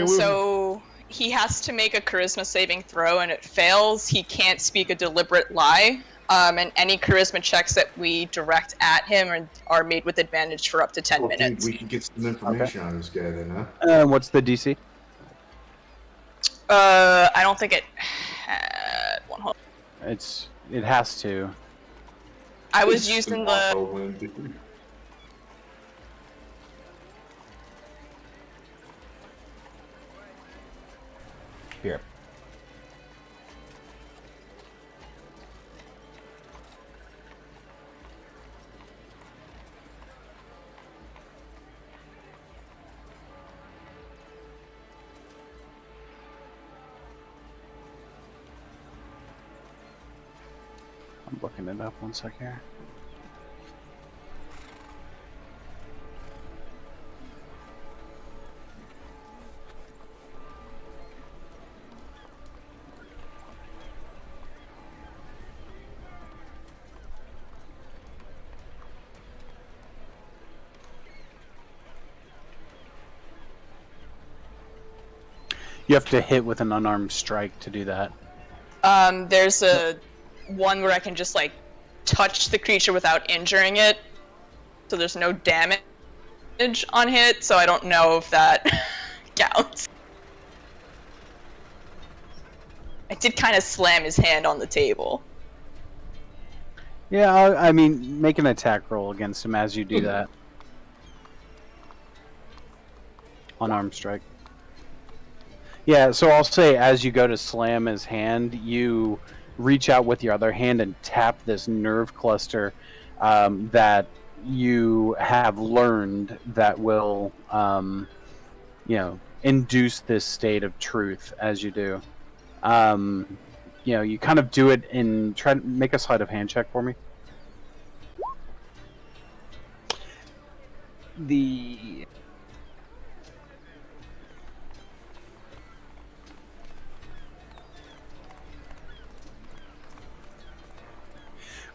Speaker 2: So he has to make a charisma saving throw, and it fails. He can't speak a deliberate lie. And any charisma checks that we direct at him are made with advantage for up to 10
Speaker 8: Well, dude,
Speaker 2: minutes.
Speaker 8: we can get some information on this guy then, huh?
Speaker 1: What's the DC?
Speaker 2: I don't think it had one. Hold on.
Speaker 1: It has to.
Speaker 2: I was using the.
Speaker 8: Whirlwind, dude.
Speaker 5: Here.
Speaker 1: I'm looking it up 1 sec here. You have to hit with an unarmed strike to do that.
Speaker 2: There's a one where I can just like touch the creature without injuring it, so there's no damage on hit. So I don't know if that counts. I did kind of slam his hand on the table.
Speaker 1: Yeah, I mean, make an attack roll against him as you do that. Unarmed strike. Yeah, so I'll say as you go to slam his hand, you reach out with your other hand and tap this nerve cluster that you have learned that will, induce this state of truth as you do. You kind of do it in... Try to make a sleight of hand check for me.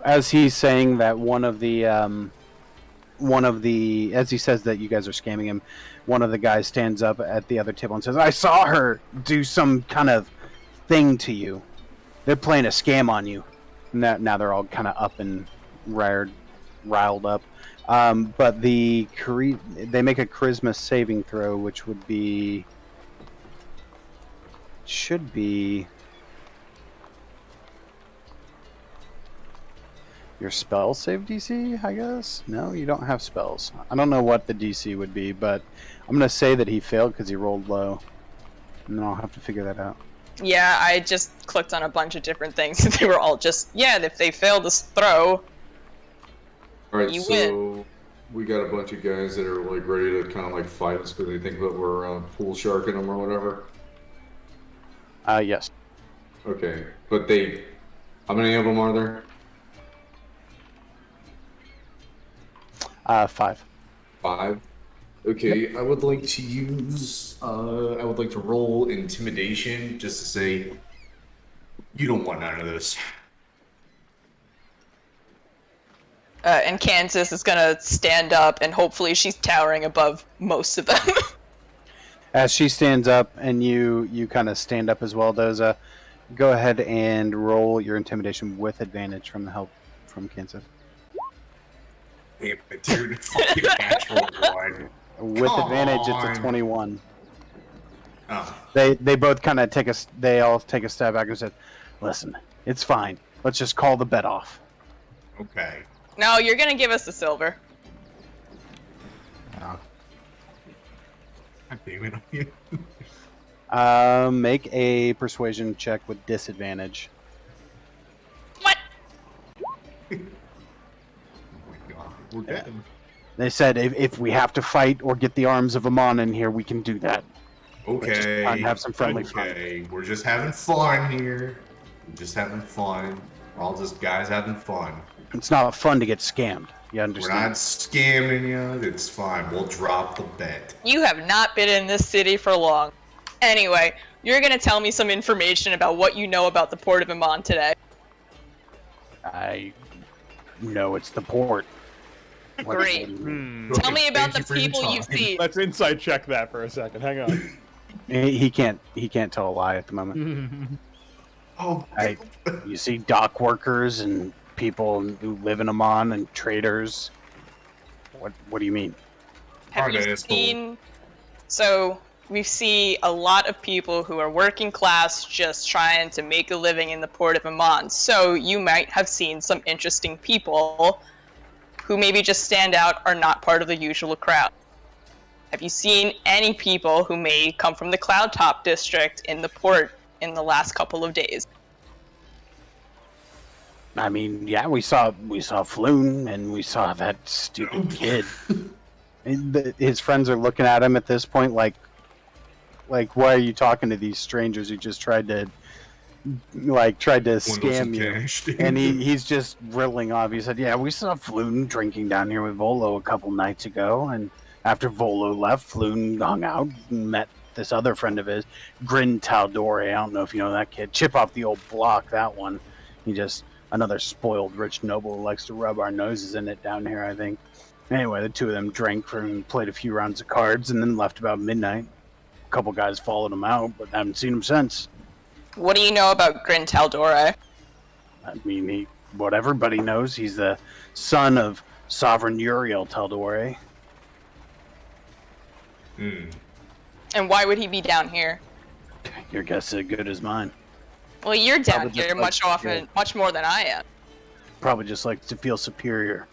Speaker 1: As he's saying that, as he says that you guys are scamming him, one of the guys stands up at the other table and says, "I saw her do some kind of thing to you. They're playing a scam on you." Now they're all kind of up and riled up. But they make a charisma saving throw, which should be your spell save DC, I guess? No, you don't have spells. I don't know what the DC would be, but I'm going to say that he failed because he rolled low. And then I'll have to figure that out.
Speaker 2: Yeah, I just clicked on a bunch of different things. They were all just, if they fail this throw,
Speaker 8: Alright,
Speaker 2: you
Speaker 8: so
Speaker 2: win.
Speaker 8: we got a bunch of guys that are like ready to kind of like fight us because they think that we're pool sharking them or whatever.
Speaker 1: Yes.
Speaker 8: Okay, but how many of them are there?
Speaker 1: 5.
Speaker 8: 5. Okay, I would like to use. I would like to roll intimidation just to say, you don't want none of this.
Speaker 2: And Kansas is gonna stand up, and hopefully she's towering above most of them.
Speaker 1: As she stands up and you kind of stand up as well, Doza, go ahead and roll your intimidation with advantage from the help from Kansas.
Speaker 4: Damn it, dude. Fucking natural one.
Speaker 1: With
Speaker 4: Come
Speaker 1: advantage,
Speaker 4: on.
Speaker 1: it's a 21.
Speaker 4: Oh,
Speaker 1: They both kind of they all take a step back and said, "Listen, it's fine. Let's just call the bet off."
Speaker 4: okay.
Speaker 2: No, you're gonna give us the silver.
Speaker 4: God damn it.
Speaker 1: Make a persuasion check with disadvantage.
Speaker 2: What?
Speaker 4: Oh my god. We're dead.
Speaker 1: They said if we have to fight or get the arms of Amon in here, we can do that.
Speaker 4: Okay.
Speaker 1: Just trying to have some friendly fun.
Speaker 4: Okay, we're just having fun here. We're just having fun. We're all just guys having fun.
Speaker 1: It's not fun to get scammed. You
Speaker 4: We're
Speaker 1: understand?
Speaker 4: not scamming you. It's fine. We'll drop the bet.
Speaker 2: You have not been in this city for long. Anyway, you're gonna tell me some information about what you know about the Port of Amon today.
Speaker 1: I know it's the port. What-
Speaker 2: Great.
Speaker 1: what do you mean?
Speaker 2: Tell me about
Speaker 4: Thank you
Speaker 2: the
Speaker 4: for your
Speaker 2: people you've
Speaker 4: time.
Speaker 2: seen.
Speaker 3: Let's insight check that for a second. Hang on.
Speaker 1: He can't tell a lie at the moment.
Speaker 4: Oh,
Speaker 1: You see dock workers and people who live in Amman and traders. What do you mean?
Speaker 2: Have
Speaker 4: Alright,
Speaker 2: you
Speaker 4: asshole.
Speaker 2: seen? So we see a lot of people who are working class, just trying to make a living in the Port of Amman. So you might have seen some interesting people who maybe just stand out, are not part of the usual crowd. Have you seen any people who may come from the Cloud Top district in the port in the last couple of days?
Speaker 1: I mean, yeah, we saw Floon and we saw that stupid kid. And his friends are looking at him at this point like, why are you talking to these strangers who just tried to like tried to
Speaker 4: Swindle some
Speaker 1: scam you.
Speaker 4: cash, dude.
Speaker 1: And he's just riddling off. He said, "Yeah, we saw Floon drinking down here with Volo a couple nights ago, and after Volo left, Floon hung out and met this other friend of his, Grin Taldore. I don't know if you know that kid. Chip off the old block, that one. He just another spoiled rich noble who likes to rub our noses in it down here, I think. Anyway, the two of them drank and played a few rounds of cards, and then left about midnight. A couple guys followed him out, but haven't seen him since.
Speaker 2: What do you know about Grin Taldore?
Speaker 1: I mean, what everybody knows, he's the son of Sovereign Uriel Taldore.
Speaker 2: And why would he be down here?
Speaker 1: Your guess is as good as mine.
Speaker 2: Well, you're down
Speaker 1: Probably
Speaker 2: here
Speaker 1: just
Speaker 2: much more than I am.
Speaker 1: Probably just likes to feel superior.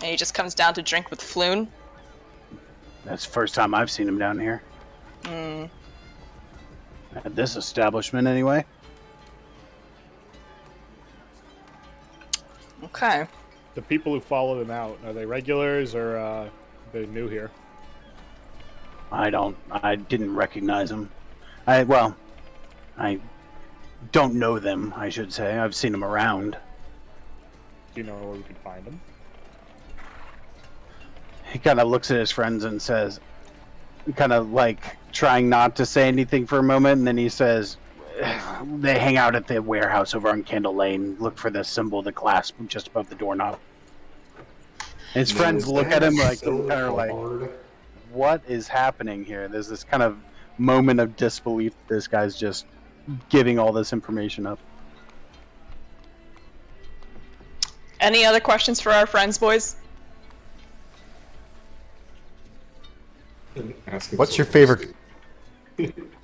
Speaker 2: And he just comes down to drink with Floon?
Speaker 1: That's the first time I've seen him down here. At this establishment, anyway.
Speaker 2: Okay.
Speaker 3: The people who follow them out, are they regulars or they're new here?
Speaker 1: I didn't recognize him. I don't know them, I should say. I've seen them around.
Speaker 3: Do you know where we could find them?
Speaker 1: He kind of looks at his friends and says, kind of like trying not to say anything for a moment, and then he says, they hang out at the warehouse over on Candle Lane. Look for the symbol, the clasp just above the doorknob. And his friends look at him like, kind of like, what is happening here? There's this kind of moment of disbelief that this guy's just giving all this information up.
Speaker 2: Any other questions for our friends, boys?
Speaker 5: What's your favorite?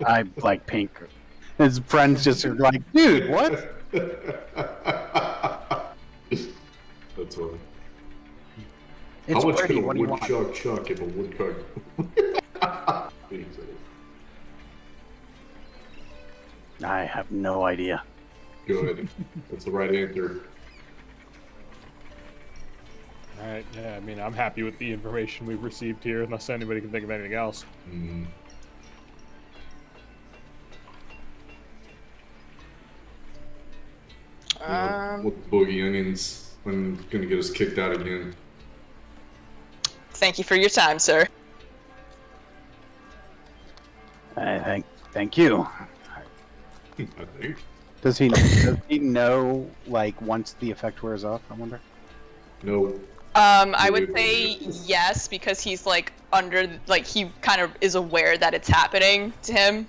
Speaker 1: I like pink. His friends just are like, dude, what?
Speaker 8: That's funny.
Speaker 1: It's
Speaker 8: How much
Speaker 1: pretty.
Speaker 8: could a
Speaker 1: What do you want?
Speaker 8: woodchuck chuck if a woodchuck?
Speaker 1: I have no idea.
Speaker 8: Good. That's the right answer.
Speaker 3: Alright, yeah, I mean, I'm happy with the information we've received here, unless anybody can think of anything else.
Speaker 8: What boogie onions? I'm gonna get us kicked out again.
Speaker 2: Thank you for your time, sir.
Speaker 1: Thank you.
Speaker 8: I think.
Speaker 1: Does he know, like, once the effect wears off, I wonder?
Speaker 8: No.
Speaker 2: I would say yes, because he's like he kind of is aware that it's happening to him.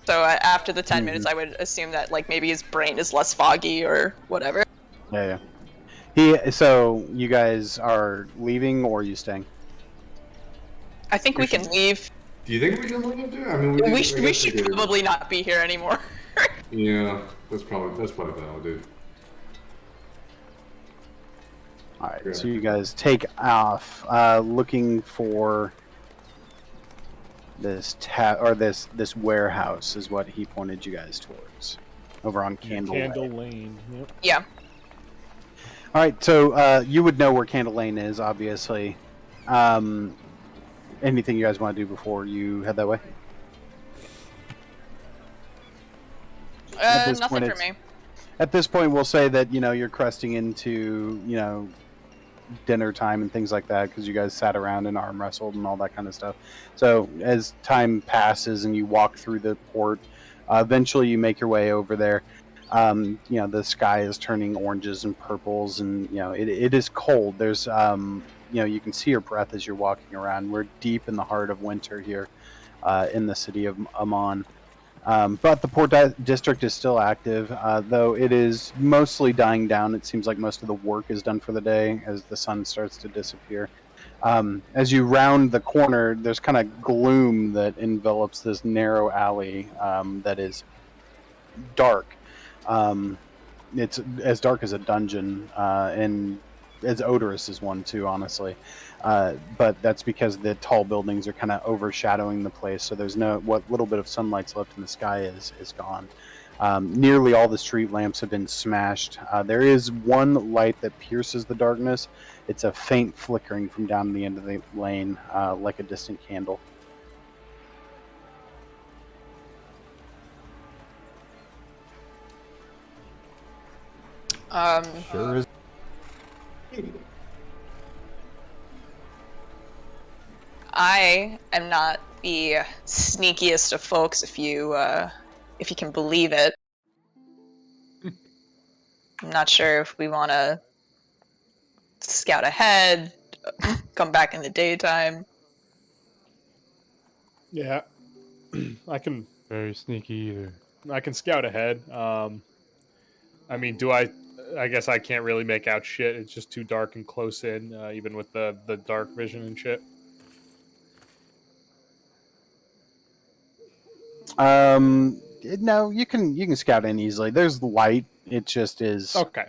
Speaker 2: So after the 10 minutes, I would assume that like maybe his brain is less foggy or whatever.
Speaker 1: Yeah. So you guys are leaving, or are you staying?
Speaker 2: I think we can leave.
Speaker 8: Do you think we can leave it? I mean,
Speaker 2: We should probably not be here anymore.
Speaker 8: Yeah, that's probably valid, dude.
Speaker 1: All right, so you guys take off, looking for this this warehouse is what he pointed you guys towards, over on Candle
Speaker 3: Lane. Yep.
Speaker 2: Yeah.
Speaker 1: All right, so you would know where Candle Lane is, obviously. Anything you guys want to do before you head that way?
Speaker 2: Nothing for me.
Speaker 1: At this point, we'll say that you're cresting into dinner time and things like that, because you guys sat around and arm wrestled and all that kind of stuff. So as time passes and you walk through the port, eventually you make your way over there. The sky is turning oranges and purples, and it is cold. There's you can see your breath as you're walking around. We're deep in the heart of winter here in the city of Amman. But the port district is still active, though it is mostly dying down. It seems like most of the work is done for the day as the sun starts to disappear. As you round the corner, there's kind of gloom that envelops this narrow alley that is dark. It's as dark as a dungeon, and as odorous as one too, honestly. But that's because the tall buildings are kind of overshadowing the place, so there's what little bit of sunlight's left in the sky is gone. Nearly all the street lamps have been smashed. There is one light that pierces the darkness. It's a faint flickering from down the end of the lane, like a distant candle.
Speaker 5: Sure is.
Speaker 2: I am not the sneakiest of folks, if you can believe it. I'm not sure if we want to scout ahead, come back in the daytime.
Speaker 3: Yeah, I can
Speaker 6: Very sneaky either.
Speaker 3: scout ahead. I mean, do I? I guess I can't really make out shit. It's just too dark and close in, even with the dark vision and shit.
Speaker 1: No, you can scout in easily. There's light. It just is
Speaker 3: Okay,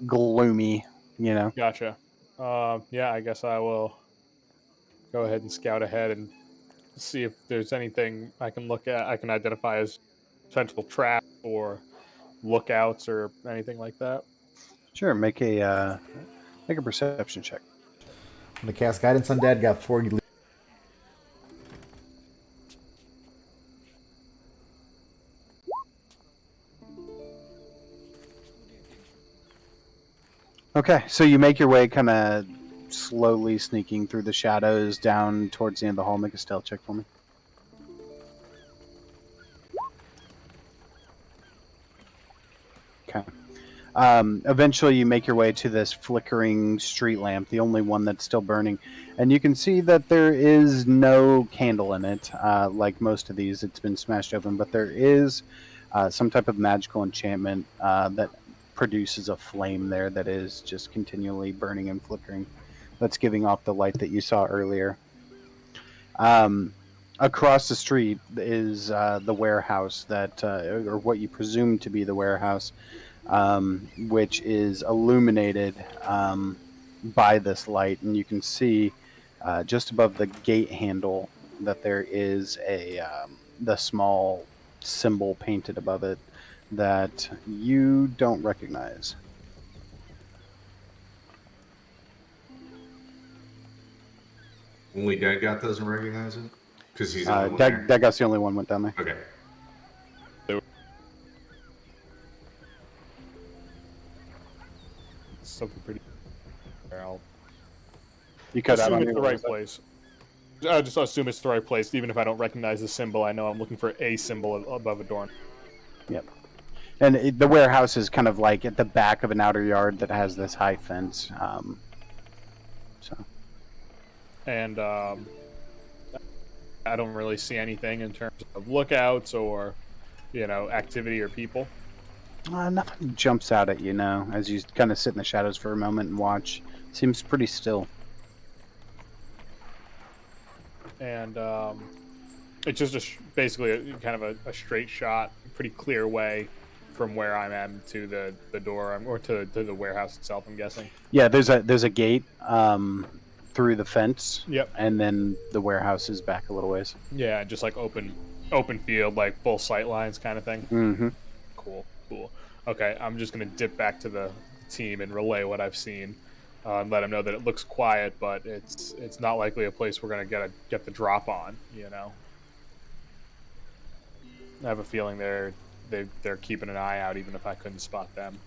Speaker 1: gloomy. You know.
Speaker 3: gotcha. Yeah, I guess I will go ahead and scout ahead and see if there's anything I can look at. I can identify as potential traps or lookouts or anything like that.
Speaker 1: Sure. Make a perception check.
Speaker 5: I'm gonna cast Guidance Undead. Got 40.
Speaker 1: Okay, so you make your way kind of slowly sneaking through the shadows down towards the end of the hall. Make a stealth check for me. Okay. Eventually, you make your way to this flickering street lamp, the only one that's still burning. And you can see that there is no candle in it. Like most of these, it's been smashed open, but there is some type of magical enchantment that produces a flame there that is just continually burning and flickering. That's giving off the light that you saw earlier. Across the street is the warehouse that, or what you presume to be the warehouse, which is illuminated by this light, and you can see just above the gate handle that there is the small symbol painted above it that you don't recognize.
Speaker 4: Only Deadgoth doesn't recognize it? Because he's the only one there?
Speaker 1: Dagot's the only one went down there.
Speaker 4: Okay.
Speaker 3: Something pretty. I'll
Speaker 1: You cut out
Speaker 3: assume
Speaker 1: on
Speaker 3: it's
Speaker 1: me.
Speaker 3: the right place. I just assume it's the right place, even if I don't recognize the symbol. I know I'm looking for a symbol above a door.
Speaker 1: Yep. And the warehouse is kind of like at the back of an outer yard that has this high fence.
Speaker 3: And I don't really see anything in terms of lookouts or, activity or people.
Speaker 1: Nothing jumps out at you now as you kind of sit in the shadows for a moment and watch. Seems pretty still.
Speaker 3: And it's just basically kind of a straight shot, pretty clear way from where I am to the door, or to the warehouse itself, I'm guessing.
Speaker 1: Yeah, there's a gate through the fence.
Speaker 3: Yep.
Speaker 1: And then the warehouse is back a little ways.
Speaker 3: Yeah, just like open field, like full sight lines kind of thing.
Speaker 1: Mm-hmm.
Speaker 3: Cool. Okay, I'm just gonna dip back to the team and relay what I've seen, and let them know that it looks quiet, but it's not likely a place we're gonna get the drop on. I have a feeling they're keeping an eye out, even if I couldn't spot them.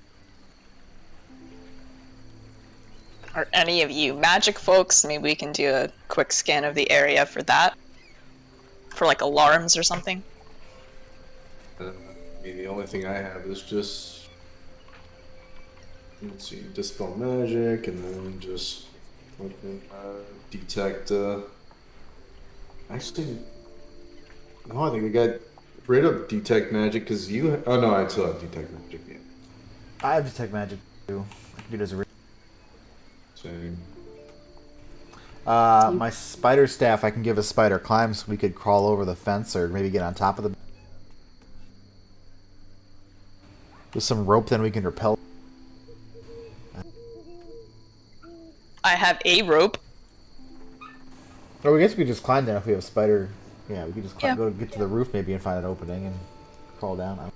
Speaker 2: Are any of you magic folks? Maybe we can do a quick scan of the area for that. For like alarms or something.
Speaker 8: The only thing I have is just, let's see, dispel magic, and then just detect. Actually, no, I think I got rid of detect magic because you. Oh no, I still have detect magic. Yeah.
Speaker 5: I have Detect Magic too. I can do it as a.
Speaker 8: Same.
Speaker 5: My spider staff, I can give a spider climb, so we could crawl over the fence or maybe get on top of the. With some rope, then we can repel.
Speaker 2: I have a rope.
Speaker 5: Or I guess we could just climb down if we have a spider. Yeah, we could just climb,
Speaker 2: Yeah.
Speaker 5: go get to the roof maybe and find an opening and crawl down.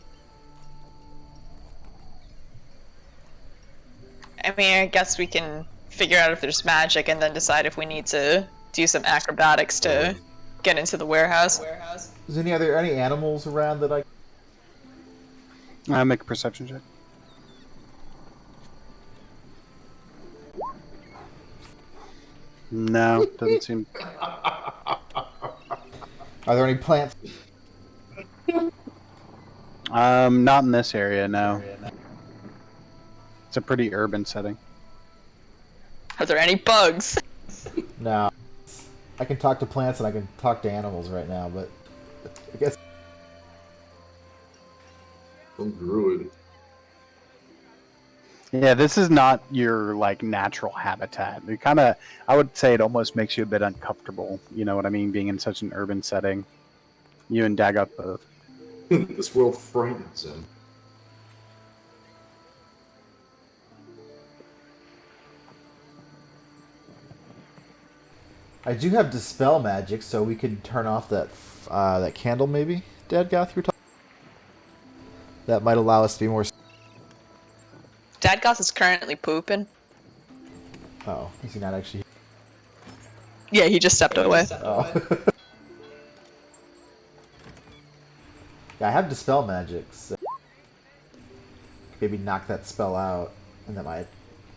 Speaker 2: I mean, I guess we can figure out if there's magic and then decide if we need to do some acrobatics to get into the warehouse.
Speaker 5: Is any animals around that I?
Speaker 1: Make a perception check. No, doesn't seem.
Speaker 5: Are there any plants?
Speaker 1: Not in this area. No, it's a pretty urban setting.
Speaker 2: Are there any bugs?
Speaker 5: No. I can talk to plants and I can talk to animals right now, but I guess
Speaker 8: Some druid.
Speaker 1: Yeah, this is not your like natural habitat. It kind of, I would say, it almost makes you a bit uncomfortable. You know what I mean? Being in such an urban setting. You and Dagoth both.
Speaker 8: This world frightens him.
Speaker 5: I do have dispel magic, so we could turn off that that candle, maybe. Dadgoth, you were talking. That might allow us to be more.
Speaker 2: Dadgoth is currently pooping.
Speaker 5: Oh, is he not actually?
Speaker 2: Yeah, he just stepped away.
Speaker 5: Oh. Yeah, I have dispel magic, so maybe knock that spell out, and that might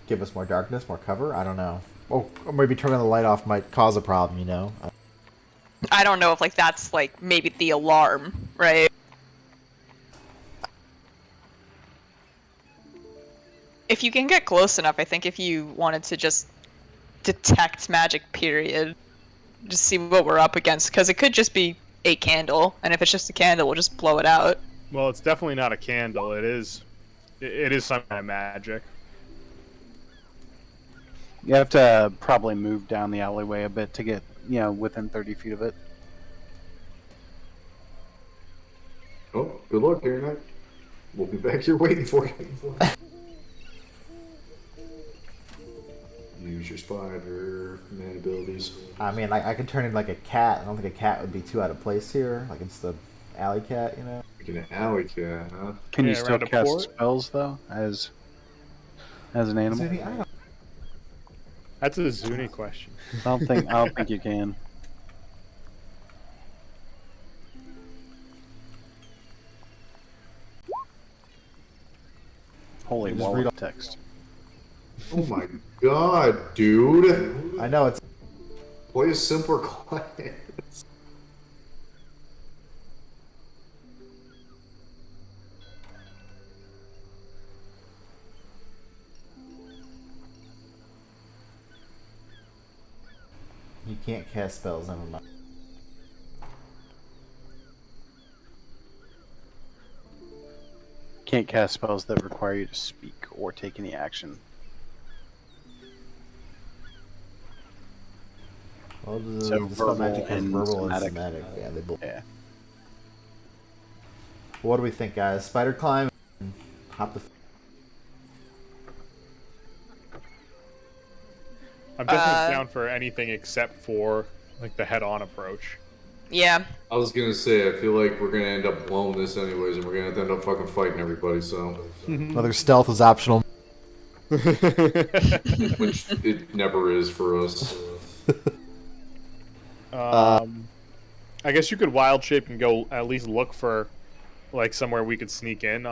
Speaker 5: give us more darkness, more cover. I don't know. Or maybe turning the light off might cause a problem, you know?
Speaker 2: I don't know if like that's like maybe the alarm, right? If you can get close enough, I think if you wanted to just detect magic, period, just see what we're up against, because it could just be a candle, and if it's just a candle, we'll just blow it out.
Speaker 3: Well, it's definitely not a candle. It is some kind of magic.
Speaker 1: You have to probably move down the alleyway a bit to get, within 30 feet of it.
Speaker 8: Oh, good luck, Harry Knight. We'll be back here waiting for you. Use your spider man abilities.
Speaker 5: I mean, like, I could turn into like a cat. I don't think a cat would be too out of place here. Like, it's the alley cat, you know?
Speaker 8: Like an alley cat, huh?
Speaker 1: Can you
Speaker 3: Yeah,
Speaker 1: still
Speaker 3: around a
Speaker 1: cast
Speaker 3: port?
Speaker 1: spells though, as an animal?
Speaker 5: I don't
Speaker 3: That's a Xuni question.
Speaker 1: I don't think you can. Holy
Speaker 5: Just
Speaker 1: wall
Speaker 5: read
Speaker 1: of text.
Speaker 8: Oh my god, dude.
Speaker 5: I know it's.
Speaker 8: Play a simpler class.
Speaker 5: You can't cast spells, never mind.
Speaker 1: Can't cast spells that require you to speak or take any action.
Speaker 5: Well, the
Speaker 1: So
Speaker 5: dispel magic has
Speaker 1: and
Speaker 5: verbal and
Speaker 1: somatic.
Speaker 5: somatic. Yeah, they both.
Speaker 1: Yeah.
Speaker 5: What do we think, guys? Spider climb and hop the.
Speaker 3: I'm definitely down for anything except for like the head-on approach.
Speaker 2: Yeah.
Speaker 8: I was gonna say, I feel like we're gonna end up blowing this anyways, and we're gonna end up fucking fighting everybody, so.
Speaker 5: Another stealth is optional.
Speaker 8: Which it never is for us.
Speaker 3: I guess you could wild shape and go at least look for like somewhere we could sneak in,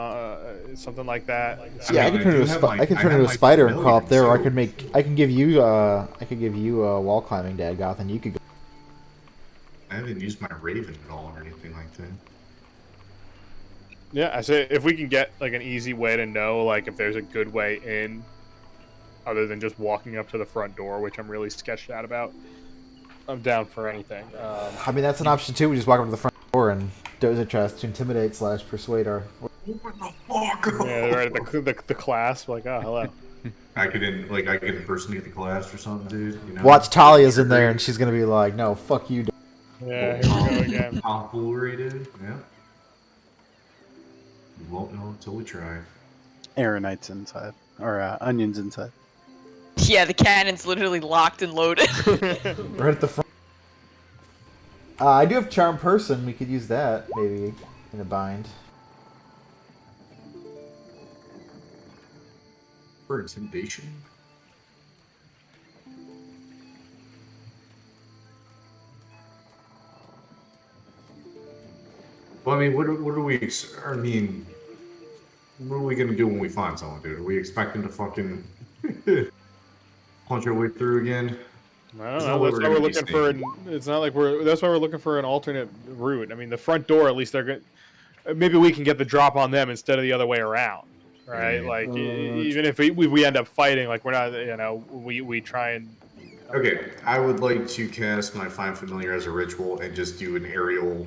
Speaker 3: something like that.
Speaker 5: Yeah, I
Speaker 8: mean,
Speaker 5: can turn
Speaker 8: I do
Speaker 5: into a
Speaker 8: have
Speaker 5: spider.
Speaker 8: my-
Speaker 5: I can
Speaker 8: I
Speaker 5: turn
Speaker 8: have
Speaker 5: into a
Speaker 8: my
Speaker 5: spider and crawl up there, or I
Speaker 8: familiar,
Speaker 5: could make. I can give you. I could give you wall climbing, Dadgoth, and you could go.
Speaker 4: I haven't used my raven at all or anything like that.
Speaker 3: Yeah, I say if we can get like an easy way to know like if there's a good way in, other than just walking up to the front door, which I'm really sketched out about. I'm down for anything.
Speaker 5: I mean, that's an option too. We just walk up to the front door and dozer chest to intimidate / persuade our.
Speaker 3: Yeah, right at the class. Like, oh, hello.
Speaker 4: I could impersonate the class or something, dude. You know?
Speaker 5: Watch Talia's in there, and she's gonna be like, "No, fuck you."
Speaker 3: Yeah, here we go again.
Speaker 4: Tomfoolery, dude. Yeah. You won't know until we try.
Speaker 1: Aaronites inside. Or onions inside.
Speaker 2: Yeah, the cannon's literally locked and loaded.
Speaker 5: Right at the front. I do have charm person. We could use that maybe in a bind.
Speaker 4: For intimidation. Well, I mean, what are we? I mean, what are we gonna do when we find someone, dude? Are we expecting to fucking punch our way through again?
Speaker 3: I don't
Speaker 4: There's
Speaker 3: know.
Speaker 4: no way
Speaker 3: That's
Speaker 4: we're
Speaker 3: why we're
Speaker 4: gonna be
Speaker 3: looking for. It's not like we're. That's why we're looking for an alternate route. I mean, the front door. At least they're good. Maybe we can get the drop on them instead of the other way around, right?
Speaker 4: Right.
Speaker 3: Like even if we end up fighting, like we're not. We try and.
Speaker 4: Okay, I would like to cast my Find Familiar as a ritual and just do an aerial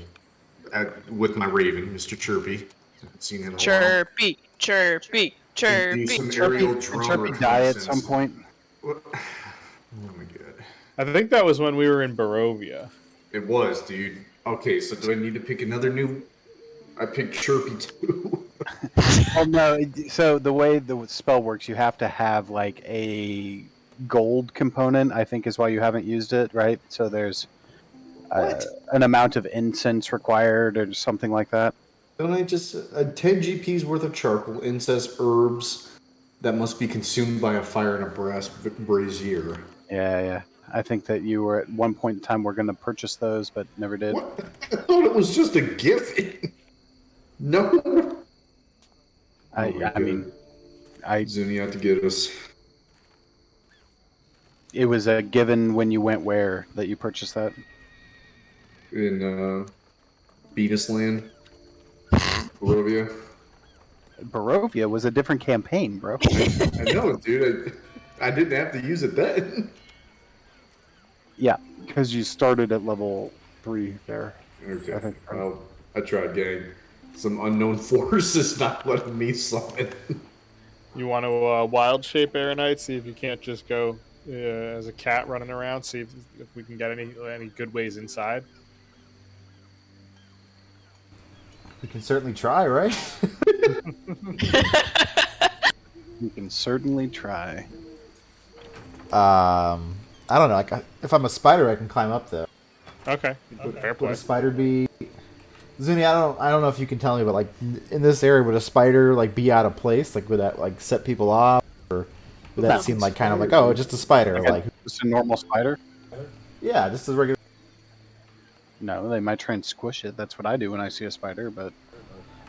Speaker 4: with my Raven, Mr. Chirpy. Haven't seen him in a while.
Speaker 2: Chirpy, chirpy,
Speaker 4: And do
Speaker 2: chirpy.
Speaker 4: some
Speaker 1: Chirpy,
Speaker 4: aerial
Speaker 1: did
Speaker 4: drone
Speaker 1: Chirpy die at some
Speaker 4: reconnaissance.
Speaker 1: point?
Speaker 4: What? Oh my god.
Speaker 3: I think that was when we were in Barovia.
Speaker 4: It was, dude. Okay, so do I need to pick another new? I picked Chirpy too.
Speaker 1: Well, no. So the way the spell works, you have to have like a gold component. I think is why you haven't used it, right? So there's
Speaker 4: What?
Speaker 1: an amount of incense required, or something like that.
Speaker 8: Don't I just 10 GP's worth of charcoal, incense, herbs that must be consumed by a fire in a brass brazier?
Speaker 1: Yeah. I think that you were at one point in time we're going to purchase those, but never did.
Speaker 8: What? I thought it was just a gift. No.
Speaker 1: I mean,
Speaker 8: Xuni, you have to get us.
Speaker 1: it was a given when you went where that you purchased that.
Speaker 8: In Beatus Land, Barovia.
Speaker 1: Barovia was a different campaign, bro.
Speaker 8: I know, dude. I didn't have to use it then.
Speaker 1: Yeah, because you started at level 3 there.
Speaker 8: Okay.
Speaker 1: I think-
Speaker 8: Well, I tried, gang. Some unknown force is not letting me summon.
Speaker 3: You want to wild shape Aeronite? See if you can't just go as a cat running around. See if we can get any good ways inside.
Speaker 5: We can certainly try, right?
Speaker 1: You can certainly try.
Speaker 5: I don't know. If I'm a spider, I can climb up though.
Speaker 3: Okay, fair
Speaker 5: Would
Speaker 3: play.
Speaker 5: a spider be? Zuni, I don't know if you can tell me, but like in this area, would a spider like be out of place? Like would that like set people off, or would that
Speaker 1: No.
Speaker 5: seem like kind of like, oh, just a spider? Like
Speaker 1: Just a normal spider?
Speaker 5: yeah, just a regular.
Speaker 1: No, they might try and squish it. That's what I do when I see a spider, but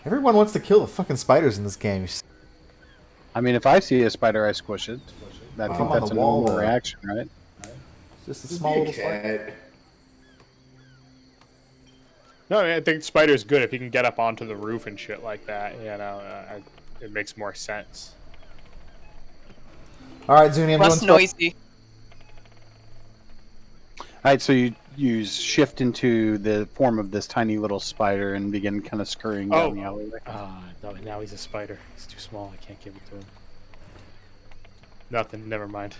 Speaker 5: Everyone wants to kill the fucking spiders in this game.
Speaker 1: I mean, if I see a spider, I squish it. I
Speaker 5: Come
Speaker 1: think
Speaker 5: on
Speaker 1: that's
Speaker 5: the
Speaker 1: a
Speaker 5: wall,
Speaker 1: normal
Speaker 5: though.
Speaker 1: reaction, right?
Speaker 5: Just a
Speaker 8: Just
Speaker 5: small
Speaker 8: be a
Speaker 5: little spider.
Speaker 8: cat.
Speaker 3: No, I mean, I think spider's good if you can get up onto the roof and shit like that. It makes more sense.
Speaker 5: All right, Zuni, I'm
Speaker 2: Less
Speaker 5: doing
Speaker 2: noisy.
Speaker 1: Alright, so you use shift into the form of this tiny little spider and begin kind of scurrying down the alleyway.
Speaker 3: No, now he's a spider. He's too small. I can't give it to him. Nothing. Never mind.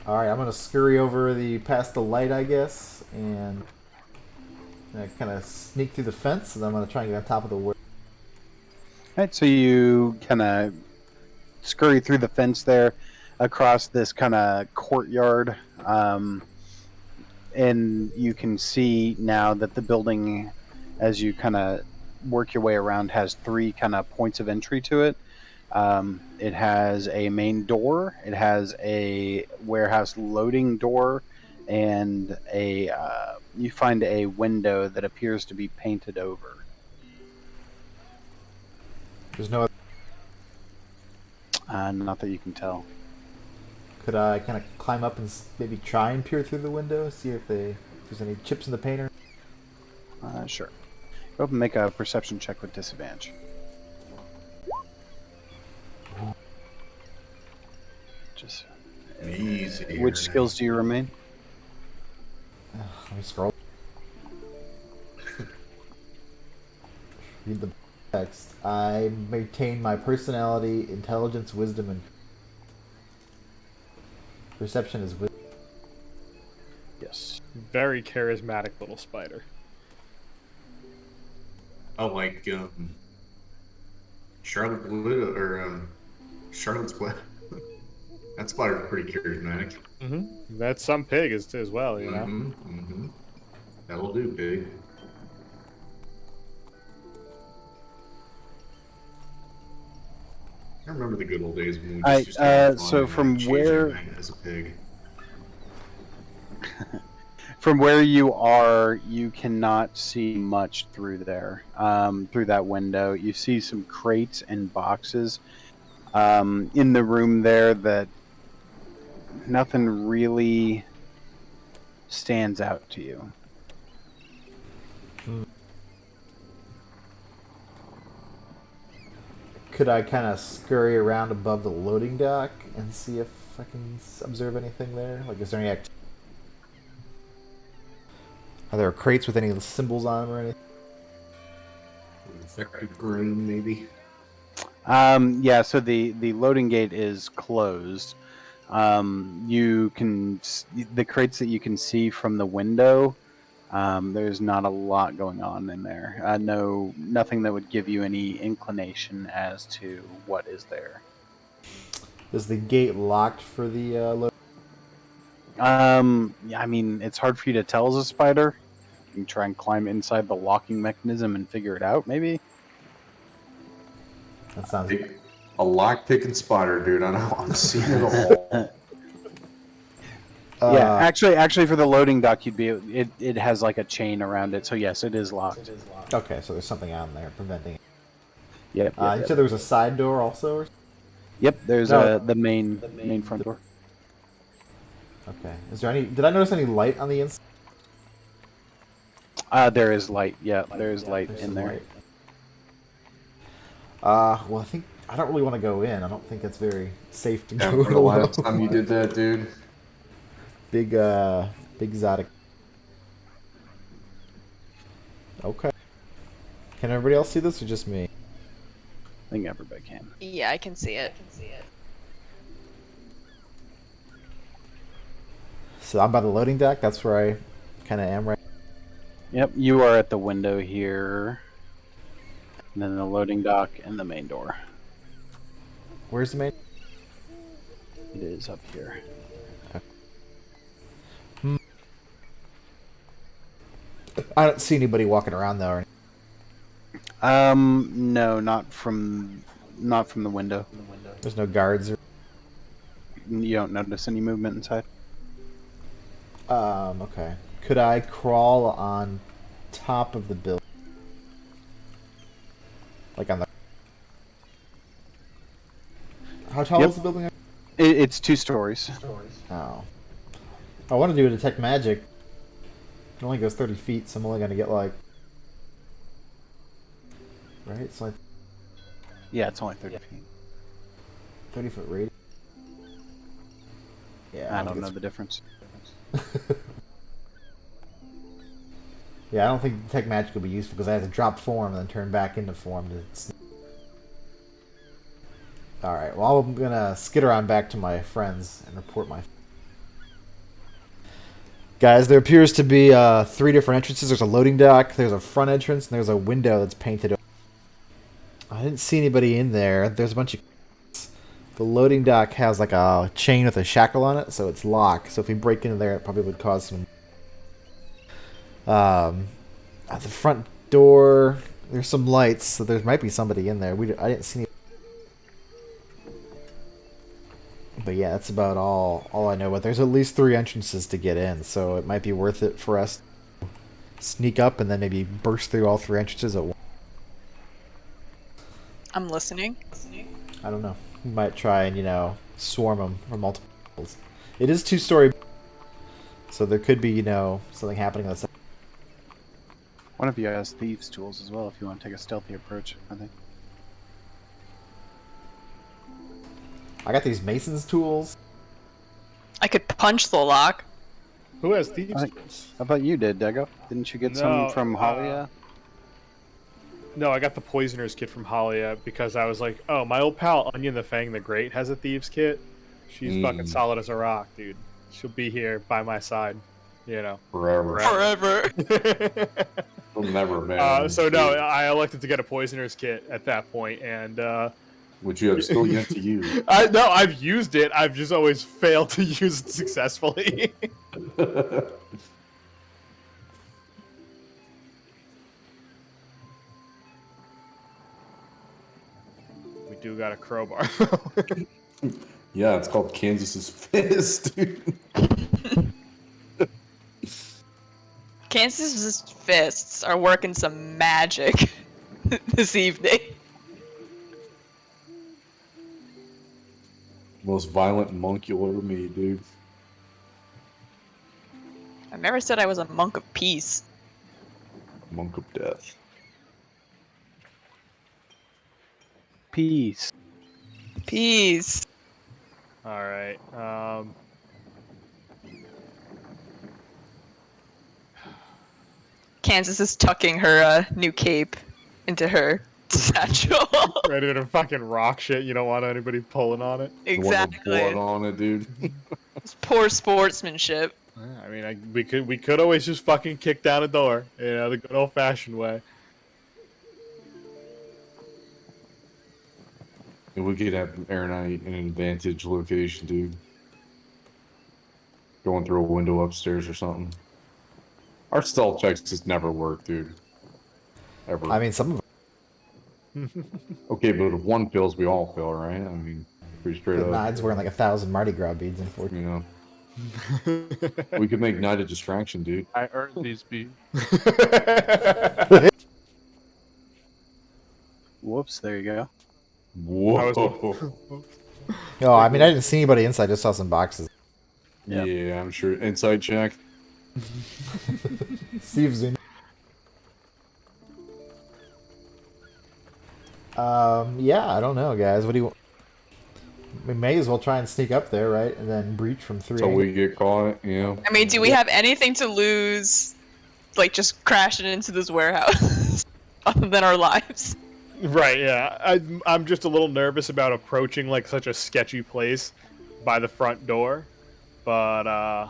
Speaker 5: All right, I'm gonna scurry over past the light, I guess, and kind of sneak through the fence, and I'm gonna try and get on top of the wood.
Speaker 1: Alright, so you kind of scurry through the fence there across this kind of courtyard. And you can see now that the building, as you kind of work your way around, has 3 kind of points of entry to it. It has a main door, it has a warehouse loading door, and you find a window that appears to be painted over.
Speaker 5: There's no.
Speaker 1: Not that you can tell.
Speaker 5: Could I kind of climb up and maybe try and peer through the window, see if there's any chips in the painter?
Speaker 1: Sure. Go up and make a perception check with disadvantage. Just
Speaker 4: Easy.
Speaker 1: which skills do you remain?
Speaker 5: Let me scroll. Read the text. I maintain my personality, intelligence, wisdom, and perception is wisdom.
Speaker 1: Yes.
Speaker 3: Very charismatic little spider.
Speaker 4: Oh, like Charlotte Blue or Charlotte's Blue. That spider's pretty charismatic.
Speaker 3: Mm-hmm. That's some pig as well, you know.
Speaker 4: Mm-hmm. That'll do, pig. I remember the good old days when we just used to have fun
Speaker 1: so
Speaker 4: and
Speaker 1: from
Speaker 4: chasing
Speaker 1: where-
Speaker 4: Magnet as a pig.
Speaker 1: From where you are, you cannot see much through there. Through that window, you see some crates and boxes in the room there that nothing really stands out to you.
Speaker 5: Could I kind of scurry around above the loading dock and see if I can observe anything there? Like, is there any activity? Are there crates with any symbols on them or anything?
Speaker 8: Infected green, maybe.
Speaker 1: Yeah, so the loading gate is closed. You can the crates that you can see from the window. There's not a lot going on in there. No, nothing that would give you any inclination as to what is there.
Speaker 5: Is the gate locked for the load?
Speaker 1: Yeah, I mean, it's hard for you to tell as a spider. You can try and climb inside the locking mechanism and figure it out, maybe.
Speaker 5: That sounds.
Speaker 8: A lock-picking spider, dude. I know. I'm seeing it all.
Speaker 1: Yeah, actually, for the loading dock, it has like a chain around it. So yes, it is locked.
Speaker 5: Okay, so there's something on there preventing it.
Speaker 1: Yep.
Speaker 5: You said there was a side door also? Or...
Speaker 1: Yep. There's
Speaker 5: No.
Speaker 1: the main front door.
Speaker 5: Okay. Is there any? Did I notice any light on the inside?
Speaker 1: There is light. Yeah, there is light
Speaker 5: There's
Speaker 1: in
Speaker 5: some
Speaker 1: there.
Speaker 5: light. Well, I think I don't really want to go in. I don't think it's very safe to
Speaker 8: Yeah,
Speaker 5: go
Speaker 8: for the
Speaker 5: alone.
Speaker 8: last time you did that, dude.
Speaker 5: Big exotic. Okay. Can everybody else see this or just me?
Speaker 1: I think everybody can.
Speaker 2: Yeah, I can see it.
Speaker 5: So I'm by the loading dock. That's where I kind of am right.
Speaker 1: Yep, you are at the window here, and then the loading dock and the main door.
Speaker 5: Where's the main?
Speaker 1: It is up here.
Speaker 5: I don't see anybody walking around though.
Speaker 1: No, not from the window.
Speaker 5: There's no guards or.
Speaker 1: You don't notice any movement inside.
Speaker 5: Okay. Could I crawl on top of the building? Like on the. How tall
Speaker 1: Yep.
Speaker 5: is the building?
Speaker 1: It's 2 stories.
Speaker 5: Oh. I want to do a detect magic. It only goes 30 feet, so I'm only going to get like. Right? It's like
Speaker 1: Yeah, it's only 30 feet.
Speaker 5: 30-foot radius. Yeah,
Speaker 1: I don't know the difference.
Speaker 5: Yeah, I don't think detect magic will be useful because I have to drop form and then turn back into form to. Alright, well, I'm gonna skitter on back to my friends and report my. Guys, there appears to be 3 different entrances. There's a loading dock, there's a front entrance, and there's a window that's painted over. I didn't see anybody in there. There's a bunch of. The loading dock has like a chain with a shackle on it, so it's locked. So if we break into there, it probably would cause some. At the front door, there's some lights, so there might be somebody in there. I didn't see any. But yeah, that's about all I know. But there's at least 3 entrances to get in, so it might be worth it for us to sneak up and then maybe burst through all 3 entrances at once.
Speaker 2: I'm listening.
Speaker 5: I don't know. We might try and, swarm them from multiple levels. It is 2-story, so there could be, something happening on the side.
Speaker 1: One of you has thieves' tools as well if you want to take a stealthy approach, I think.
Speaker 5: I got these mason's tools.
Speaker 2: I could punch the lock.
Speaker 3: Who has thieves'
Speaker 1: I-
Speaker 3: tools?
Speaker 1: How about you, Dago? Didn't you get
Speaker 3: No,
Speaker 1: some from Halia?
Speaker 3: No, I got the poisoner's kit from Halia because I was like, oh, my old pal Onion the Fang the Great has a thieves' kit. She's fucking solid as a rock, dude. She'll be here by my side,
Speaker 8: Forever.
Speaker 2: Forever.
Speaker 8: We'll never, man.
Speaker 3: So no, I elected to get a poisoner's kit at that point, and
Speaker 8: Which you have still yet to use.
Speaker 3: I've used it. I've just always failed to use it successfully. We do got a crowbar.
Speaker 8: Yeah, it's called Kansas's Fist, dude.
Speaker 2: Kansas's fists are working some magic this evening.
Speaker 8: Most violent monk you'll ever meet, dude.
Speaker 2: I never said I was a monk of peace.
Speaker 8: Monk of death.
Speaker 1: Peace.
Speaker 2: Peace.
Speaker 3: All right.
Speaker 2: Kansas is tucking her new cape into her satchel.
Speaker 3: Ready to fucking rock shit. You don't want anybody pulling on it.
Speaker 8: You want the blood
Speaker 2: Exactly.
Speaker 8: on it, dude.
Speaker 2: It's poor sportsmanship.
Speaker 3: I mean, we could always just fucking kick down a door. You know, the good old fashioned way.
Speaker 8: And we could have Air Knight in an advantage location, dude. Going through a window upstairs or something. Our stealth checks just never work, dude. Ever.
Speaker 5: I mean, some of
Speaker 8: Okay, but if one fails, we all fail, right? I mean, pretty straight
Speaker 5: the
Speaker 8: up.
Speaker 5: Nide's wearing like 1,000 Mardi Gras beads in 40.
Speaker 8: You know. We could make Night a distraction, dude.
Speaker 7: I earned these beats.
Speaker 1: Whoops, there you go.
Speaker 8: Whoa.
Speaker 5: No, I mean, I didn't see anybody inside, I just saw some boxes.
Speaker 1: Yep.
Speaker 8: Yeah, I'm sure. Inside check.
Speaker 5: Steve Xuni. Yeah, I don't know, guys. What do you... We may as well try and sneak up there, right? And then breach from 3
Speaker 8: So we get caught, you know.
Speaker 2: I mean, do we have anything to lose? Like, just crashing into this warehouse? Other than our lives?
Speaker 3: Right, yeah. I'm just a little nervous about approaching like such a sketchy place by the front door, but I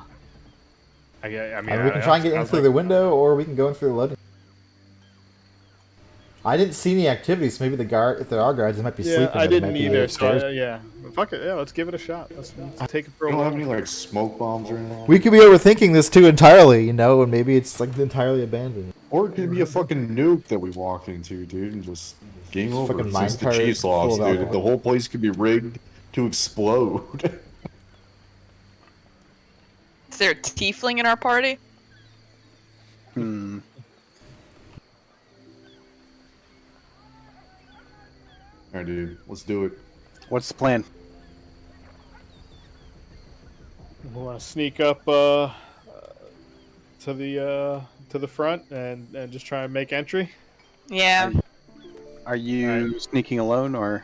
Speaker 3: mean,
Speaker 5: we can try and get in through the window, or we can go in through the loading. I didn't see any activity, so maybe the guard, if there are guards, they might be
Speaker 3: Yeah,
Speaker 5: sleeping.
Speaker 3: I
Speaker 5: or they
Speaker 3: didn't
Speaker 5: might be
Speaker 3: either.
Speaker 5: upstairs.
Speaker 3: So yeah, fuck it. Yeah, let's give it a shot. Let's take it for
Speaker 8: We
Speaker 3: a
Speaker 8: don't
Speaker 3: while.
Speaker 8: have any like smoke bombs or anything.
Speaker 5: We could be overthinking this too entirely, you know, and maybe it's like entirely abandoned.
Speaker 8: Or it could be a fucking nuke that we walk into, dude, and just game over.
Speaker 5: fucking
Speaker 8: Since the
Speaker 5: minecart
Speaker 8: cheese
Speaker 5: full
Speaker 8: logs,
Speaker 5: of
Speaker 8: dude.
Speaker 5: alcohol.
Speaker 8: The whole place could be rigged to explode.
Speaker 2: Is there a tiefling in our party?
Speaker 1: Hmm.
Speaker 8: Alright, dude, let's do it.
Speaker 1: What's the plan?
Speaker 3: We want to sneak up to the front and just try and make entry.
Speaker 2: Yeah.
Speaker 1: Are you sneaking alone or?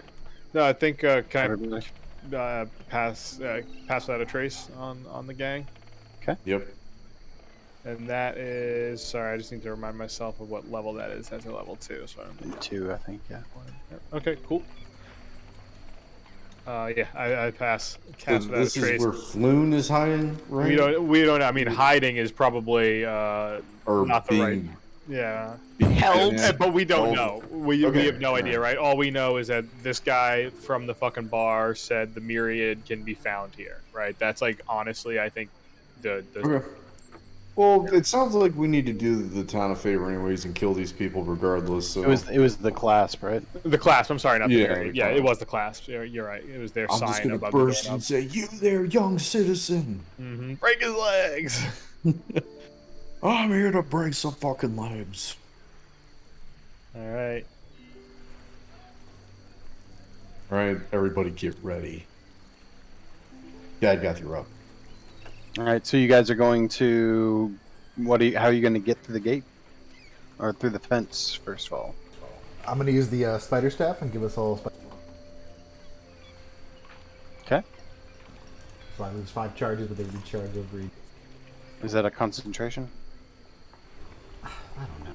Speaker 3: No, I think can
Speaker 1: everybody?
Speaker 3: I pass without a trace on the gang,
Speaker 8: Yep.
Speaker 3: and that is sorry. I just need to remind myself of what level that is. That's a level 2, so I don't.
Speaker 1: 2, I think. Yeah.
Speaker 3: Okay, cool. Yeah, I pass. Cast without
Speaker 8: This
Speaker 3: a
Speaker 8: is
Speaker 3: trace.
Speaker 8: where Floon is hiding, right?
Speaker 3: We don't. I mean, hiding is probably
Speaker 8: or
Speaker 3: not the right.
Speaker 8: being,
Speaker 3: Yeah,
Speaker 2: Held.
Speaker 3: but we don't know. We
Speaker 8: Okay,
Speaker 3: have no
Speaker 8: alright.
Speaker 3: idea, right? All we know is that this guy from the fucking bar said the myriad can be found here, right? That's like honestly, I think the
Speaker 8: Okay. Well, it sounds like we need to do the town a favor anyways and kill these people regardless. So
Speaker 1: It was the clasp, right?
Speaker 3: the clasp. I'm sorry, not the
Speaker 8: Yeah,
Speaker 3: myriad.
Speaker 8: the
Speaker 3: Yeah, it
Speaker 8: clasp.
Speaker 3: was the clasp. You're right. It was their
Speaker 8: I'm just
Speaker 3: sign
Speaker 8: gonna
Speaker 3: above
Speaker 8: burst
Speaker 3: the
Speaker 8: and
Speaker 3: doorknob.
Speaker 8: say, "You there, young citizen?
Speaker 3: Break his legs.
Speaker 8: I'm here to break some fucking legs."
Speaker 3: All right.
Speaker 8: All right, everybody, get ready. Dad got you up.
Speaker 1: All right. So you guys are going to how are you going to get through the gate or through the fence first of all?
Speaker 5: I'm going to use the spider staff and give us all a spider.
Speaker 1: Okay.
Speaker 5: So I lose 5 charges, but they recharge over each.
Speaker 1: Is that a concentration?
Speaker 5: I don't know.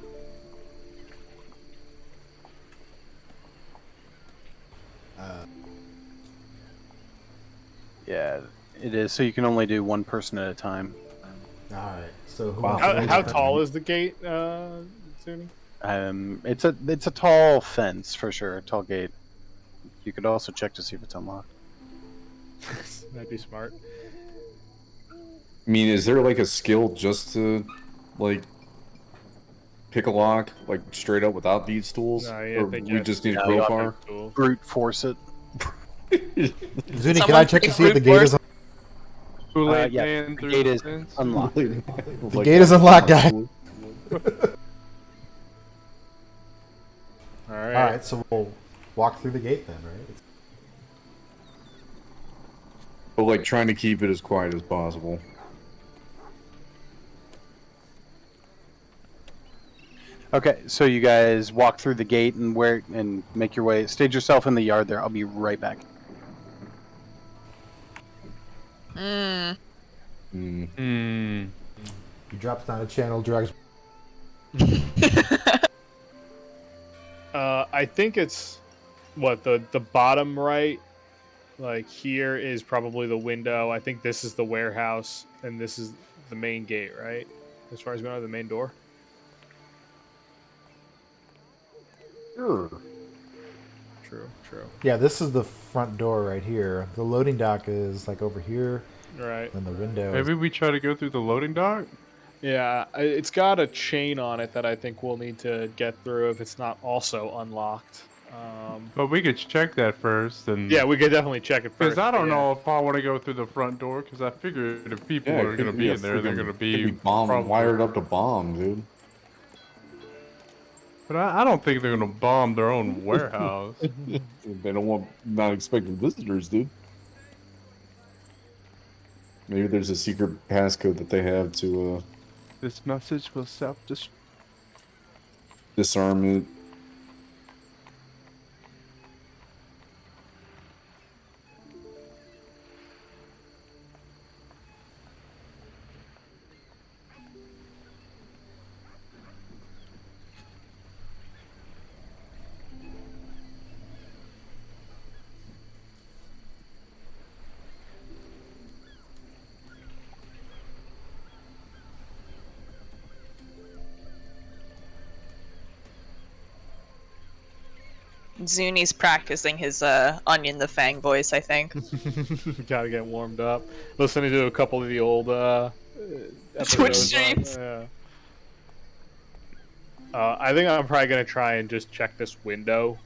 Speaker 1: Yeah, it is. So you can only do one person at a time.
Speaker 5: Alright, so who
Speaker 8: Wow.
Speaker 5: wants to
Speaker 3: How
Speaker 5: raise
Speaker 3: tall is the gate, Zuni?
Speaker 1: It's a tall fence for sure, a tall gate. You could also check to see if it's unlocked.
Speaker 3: That'd be smart.
Speaker 8: I mean, is there like a skill just to like pick a lock, like straight up without these tools?
Speaker 3: No, yeah, I
Speaker 8: or
Speaker 3: think
Speaker 8: we
Speaker 3: you
Speaker 8: just
Speaker 3: have
Speaker 8: need a
Speaker 3: to-
Speaker 8: crowbar?
Speaker 3: Cool.
Speaker 1: Brute force it.
Speaker 5: Zuni, can I
Speaker 2: Someone
Speaker 5: check to
Speaker 2: take
Speaker 5: see if the
Speaker 2: brute
Speaker 5: gate
Speaker 2: force?
Speaker 5: is
Speaker 7: Kool-Aid
Speaker 1: Yeah,
Speaker 7: man
Speaker 1: the
Speaker 7: through
Speaker 1: gate
Speaker 7: the
Speaker 1: is
Speaker 7: fence.
Speaker 1: unlocked.
Speaker 5: The gate is unlocked, guys.
Speaker 3: All right.
Speaker 5: Alright, so we'll walk through the gate then, right?
Speaker 8: But like trying to keep it as quiet as possible.
Speaker 1: Okay, so you guys walk through the gate and make your way. Stage yourself in the yard there. I'll be right back.
Speaker 2: Hmm.
Speaker 5: He drops down a channel, drags.
Speaker 3: I think it's what the bottom right. Like here is probably the window. I think this is the warehouse, and this is the main gate, right? As far as we know, the main door.
Speaker 8: Sure.
Speaker 3: True.
Speaker 5: Yeah, this is the front door right here. The loading dock is like over here,
Speaker 3: Right.
Speaker 5: and the window.
Speaker 7: Maybe we try to go through the loading dock?
Speaker 3: Yeah, it's got a chain on it that I think we'll need to get through if it's not also unlocked.
Speaker 7: But we could check that first. And
Speaker 3: Yeah, we could definitely check it first.
Speaker 7: Because I don't
Speaker 3: yeah.
Speaker 7: know if I want to go through the front door, because I figured if people
Speaker 8: Yeah,
Speaker 7: are going to be in there, they're going to be
Speaker 8: bomb
Speaker 7: probably-
Speaker 8: wired up to bomb, dude.
Speaker 7: But I don't think they're going to bomb their own warehouse.
Speaker 8: They don't want not expected visitors, dude. Maybe there's a secret passcode that they have to
Speaker 7: This message will self-destruct.
Speaker 8: disarm it.
Speaker 2: Xuni's practicing his Onion the Fang voice, I think.
Speaker 3: Gotta get warmed up. Listening to a couple of the old
Speaker 2: Twitch
Speaker 3: episodes
Speaker 2: streams.
Speaker 3: Yeah. I think I'm probably gonna try and just check this window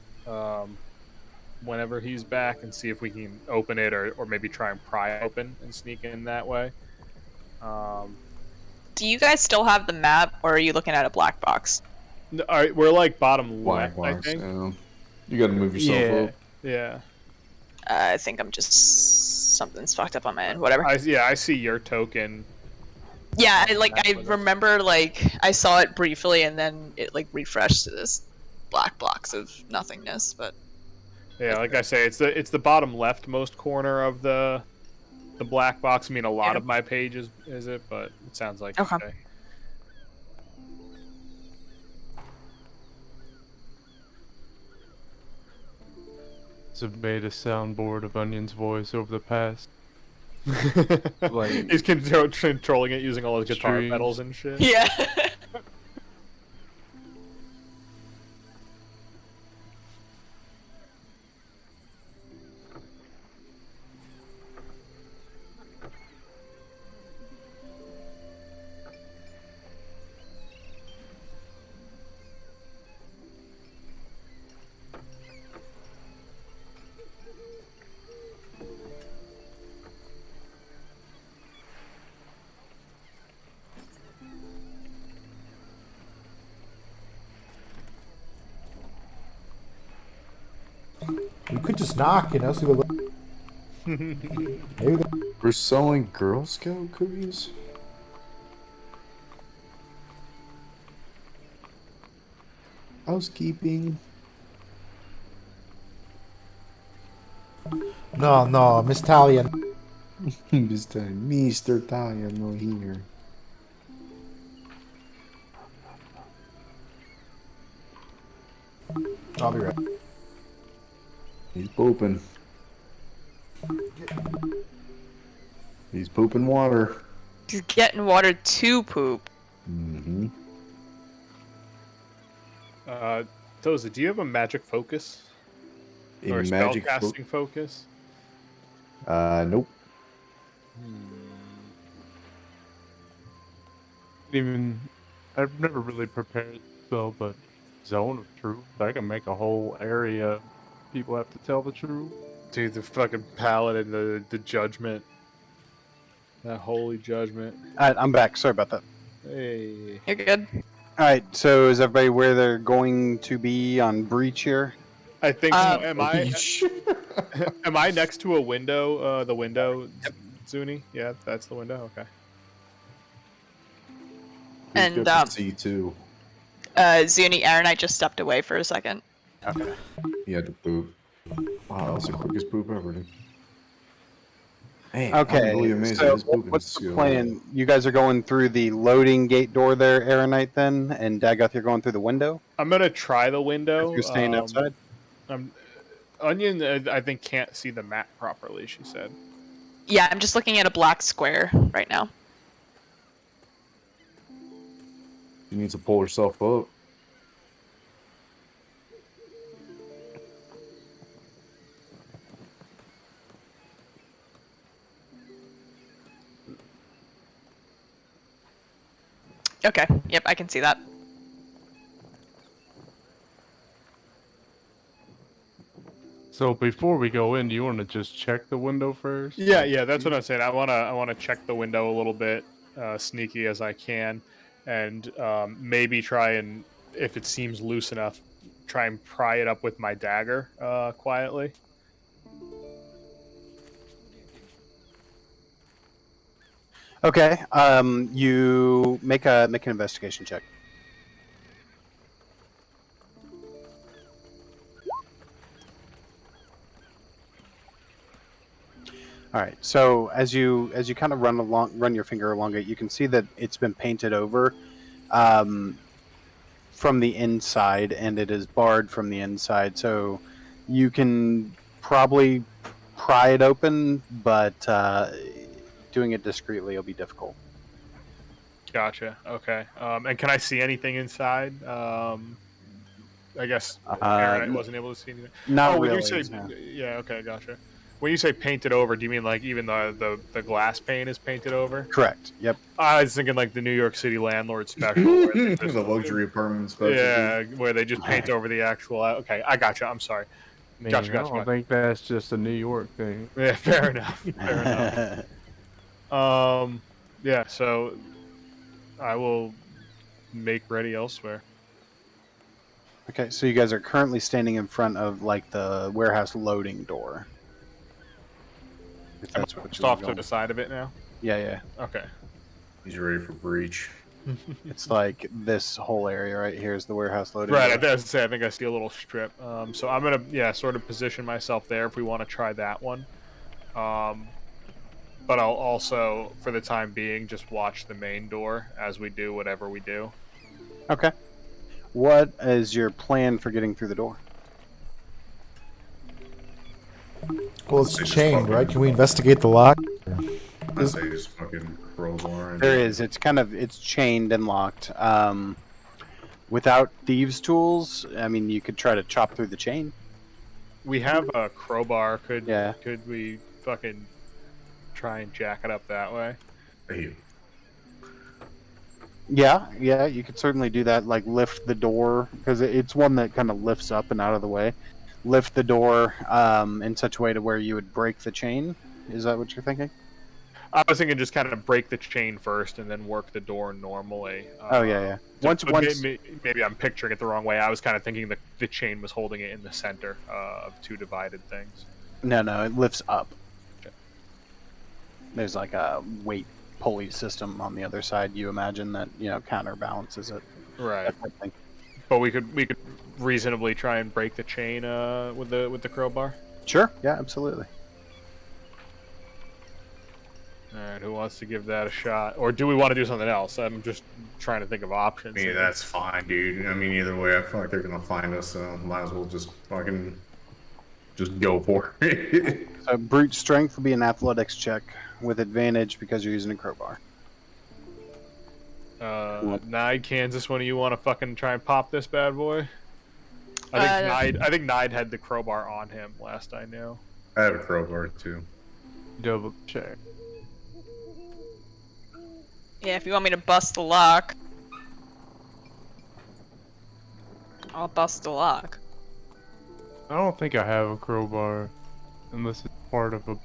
Speaker 3: whenever he's back and see if we can open it or maybe try and pry open and sneak in that way.
Speaker 2: Do you guys still have the map, or are you looking at a black box?
Speaker 3: All right, we're like bottom
Speaker 8: Black
Speaker 3: left, I
Speaker 8: box.
Speaker 3: think.
Speaker 8: Yeah. You gotta move yourself up.
Speaker 3: Yeah.
Speaker 2: I think I'm just something's fucked up on my end. Whatever.
Speaker 3: I see your token.
Speaker 2: Yeah, I remember I saw it briefly and then it like refreshed to this black box of nothingness. But
Speaker 3: Yeah, like I say, it's the bottom leftmost corner of the black box. I mean, a lot of my page is it, but it sounds like
Speaker 2: Okay.
Speaker 7: I've made a soundboard of Onion's voice over the past.
Speaker 3: Like he's controlling it using all his guitar
Speaker 7: Streams.
Speaker 3: pedals and shit.
Speaker 2: yeah.
Speaker 5: We could just knock, see what. Maybe
Speaker 8: We're selling Girl Scout cookies? Housekeeping.
Speaker 5: No, Miss Talia.
Speaker 8: Mr. Talia no here.
Speaker 5: I'll be right.
Speaker 8: He's pooping. He's pooping water.
Speaker 2: He's getting water to poop.
Speaker 8: Mm-hmm.
Speaker 3: Toza, do you have a magic focus or a
Speaker 8: magic
Speaker 3: spellcasting focus?
Speaker 8: Nope.
Speaker 7: I've never really prepared a spell, but Zone of Truth. I can make a whole area. People have to tell the truth.
Speaker 3: Dude, the fucking palette and the judgment. That holy judgment.
Speaker 1: I'm back. Sorry about that.
Speaker 3: Hey.
Speaker 2: You're good.
Speaker 1: All right. So is everybody where they're going to be on breach here?
Speaker 3: I think so. Am I? Am I next to a window? The window, Zuni? Yeah, that's the window. Okay.
Speaker 8: He's
Speaker 2: And
Speaker 8: good to see too.
Speaker 2: Zuni, Aaron, I just stepped away for a second.
Speaker 1: Okay.
Speaker 8: He had to poop. Wow, that was the quickest poop ever, dude. Man,
Speaker 1: Okay.
Speaker 8: I'm really amazed
Speaker 1: So
Speaker 8: at his pooping
Speaker 1: what's the
Speaker 8: skill.
Speaker 1: plan? You guys are going through the loading gate door there, Aaronite, then, and Dagoth, you're going through the window.
Speaker 3: I'm gonna try the window.
Speaker 1: If you're staying outside.
Speaker 3: Onion, I think can't see the map properly. She said.
Speaker 2: Yeah, I'm just looking at a black square right now.
Speaker 8: She needs to pull herself up.
Speaker 2: Okay. Yep, I can see that.
Speaker 7: So before we go in, do you want to just check the window first?
Speaker 3: Yeah, that's what I'm saying. I wanna check the window a little bit, sneaky as I can, and maybe try and, if it seems loose enough, try and pry it up with my dagger quietly.
Speaker 1: Okay. You make an investigation check. All right. So as you kind of run your finger along it, you can see that it's been painted over from the inside, and it is barred from the inside. So you can probably pry it open, but doing it discreetly will be difficult.
Speaker 3: Gotcha. Okay. And can I see anything inside? I guess Aaron wasn't able to see anything.
Speaker 1: Not
Speaker 3: when
Speaker 1: really.
Speaker 3: you say,
Speaker 1: no.
Speaker 3: yeah, okay, gotcha. When you say painted over, do you mean like even the glass pane is painted over?
Speaker 1: Correct. Yep.
Speaker 3: I was thinking like the New York City landlord special. Where they just,
Speaker 4: The luxury apartment special.
Speaker 3: yeah, where they just paint over the actual. Okay, I gotcha. I'm sorry.
Speaker 7: Man,
Speaker 3: Gotcha,
Speaker 7: I don't think that's just a New York thing.
Speaker 3: Yeah, fair enough. Fair enough. Yeah. So I will make ready elsewhere.
Speaker 1: Okay, so you guys are currently standing in front of like the warehouse loading door. If that's what
Speaker 3: Just
Speaker 1: you're
Speaker 3: off to
Speaker 1: going.
Speaker 3: the side of it now.
Speaker 1: Yeah.
Speaker 3: Okay.
Speaker 4: He's ready for breach.
Speaker 1: It's like this whole area right here is the warehouse loading
Speaker 3: Right,
Speaker 1: door.
Speaker 3: I was to say I think I see a little strip. So I'm gonna sort of position myself there if we want to try that one. But I'll also, for the time being, just watch the main door as we do whatever we do.
Speaker 1: Okay. What is your plan for getting through the door?
Speaker 5: Well, it's chained, right? Can we investigate the lock?
Speaker 4: I say just fucking crowbar.
Speaker 1: There is. It's chained and locked. Without thieves' tools, I mean, you could try to chop through the chain.
Speaker 3: We have a crowbar. Could we fucking try and jack it up that way?
Speaker 4: Hey,
Speaker 1: Yeah, you could certainly do that. Like lift the door because it's one that kind of lifts up and out of the way. Lift the door in such a way to where you would break the chain. Is that what you're thinking?
Speaker 3: I was thinking just kind of break the chain first and then work the door normally.
Speaker 1: Yeah. Once,
Speaker 3: maybe I'm picturing it the wrong way. I was kind of thinking the chain was holding it in the center of two divided things.
Speaker 1: No, it lifts up.
Speaker 3: Okay.
Speaker 1: There's like a weight pulley system on the other side. You imagine that counterbalances it.
Speaker 3: Right.
Speaker 1: That type of thing.
Speaker 3: But we could reasonably try and break the chain with the crowbar.
Speaker 1: Sure. Yeah, absolutely.
Speaker 3: All right, who wants to give that a shot? Or do we want to do something else? I'm just trying to think of options.
Speaker 4: I mean, that's fine, dude. I mean, either way, I feel like they're gonna find us, so might as well just fucking just go for it.
Speaker 1: So brute strength will be an athletics check with advantage because you're using a crowbar.
Speaker 3: Nide, Kansas, one of you want to fucking try and pop this bad boy? I think Nide had the crowbar on him last I knew.
Speaker 4: I have a crowbar too.
Speaker 7: Double check.
Speaker 2: Yeah, if you want me to bust the lock, I'll bust the lock.
Speaker 7: I don't think I have a crowbar, unless it's part of a.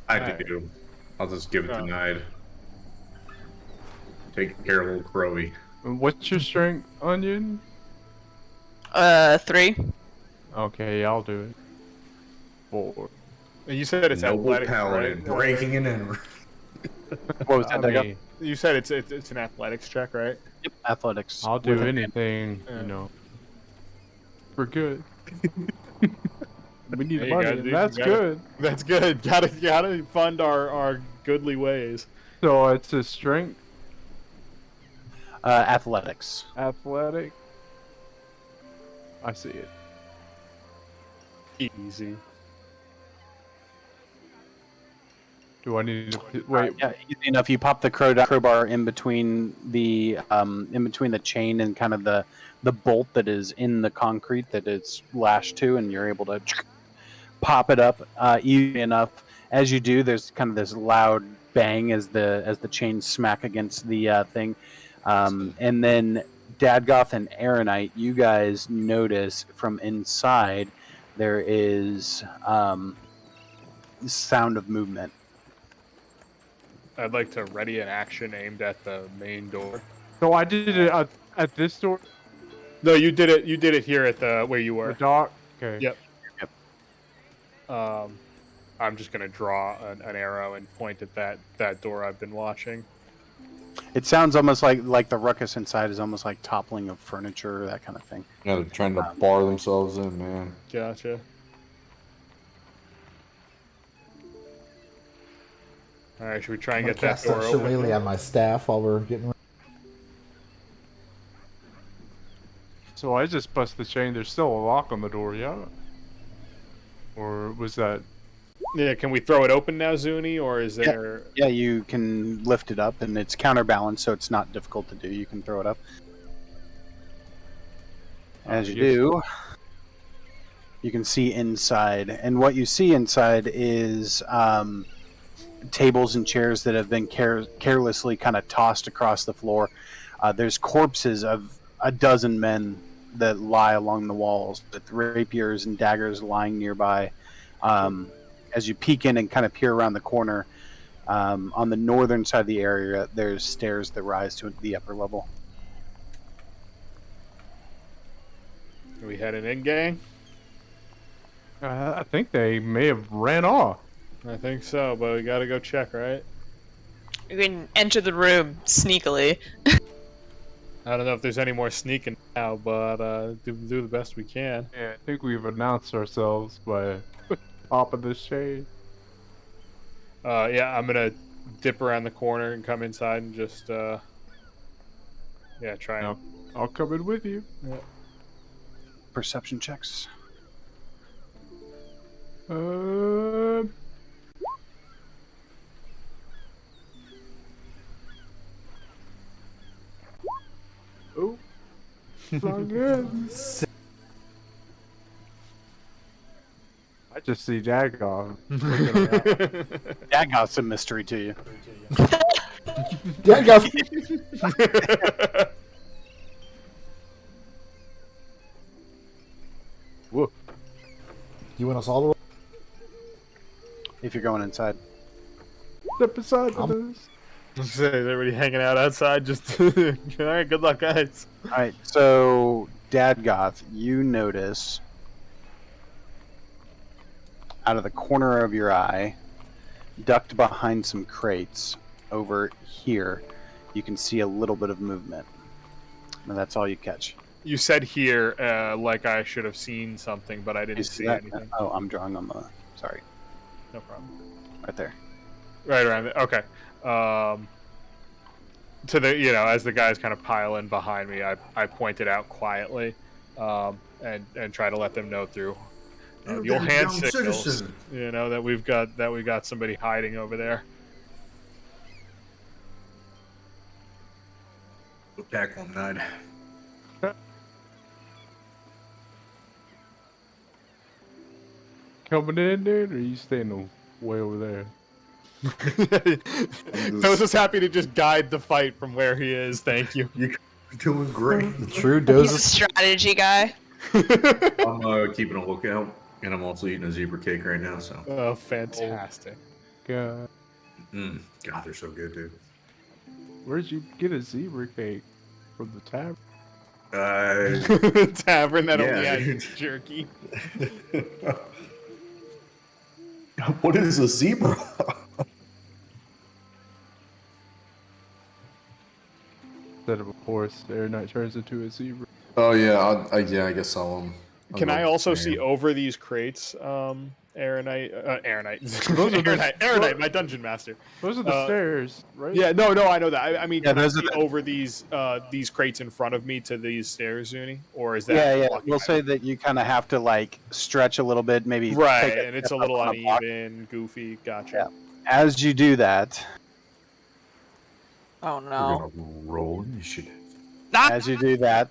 Speaker 4: I do. I'll just give it to Nide. Take care of little Crowy.
Speaker 7: What's your strength, Onion?
Speaker 2: 3.
Speaker 7: Okay, I'll do it. 4.
Speaker 3: And you said it's
Speaker 4: Noble
Speaker 3: athletics,
Speaker 4: paladin
Speaker 3: right?
Speaker 4: breaking and entering.
Speaker 1: What was
Speaker 7: I
Speaker 1: that? Dago?
Speaker 7: mean,
Speaker 3: You said it's an athletics check, right?
Speaker 1: Yep, athletics.
Speaker 7: I'll do
Speaker 1: with it.
Speaker 7: anything,
Speaker 3: Yeah.
Speaker 7: you know, for good. We need
Speaker 3: There you
Speaker 7: money,
Speaker 3: go,
Speaker 7: and
Speaker 3: dude.
Speaker 7: that's
Speaker 3: You gotta-
Speaker 7: good.
Speaker 3: That's good. Gotta fund our goodly ways.
Speaker 7: So it's a strength,
Speaker 1: Athletics.
Speaker 7: athletic. I see it.
Speaker 3: Easy.
Speaker 7: Do I need to wait?
Speaker 1: Yeah, easy enough. You pop the crowbar in between the chain and kind of the bolt that is in the concrete that it's lashed to, and you're able to pop it up easy enough. As you do, there's kind of this loud bang as the chains smack against the thing, and then Dadgoth and Aaronite, you guys notice from inside there is sound of movement.
Speaker 3: I'd like to ready an action aimed at the main door.
Speaker 7: So I did it at this door,
Speaker 3: No, you did it. You did it here at the where you
Speaker 7: the
Speaker 3: were.
Speaker 7: dock. Okay.
Speaker 3: Yep. I'm just gonna draw an arrow and point at that door I've been watching.
Speaker 1: It sounds almost like the ruckus inside is almost like toppling of furniture, that kind of thing.
Speaker 8: Yeah, they're trying to bar themselves in, man.
Speaker 3: Gotcha. All right, should we try
Speaker 5: I'm
Speaker 3: and
Speaker 5: gonna
Speaker 3: get that
Speaker 5: cast that
Speaker 3: door open?
Speaker 5: shillelagh on my staff while we're getting.
Speaker 7: So I just bust the chain. There's still a lock on the door, yeah? Or was that?
Speaker 3: Yeah, can we throw it open now, Xuni, or is there?
Speaker 1: Yeah, you can lift it up, and it's counterbalanced, so it's not difficult to do. You can throw it up. As you do, you can see inside, and what you see inside is tables and chairs that have been carelessly kind of tossed across the floor. There's corpses of a dozen men that lie along the walls, with rapiers and daggers lying nearby. As you peek in and kind of peer around the corner, on the northern side of the area, there's stairs that rise to the upper level.
Speaker 3: Are we heading in, gang?
Speaker 7: I think they may have ran off.
Speaker 3: I think so, but we gotta go check, right?
Speaker 2: You can enter the room sneakily.
Speaker 3: I don't know if there's any more sneaking now, but do the best we can.
Speaker 7: Yeah, I think we've announced ourselves by popping this chain.
Speaker 3: Yeah, I'm gonna dip around the corner and come inside and just try and.
Speaker 7: No. I'll come in with you.
Speaker 1: Perception checks.
Speaker 7: Oh, it's not good. I just see Dagon.
Speaker 1: That got some mystery to you.
Speaker 5: Yeah, go.
Speaker 7: Whoa.
Speaker 5: You want us all the way?
Speaker 1: If you're going inside.
Speaker 7: Step aside for this.
Speaker 3: Is everybody hanging out outside? Just all right. Good luck, guys.
Speaker 1: All right, so Dadgoth, you notice out of the corner of your eye, ducked behind some crates over here, you can see a little bit of movement. And that's all you catch.
Speaker 3: You said here, like I should have seen something, but I
Speaker 1: You
Speaker 3: didn't
Speaker 1: see
Speaker 3: see
Speaker 1: that?
Speaker 3: anything.
Speaker 1: Oh, I'm drawing on the. Sorry,
Speaker 3: No problem.
Speaker 1: right there.
Speaker 3: Right around there. Okay. To the as the guys kind of pile in behind me, I point it out quietly, and try to let them know through your hand signals, that we got somebody hiding over there.
Speaker 4: Look back one night.
Speaker 7: Coming in there, or are you staying way over there?
Speaker 3: Toes is happy to just guide the fight from where he is. Thank you.
Speaker 4: You're doing great.
Speaker 5: The true
Speaker 2: He's a
Speaker 5: doses.
Speaker 2: strategy guy.
Speaker 4: I'm keeping a lookout, and I'm also eating a zebra cake right now. So,
Speaker 3: Oh, fantastic.
Speaker 7: God,
Speaker 4: God, they're so good, dude.
Speaker 7: where'd you get a zebra cake? From the tavern?
Speaker 3: Tavern that only
Speaker 4: Yeah,
Speaker 3: has
Speaker 4: dude.
Speaker 3: jerky.
Speaker 8: What is a zebra?
Speaker 7: Instead of a horse, Air Knight turns into a zebra.
Speaker 8: Oh yeah, I guess I'll.
Speaker 3: Can I also see
Speaker 8: over?
Speaker 3: over these crates, Aaronite? Aaronite.
Speaker 7: Those are the-
Speaker 3: Aaronite, my dungeon master.
Speaker 7: Those are the stairs, right?
Speaker 3: Yeah, no, I know that. I mean,
Speaker 1: Yeah,
Speaker 3: can I
Speaker 1: those are
Speaker 3: see
Speaker 1: the-
Speaker 3: over these crates in front of me to these stairs, Zuni? Or is that
Speaker 1: Yeah.
Speaker 3: blocking
Speaker 1: We'll
Speaker 3: my
Speaker 1: say that you kind of have to like stretch a little bit, maybe
Speaker 3: right,
Speaker 1: take
Speaker 3: and it's
Speaker 1: step
Speaker 3: a
Speaker 1: up
Speaker 3: little
Speaker 1: on block.
Speaker 3: uneven, goofy. Gotcha.
Speaker 1: Yeah. As you do that,
Speaker 2: Oh
Speaker 8: We're
Speaker 2: no.
Speaker 8: gonna roll initiative.
Speaker 1: as you do that,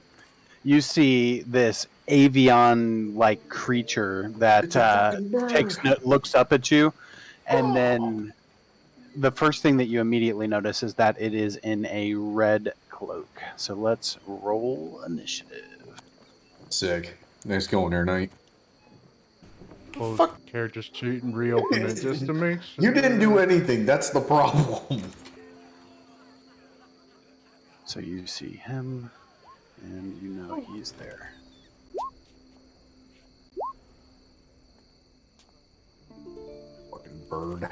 Speaker 1: you see this avian-like creature that
Speaker 8: It's a fucking bird.
Speaker 1: looks up at you, and then the first thing that you immediately notice is that it is in a red cloak. So let's roll initiative.
Speaker 8: Sick. Nice going there, Knight.
Speaker 7: Close
Speaker 8: Fuck.
Speaker 7: the character sheet and reopen it just to make sure.
Speaker 8: You didn't do anything. That's the problem.
Speaker 1: So you see him, and you know he's there.
Speaker 8: Fucking bird.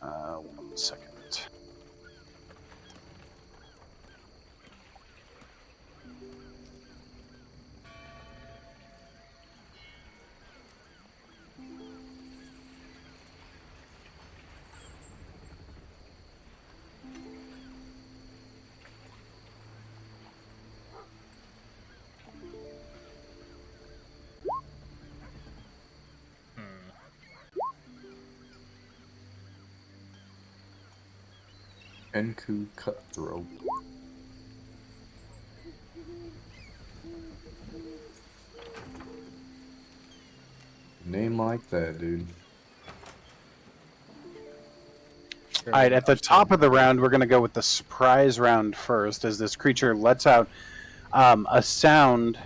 Speaker 1: One second.
Speaker 8: Enku Cutthroat. Name like that, dude.
Speaker 1: All right, at the top of the round, we're going to go with the surprise round first, as this creature lets out a sound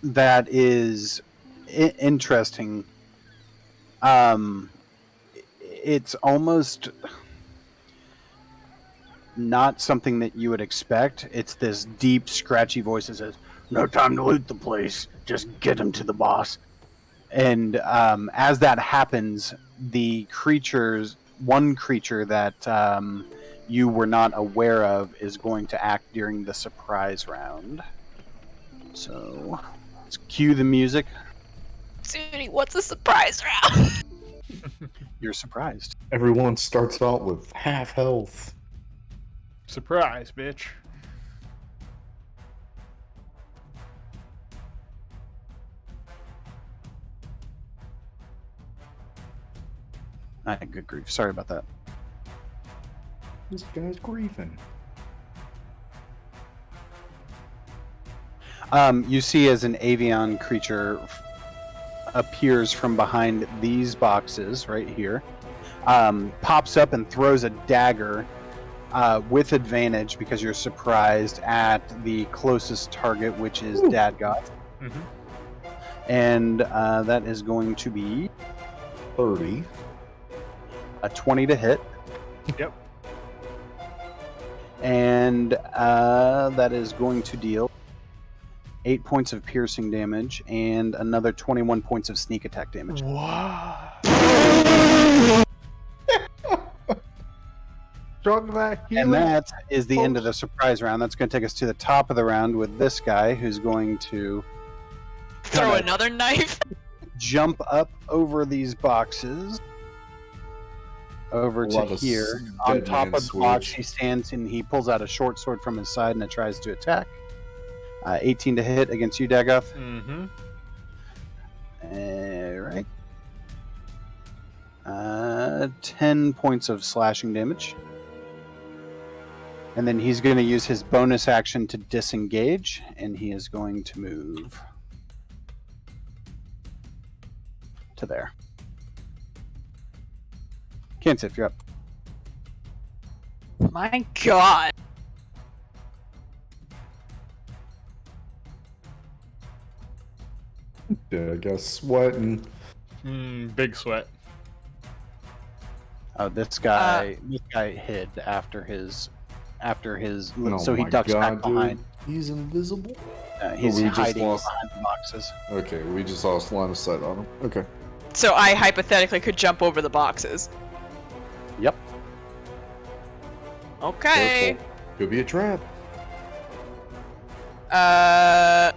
Speaker 1: that is interesting. It's almost not something that you would expect. It's this deep, scratchy voice that says, "No time to loot the place. Just get him to the boss." And as that happens, one creature that you were not aware of is going to act during the surprise round. So let's cue the music.
Speaker 2: Zuni, what's a surprise round?
Speaker 1: You're surprised.
Speaker 8: Everyone starts out with half health.
Speaker 3: Surprise, bitch.
Speaker 1: Good grief. Sorry about that.
Speaker 8: This guy's grieving.
Speaker 1: You see as an avian creature appears from behind these boxes right here, pops up and throws a dagger with advantage because you're surprised at the closest target, which is Dadgoth. And that is going to be
Speaker 8: 30.
Speaker 1: a 20 to hit.
Speaker 3: Yep.
Speaker 1: And that is going to deal 8 points of piercing damage and another 21 points of sneak attack damage.
Speaker 7: Drug that
Speaker 1: And
Speaker 7: healing.
Speaker 1: that is the end of the surprise round. That's going to take us to the top of the round with this guy who's going to
Speaker 2: Throw another knife?
Speaker 1: jump up over these boxes over to
Speaker 8: Love a
Speaker 1: here.
Speaker 8: dead
Speaker 1: On top
Speaker 8: man
Speaker 1: of the box,
Speaker 8: switch.
Speaker 1: he stands and he pulls out a short sword from his side and it tries to attack. 18 to hit against you, Dagoth.
Speaker 3: Mm-hmm.
Speaker 1: Alright. 10 points of slashing damage. And then he's going to use his bonus action to disengage, and he is going to move to there. Kansif, you're up.
Speaker 2: My god.
Speaker 8: Yeah, I guess sweating.
Speaker 3: Big sweat.
Speaker 1: Oh, this guy hid after his after his.
Speaker 8: Oh
Speaker 1: So he
Speaker 8: my
Speaker 1: ducks back
Speaker 8: God,
Speaker 1: behind.
Speaker 8: dude. He's invisible?
Speaker 1: He's
Speaker 8: we just
Speaker 1: hiding
Speaker 8: lost-
Speaker 1: behind the boxes.
Speaker 8: Okay, we just lost line of sight on him. Okay.
Speaker 2: So I hypothetically could jump over the boxes.
Speaker 1: Yep.
Speaker 2: Okay.
Speaker 8: Careful. Could be a trap.
Speaker 1: I'm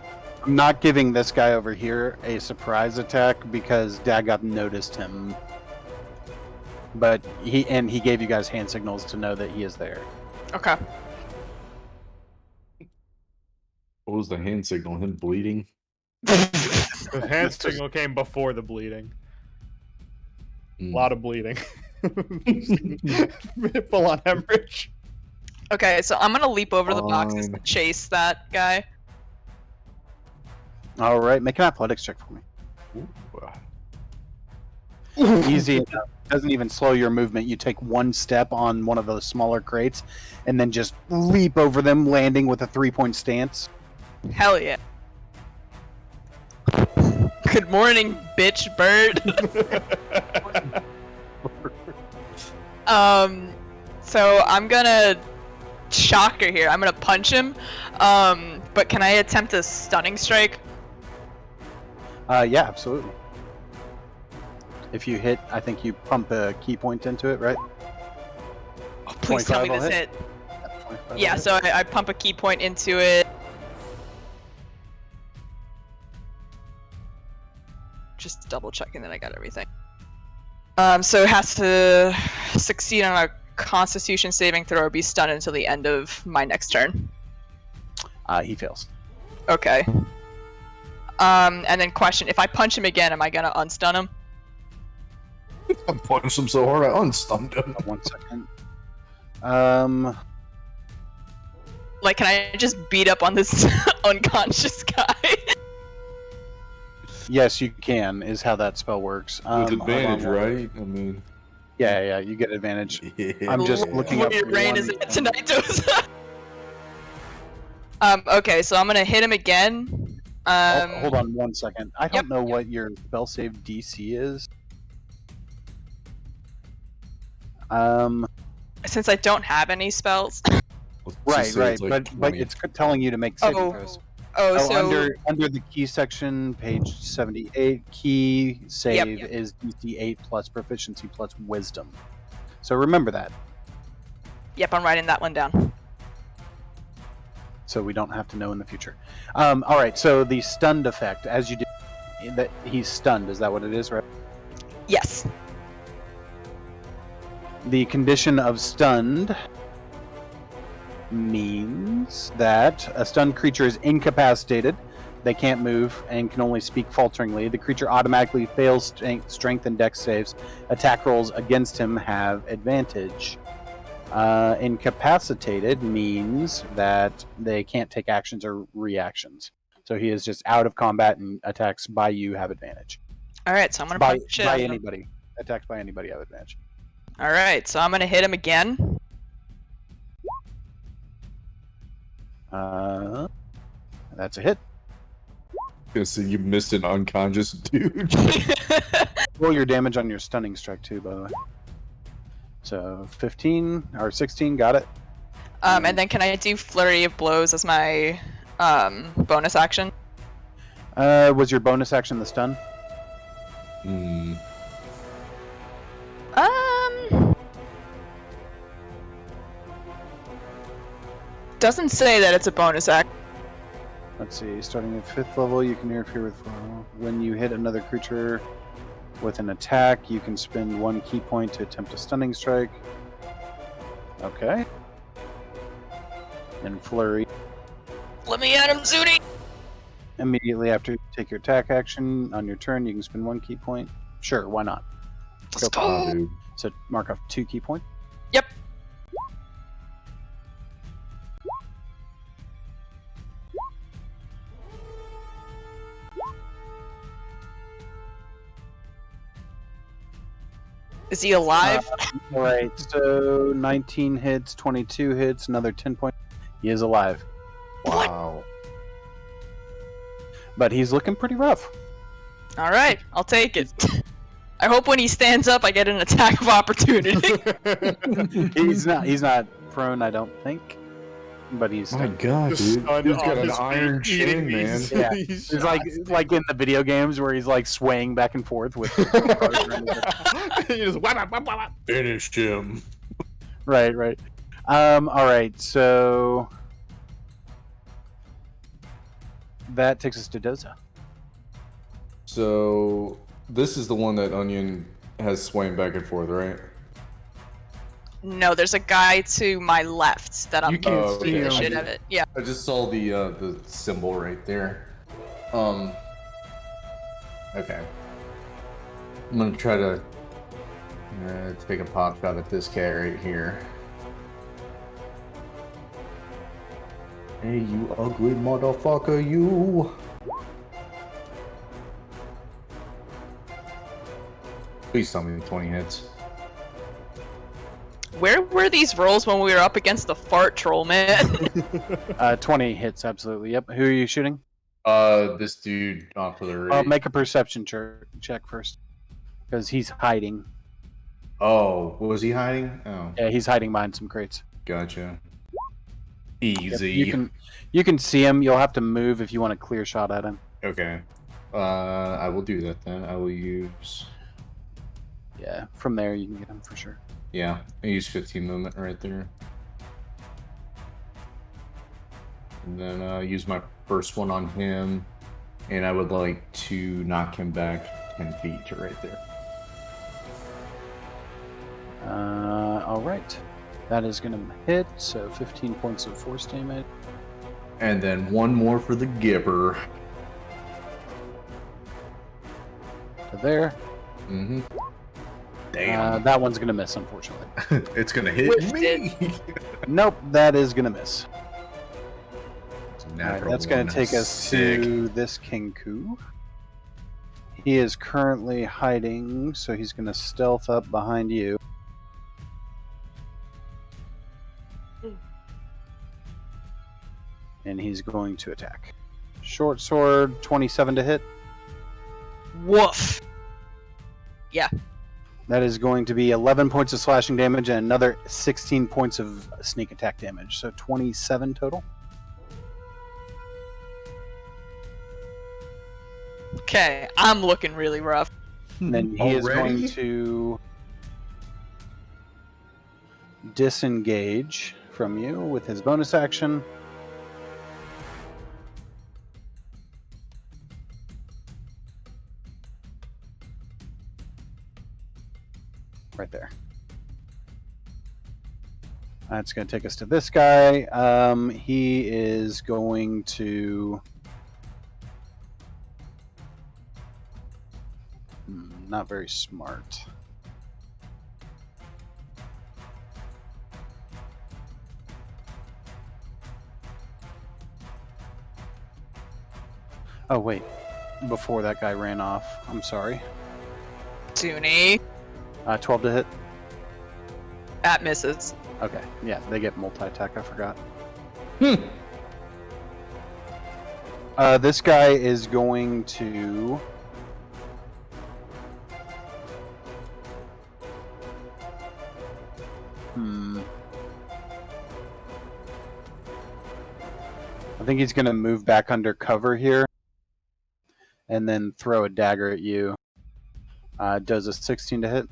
Speaker 1: not giving this guy over here a surprise attack because Dagoth noticed him. But he gave you guys hand signals to know that he is there.
Speaker 2: Okay.
Speaker 8: What was the hand signal? Him bleeding?
Speaker 3: The hand signal came before the bleeding. A lot of bleeding. Full on hemorrhage.
Speaker 2: Okay, so I'm gonna leap over the boxes to
Speaker 8: Fine.
Speaker 2: chase that guy.
Speaker 1: All right, make an athletics check for me. Easy enough. Doesn't even slow your movement. You take one step on one of those smaller crates, and then just leap over them, landing with a 3-point stance.
Speaker 2: Hell yeah. Good morning, bitch bird. So I'm gonna shock her here. I'm gonna punch him. But can I attempt a stunning strike?
Speaker 1: Yeah, absolutely. If you hit, I think you pump a key point into it, right?
Speaker 2: Oh, please tell me
Speaker 1: 25 will
Speaker 2: this
Speaker 1: hit.
Speaker 2: hit.
Speaker 1: 25
Speaker 2: Yeah,
Speaker 1: will
Speaker 2: so I pump a key point into it. Just double checking that I got everything. So it has to succeed on a Constitution saving throw or be stunned until the end of my next turn.
Speaker 1: hit. He fails.
Speaker 2: Okay. And then question: if I punch him again, am I gonna unstun him?
Speaker 8: I punched him so hard I unstunned him.
Speaker 1: 1 second.
Speaker 2: Like, can I just beat up on this unconscious guy?
Speaker 1: Yes, you can. Is how that spell works.
Speaker 8: With
Speaker 1: hold
Speaker 8: advantage,
Speaker 1: on.
Speaker 8: right? I mean,
Speaker 1: Yeah, you get advantage.
Speaker 8: yeah.
Speaker 1: I'm just looking
Speaker 2: Where
Speaker 1: up
Speaker 2: your brain
Speaker 1: one-
Speaker 2: is at tonight, Doza. Okay, so I'm gonna hit him again.
Speaker 1: Hold on 1 second. I don't
Speaker 2: Yep,
Speaker 1: know what your spell save DC is.
Speaker 2: Since I don't have any spells.
Speaker 8: Let's just
Speaker 1: Right,
Speaker 8: say it's like
Speaker 1: but
Speaker 8: 20.
Speaker 1: it's telling you to make saving
Speaker 2: Oh.
Speaker 1: throws.
Speaker 2: Oh,
Speaker 1: So
Speaker 2: so
Speaker 1: under the key section, page 78, key save
Speaker 2: Yep.
Speaker 1: is DC 8 plus proficiency plus wisdom. So remember that,
Speaker 2: yep, I'm writing that one down.
Speaker 1: so we don't have to know in the future. All right, so the stunned effect, as you did, that he's stunned. Is that what it is, right?
Speaker 2: Yes.
Speaker 1: The condition of stunned means that a stunned creature is incapacitated. They can't move and can only speak falteringly. The creature automatically fails strength and dex saves. Attack rolls against him have advantage. Incapacitated means that they can't take actions or reactions. So he is just out of combat, and attacks by you have advantage.
Speaker 2: All right, so I'm gonna
Speaker 1: By,
Speaker 2: punch the shit out
Speaker 1: by
Speaker 2: of him.
Speaker 1: anybody. Attacks by anybody have advantage.
Speaker 2: All right, so I'm gonna hit him again.
Speaker 1: That's a hit.
Speaker 8: Gonna say you missed an unconscious dude.
Speaker 1: Roll your damage on your stunning strike too, by the way. So 15 or 16, got it.
Speaker 2: And then can I do flurry of blows as my bonus action?
Speaker 1: Was your bonus action the stun?
Speaker 8: Hmm.
Speaker 2: Doesn't say that it's a bonus act.
Speaker 1: Let's see. Starting at 5th level, you can interfere with. When you hit another creature with an attack, you can spend 1 key point to attempt a stunning strike. Okay. And flurry.
Speaker 2: Let me at him, Xuni!
Speaker 1: Immediately after you take your attack action on your turn, you can spend 1 key point. Sure, why not?
Speaker 2: Let's
Speaker 1: Go for
Speaker 8: Oh,
Speaker 2: go!
Speaker 8: dude.
Speaker 1: So mark off 2 key points.
Speaker 2: Yep. Is he alive?
Speaker 1: All right, so 19 hits, 22 hits, another 10 points. He is alive,
Speaker 8: Wow.
Speaker 1: but he's looking pretty rough.
Speaker 2: All right, I'll take it. I hope when he stands up, I get an attack of opportunity.
Speaker 1: He's not prone, I don't think. But he's
Speaker 8: My
Speaker 1: stunned.
Speaker 8: God,
Speaker 3: Just
Speaker 8: dude,
Speaker 3: stunned
Speaker 8: he's
Speaker 3: on
Speaker 8: got an
Speaker 3: his
Speaker 8: iron
Speaker 3: feet, eating
Speaker 8: chin, man.
Speaker 3: these-
Speaker 1: Yeah.
Speaker 3: these
Speaker 1: It's like
Speaker 3: shots.
Speaker 1: in the video games where he's like swaying back and forth with.
Speaker 3: You just whap, whap, whap, whap.
Speaker 8: Finish him.
Speaker 1: Right. All right. So that takes us to Doza.
Speaker 8: So this is the one that Onion has swaying back and forth, right?
Speaker 2: No, there's a guy to my left that I'm
Speaker 7: You can't
Speaker 8: Oh,
Speaker 7: see
Speaker 2: beating the
Speaker 7: him.
Speaker 2: shit out of it. Yeah.
Speaker 8: I just saw the symbol right there. Okay. I'm gonna try to take a pot shot at this cat right here. Hey, you ugly motherfucker, you! Please tell me 20 hits.
Speaker 2: Where were these rolls when we were up against the fart troll, man?
Speaker 1: 20 hits, absolutely. Yep. Who are you shooting?
Speaker 8: This dude off to the right.
Speaker 1: Make a perception check first, because he's hiding.
Speaker 8: Oh, was he hiding? Oh,
Speaker 1: Yeah, he's hiding behind some crates.
Speaker 8: gotcha.
Speaker 1: Yep,
Speaker 8: Easy.
Speaker 1: you can see him. You'll have to move if you want a clear shot at him.
Speaker 8: Okay. I will do that then. I will use...
Speaker 1: Yeah, from there you can get him for sure.
Speaker 8: Yeah, I use 15 movement right there. And then use my first one on him. And I would like to knock him back 10 feet to right there.
Speaker 1: All right. That is going to hit, so 15 points of force damage.
Speaker 8: And then one more for the Gipper.
Speaker 1: To there.
Speaker 8: Mm-hmm. Damn.
Speaker 1: That one's going to miss, unfortunately.
Speaker 4: It's gonna hit
Speaker 2: Whiffed
Speaker 4: me.
Speaker 1: Nope, that is going to miss.
Speaker 4: It's a
Speaker 1: All right,
Speaker 4: natural
Speaker 1: that's going
Speaker 4: one.
Speaker 1: to take us
Speaker 4: Sick.
Speaker 1: to this Kenku. He is currently hiding, so he's going to stealth up behind you. And he's going to attack. Short sword, 27 to hit.
Speaker 2: Woof.
Speaker 1: That is going to be 11 points of slashing damage and another 16 points of sneak attack damage. So 27 total.
Speaker 2: Okay, I'm looking really rough.
Speaker 1: And then he is going
Speaker 4: Already?
Speaker 1: to disengage from you with his bonus action. Right there. That's going to take us to this guy. He is going to... not very smart. Oh, wait. Before that guy ran off. I'm sorry.
Speaker 2: Xuni.
Speaker 1: 12 to hit.
Speaker 2: That misses.
Speaker 1: Okay. Yeah, they get multi-attack. I forgot. This guy is going to... I think he's going to move back under cover here and then throw a dagger at you. Does a 16 to hit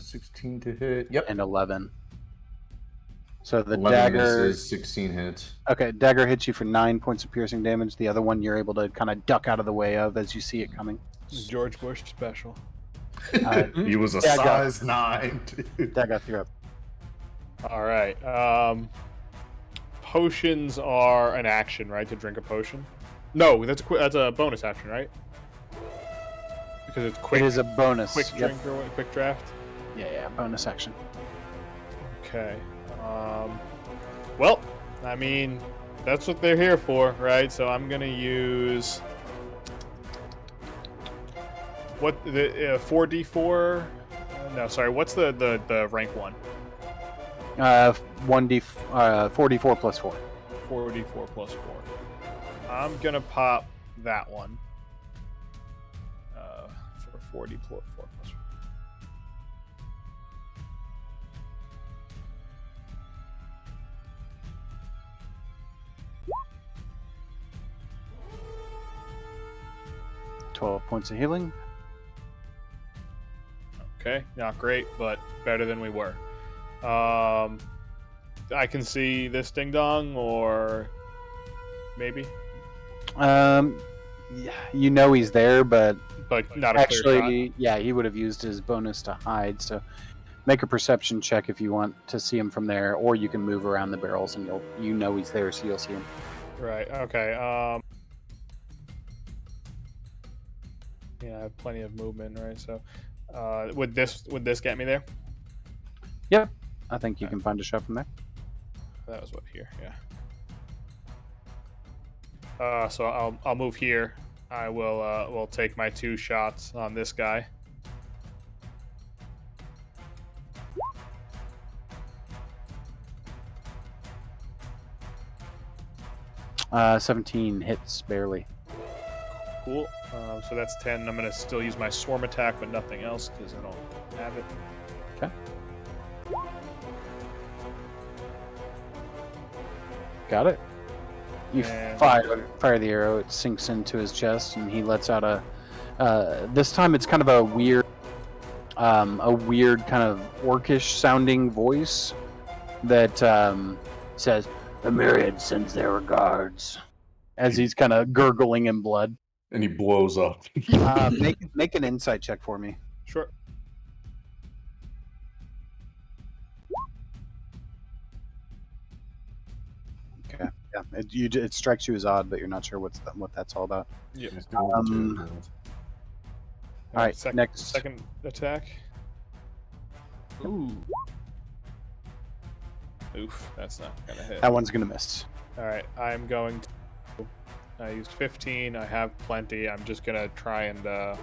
Speaker 8: 16 to hit. Yep.
Speaker 1: and 11. So the
Speaker 8: 11
Speaker 1: dagger...
Speaker 8: misses, 16 hits.
Speaker 1: Okay, dagger hits you for 9 points of piercing damage. The other one you're able to kind of duck out of the way of as you see it coming.
Speaker 3: George Bush special.
Speaker 8: He was a
Speaker 1: Yeah, I got-
Speaker 8: size 9. dude.
Speaker 1: Dagger, you're up.
Speaker 3: All right. Potions are an action, right? To drink a potion. No, that's a bonus action, right? Because it's quick.
Speaker 1: It is a bonus.
Speaker 3: quick
Speaker 1: Yep.
Speaker 3: drink or what? Quick draft.
Speaker 1: Yeah, bonus action.
Speaker 3: Okay. Well, I mean, that's what they're here for, right? So I'm gonna use what the 4d4. No, sorry. What's the rank one?
Speaker 1: 4d4 plus 4.
Speaker 3: 4d4 plus 4. I'm gonna pop that one. For 4d4 plus 4.
Speaker 1: 12 points of healing.
Speaker 3: Okay, not great, but better than we were. I can see this ding dong, or maybe,
Speaker 1: Yeah, you know he's there, but
Speaker 3: but not a clear shot.
Speaker 1: actually, yeah, he would have used his bonus to hide. So make a perception check if you want to see him from there, or you can move around the barrels and you know he's there, so you'll see him.
Speaker 3: Right. Okay. Yeah, I have plenty of movement, right? So, would this get me there?
Speaker 1: Yep, I think you can find a shot from there.
Speaker 3: That was what here. Yeah. So I'll move here. I will take my 2 shots on this guy.
Speaker 1: Uh, 17 hits barely.
Speaker 3: Cool. So that's 10. I'm gonna still use my swarm attack, but nothing else because I don't have it.
Speaker 1: Okay. Got it. You
Speaker 3: And-
Speaker 1: fire the arrow. It sinks into his chest, and he lets out a. This time, it's kind of a weird kind of orcish sounding voice that says, "The myriad sends their regards," as he's kind of gurgling in blood.
Speaker 8: And he blows up.
Speaker 1: Make an insight check for me.
Speaker 3: Sure.
Speaker 1: Okay. Yeah. It strikes you as odd, but you're not sure what that's all about.
Speaker 3: Yeah.
Speaker 1: All right. Next.
Speaker 3: Second attack.
Speaker 1: Ooh.
Speaker 3: Oof. That's not gonna hit.
Speaker 1: That one's gonna miss.
Speaker 3: All right. I'm going to. I used 15. I have plenty. I'm just gonna try and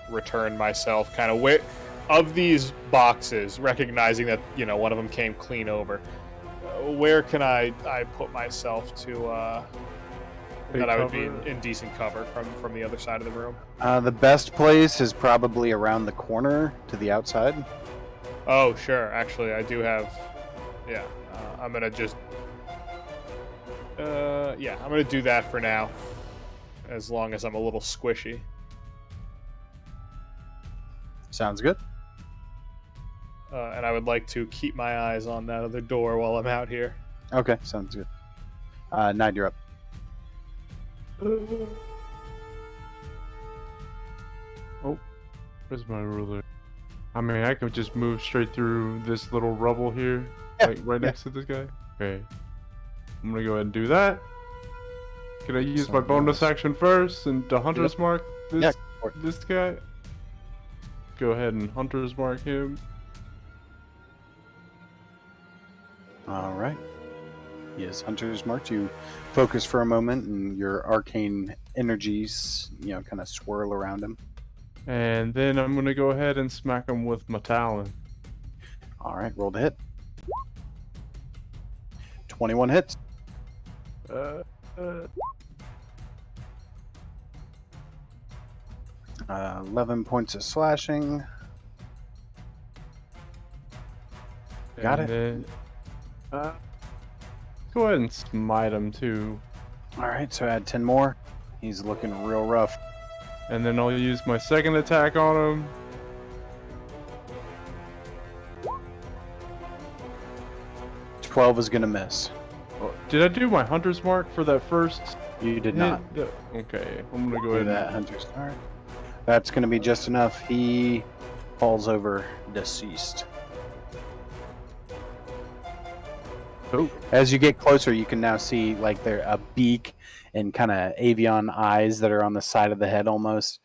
Speaker 3: return myself. Kind of where of these boxes, recognizing that one of them came clean over. Where can I put myself to that I would be in decent cover from the other side of the room?
Speaker 1: The best place is probably around the corner to the outside.
Speaker 3: Oh, sure. Actually, I do have. Yeah. I'm gonna just. Yeah, I'm gonna do that for now. As long as I'm a little squishy.
Speaker 1: Sounds good.
Speaker 3: And I would like to keep my eyes on that other door while I'm out here.
Speaker 1: Okay, sounds good. Nine, you're up.
Speaker 7: Oh, where's my ruler? I mean, I could just move straight through this little rubble here, like right next to this guy. Okay, I'm gonna go ahead and do that. Can I use my bonus action first and the hunter's mark this this guy? Go ahead and hunter's mark him.
Speaker 1: All right. Yes, Hunter's marked. You focus for a moment, and your arcane energies, kind of swirl around him.
Speaker 7: And then I'm gonna go ahead and smack him with my talon.
Speaker 1: All right, roll to hit. 21 hits. 11 points of slashing. Got it.
Speaker 7: Then, go ahead and smite him too.
Speaker 1: All right, so add 10 more. He's looking real rough.
Speaker 7: And then I'll use my second attack on him.
Speaker 1: $12 is going to miss.
Speaker 7: Oh, did I do my hunter's mark for that first?
Speaker 1: You did
Speaker 7: hit?
Speaker 1: not.
Speaker 7: Okay, I'm gonna go
Speaker 1: Do
Speaker 7: ahead.
Speaker 1: that, Hunter's mark. That's going to be just enough. He falls over deceased.
Speaker 7: Oh.
Speaker 1: As you get closer, you can now see there a beak and kind of avian eyes that are on the side of the head almost.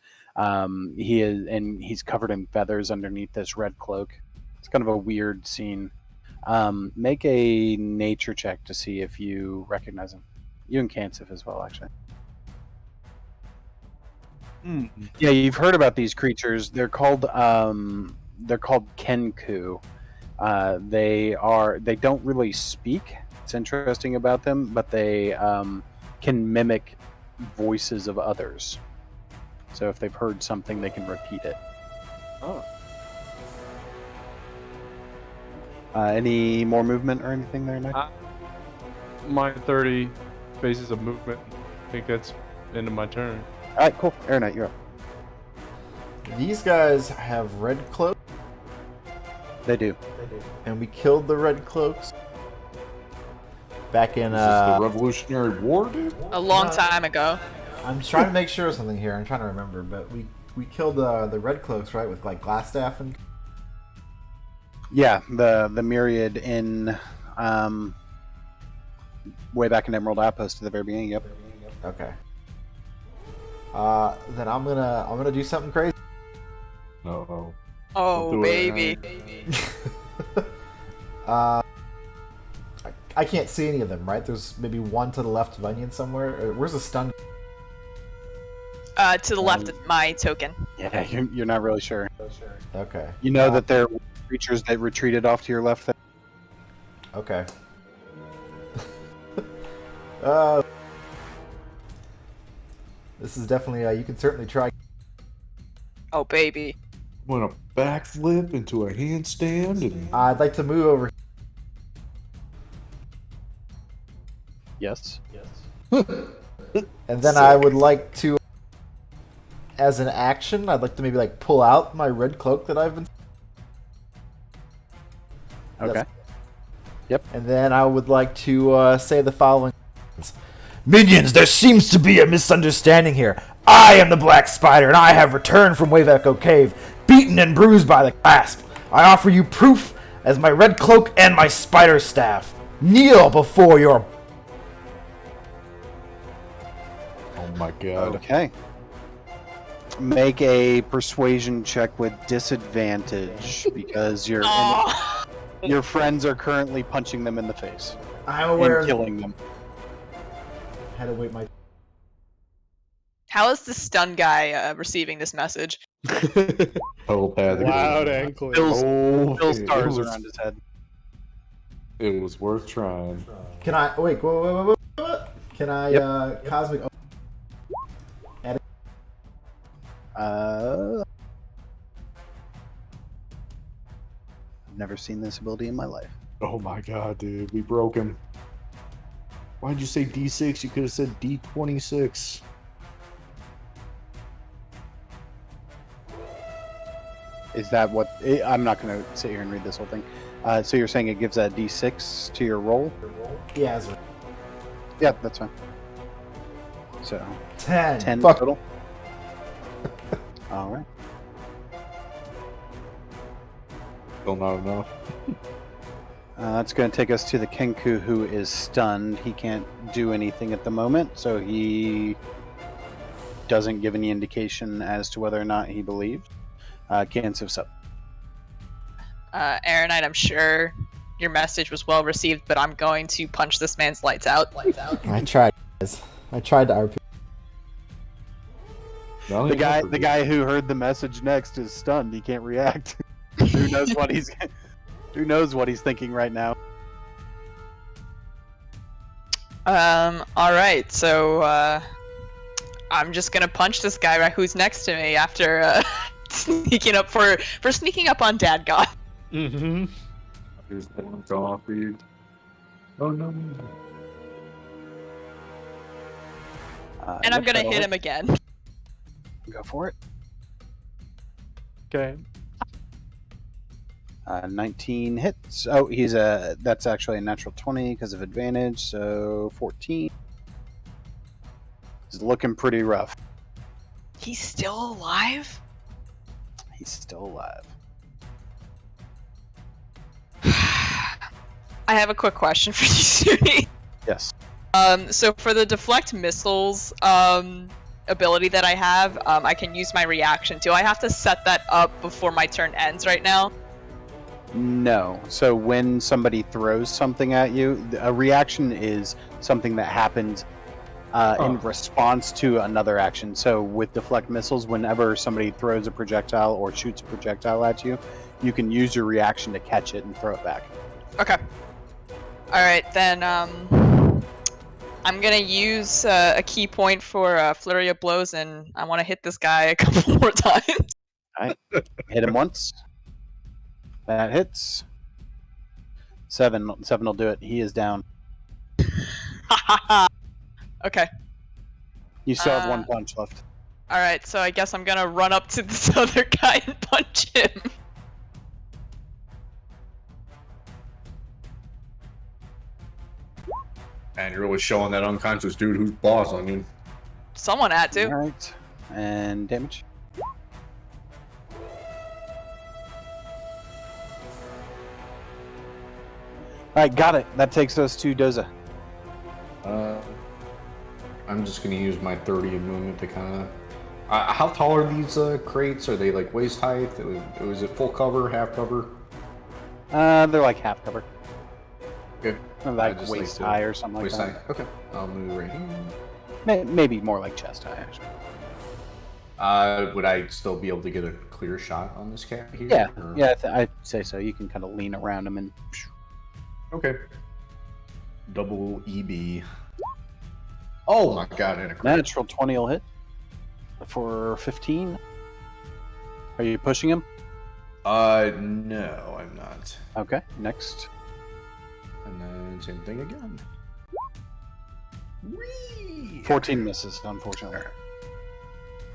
Speaker 1: He's covered in feathers underneath this red cloak. It's kind of a weird scene. Make a nature check to see if you recognize him. You and Kansif as well, actually. Yeah, you've heard about these creatures. They're called Kenku. They don't really speak. It's interesting about them, but they can mimic voices of others. So if they've heard something, they can repeat it.
Speaker 7: Oh.
Speaker 1: Any more movement or anything there, Nick?
Speaker 7: My 30 phases of movement. I think that's end of my turn.
Speaker 1: All right, cool. Aeronite, you're up.
Speaker 5: These guys have red cloaks,
Speaker 1: They do.
Speaker 5: and we killed the red cloaks back in.
Speaker 8: Is this the Revolutionary War, dude?
Speaker 2: A long
Speaker 5: No.
Speaker 2: time ago.
Speaker 5: I'm trying to make sure of something here. I'm trying to remember, but we killed the red cloaks, right, with like glass staff and.
Speaker 1: Yeah, the myriad in way back in Emerald Outpost at the very beginning. Yep.
Speaker 5: Okay. Then I'm gonna do something crazy.
Speaker 8: No.
Speaker 2: Oh,
Speaker 8: do it.
Speaker 2: baby.
Speaker 5: I can't see any of them, right? There's maybe one to the left of Onion somewhere. Where's the stun?
Speaker 2: To the left of my token.
Speaker 1: Yeah, you're not really sure.
Speaker 5: Okay.
Speaker 1: You know that there were creatures that retreated off to your left there.
Speaker 5: Okay. This is definitely. You can certainly try.
Speaker 2: Oh, baby.
Speaker 8: I'm gonna backflip into a handstand and
Speaker 5: I'd like to move over.
Speaker 1: Yes.
Speaker 5: And then I would like to, as an action, I'd like to maybe like pull out my red cloak that I've been.
Speaker 1: Okay.
Speaker 5: And then I would like to say the following. Minions, there seems to be a misunderstanding here. I am the Black Spider, and I have returned from Wave Echo Cave, beaten and bruised by the clasp. I offer you proof as my red cloak and my spider staff. Kneel before your.
Speaker 8: oh my god.
Speaker 1: Okay. Make a persuasion check with disadvantage because
Speaker 2: Oh.
Speaker 1: your friends are currently punching them in the face
Speaker 5: I'm aware.
Speaker 1: and killing them.
Speaker 5: Had to wait my.
Speaker 2: How is the stun guy receiving this message?
Speaker 8: Telepathic.
Speaker 3: Loud and clear.
Speaker 8: Oh,
Speaker 1: Still stars
Speaker 8: it was,
Speaker 1: around his head.
Speaker 8: it was worth trying.
Speaker 5: Can I wait? Whoa. Can I cosmic?
Speaker 1: I've never seen this ability in my life.
Speaker 8: Oh my god, dude. We broke him. Why'd you say D6? You could have said D26.
Speaker 1: Is that what? I'm not going to sit here and read this whole thing. So you're saying it gives a D6 to your roll?
Speaker 5: Yeah, it's
Speaker 1: Yeah, that's fine. So
Speaker 5: 10.
Speaker 1: 10
Speaker 5: Fuck.
Speaker 1: total. All right.
Speaker 8: Still not enough.
Speaker 1: That's going to take us to the Kenku, who is stunned. He can't do anything at the moment, so he doesn't give any indication as to whether or not he believes. Kansas up.
Speaker 2: Aaronite, I'm sure your message was well received, but I'm going to punch this man's lights out.
Speaker 5: I tried, guys. I tried to RP.
Speaker 1: The guy who heard the message next is stunned. He can't react. Who knows what he's thinking right now?
Speaker 2: All right. So I'm just gonna punch this guy right who's next to me after sneaking up for sneaking up on Dad God.
Speaker 3: Mm-hmm.
Speaker 8: Here's one coffee. Oh no.
Speaker 2: And I'm
Speaker 1: Yep,
Speaker 2: gonna
Speaker 1: that'll
Speaker 2: hit
Speaker 1: work.
Speaker 2: him again.
Speaker 1: Go for it.
Speaker 3: Okay.
Speaker 1: 19 hits. Oh, that's actually a natural 20 because of advantage, so 14. He's looking pretty rough.
Speaker 2: He's still alive?
Speaker 1: He's still alive.
Speaker 2: I have a quick question for you, Xuni.
Speaker 1: Yes.
Speaker 2: So for the deflect missiles ability that I have, I can use my reaction. Do I have to set that up before my turn ends right now?
Speaker 1: No. So when somebody throws something at you, a reaction is something that happens in response to another action. So with deflect missiles, whenever somebody throws a projectile or shoots a projectile at you, you can use your reaction to catch it and throw it back.
Speaker 2: Okay. Alright, then I'm gonna use a key point for Flurry of Blows, and I want to hit this guy a couple more times.
Speaker 1: Alright. Hit him once. That hits. 7 will do it. He is down.
Speaker 2: Okay.
Speaker 1: You still have one punch left.
Speaker 2: Alright, so I guess I'm gonna run up to this other guy and punch him.
Speaker 4: And you're really showing that unconscious dude who's boss on you.
Speaker 2: Someone had to.
Speaker 1: Alright. And damage. Alright, got it. That takes us to Doza.
Speaker 8: I'm just gonna use my 30 of movement to kind of. How tall are these crates? Are they like waist height? Was it full cover, half cover?
Speaker 1: They're like half cover.
Speaker 8: Okay.
Speaker 1: Like
Speaker 8: just
Speaker 1: waist
Speaker 8: to-
Speaker 1: high or something like
Speaker 8: Waist
Speaker 1: that.
Speaker 8: height. Okay. I'll move right here.
Speaker 1: Maybe more like chest high, actually.
Speaker 8: Would I still be able to get a clear shot on this cat here?
Speaker 1: Yeah,
Speaker 8: or-
Speaker 1: yeah, I'd say so. You can kind of lean around him and.
Speaker 8: Okay. Double EB. Oh my god, and a crit.
Speaker 1: Natural 20 will hit for 15. Are you pushing him?
Speaker 8: No, I'm not.
Speaker 1: Okay, next.
Speaker 8: And then same thing again. Whee!
Speaker 1: 14 misses, unfortunately.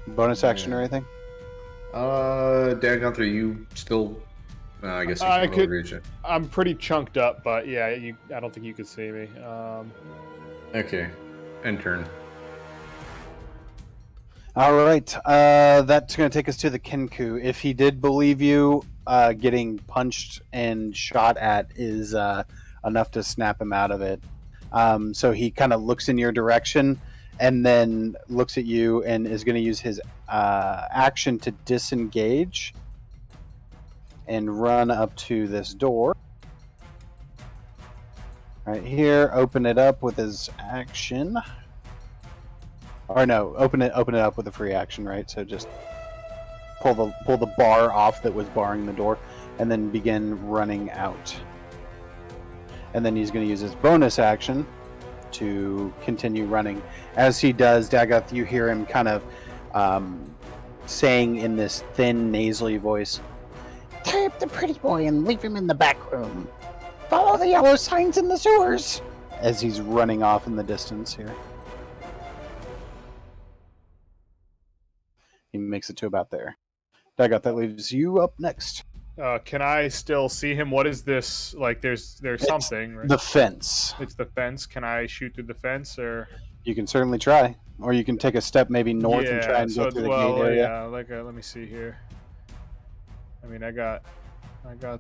Speaker 1: Bonus action or anything?
Speaker 4: Dan Gunther, you still? I guess you
Speaker 3: I
Speaker 4: can
Speaker 3: could-
Speaker 4: reach it.
Speaker 3: I'm pretty chunked up, but yeah, I don't think you could see me.
Speaker 4: Okay, end turn.
Speaker 1: All right, that's going to take us to the Kenku. If he did believe you, getting punched and shot at is enough to snap him out of it. So he kind of looks in your direction and then looks at you and is going to use his action to disengage and run up to this door. Right here, open it up with his action. Or no, open it up with a free action, right? So just pull the bar off that was barring the door, and then begin running out. And then he's going to use his bonus action to continue running. As he does, Dagoth, you hear him kind of saying in this thin, nasally voice, "Tie up the pretty boy and leave him in the back room. Follow the yellow signs in the sewers." As he's running off in the distance here. He makes it to about there. Dagoth, that leaves you up next.
Speaker 3: Can I still see him? What is this? Like, there's
Speaker 1: It's
Speaker 3: something, right?
Speaker 1: The fence.
Speaker 3: It's the fence. Can I shoot through the fence, or?
Speaker 1: You can certainly try. Or you can take a step maybe north and try and get to the gate area.
Speaker 3: Yeah, let me see here. I mean, I got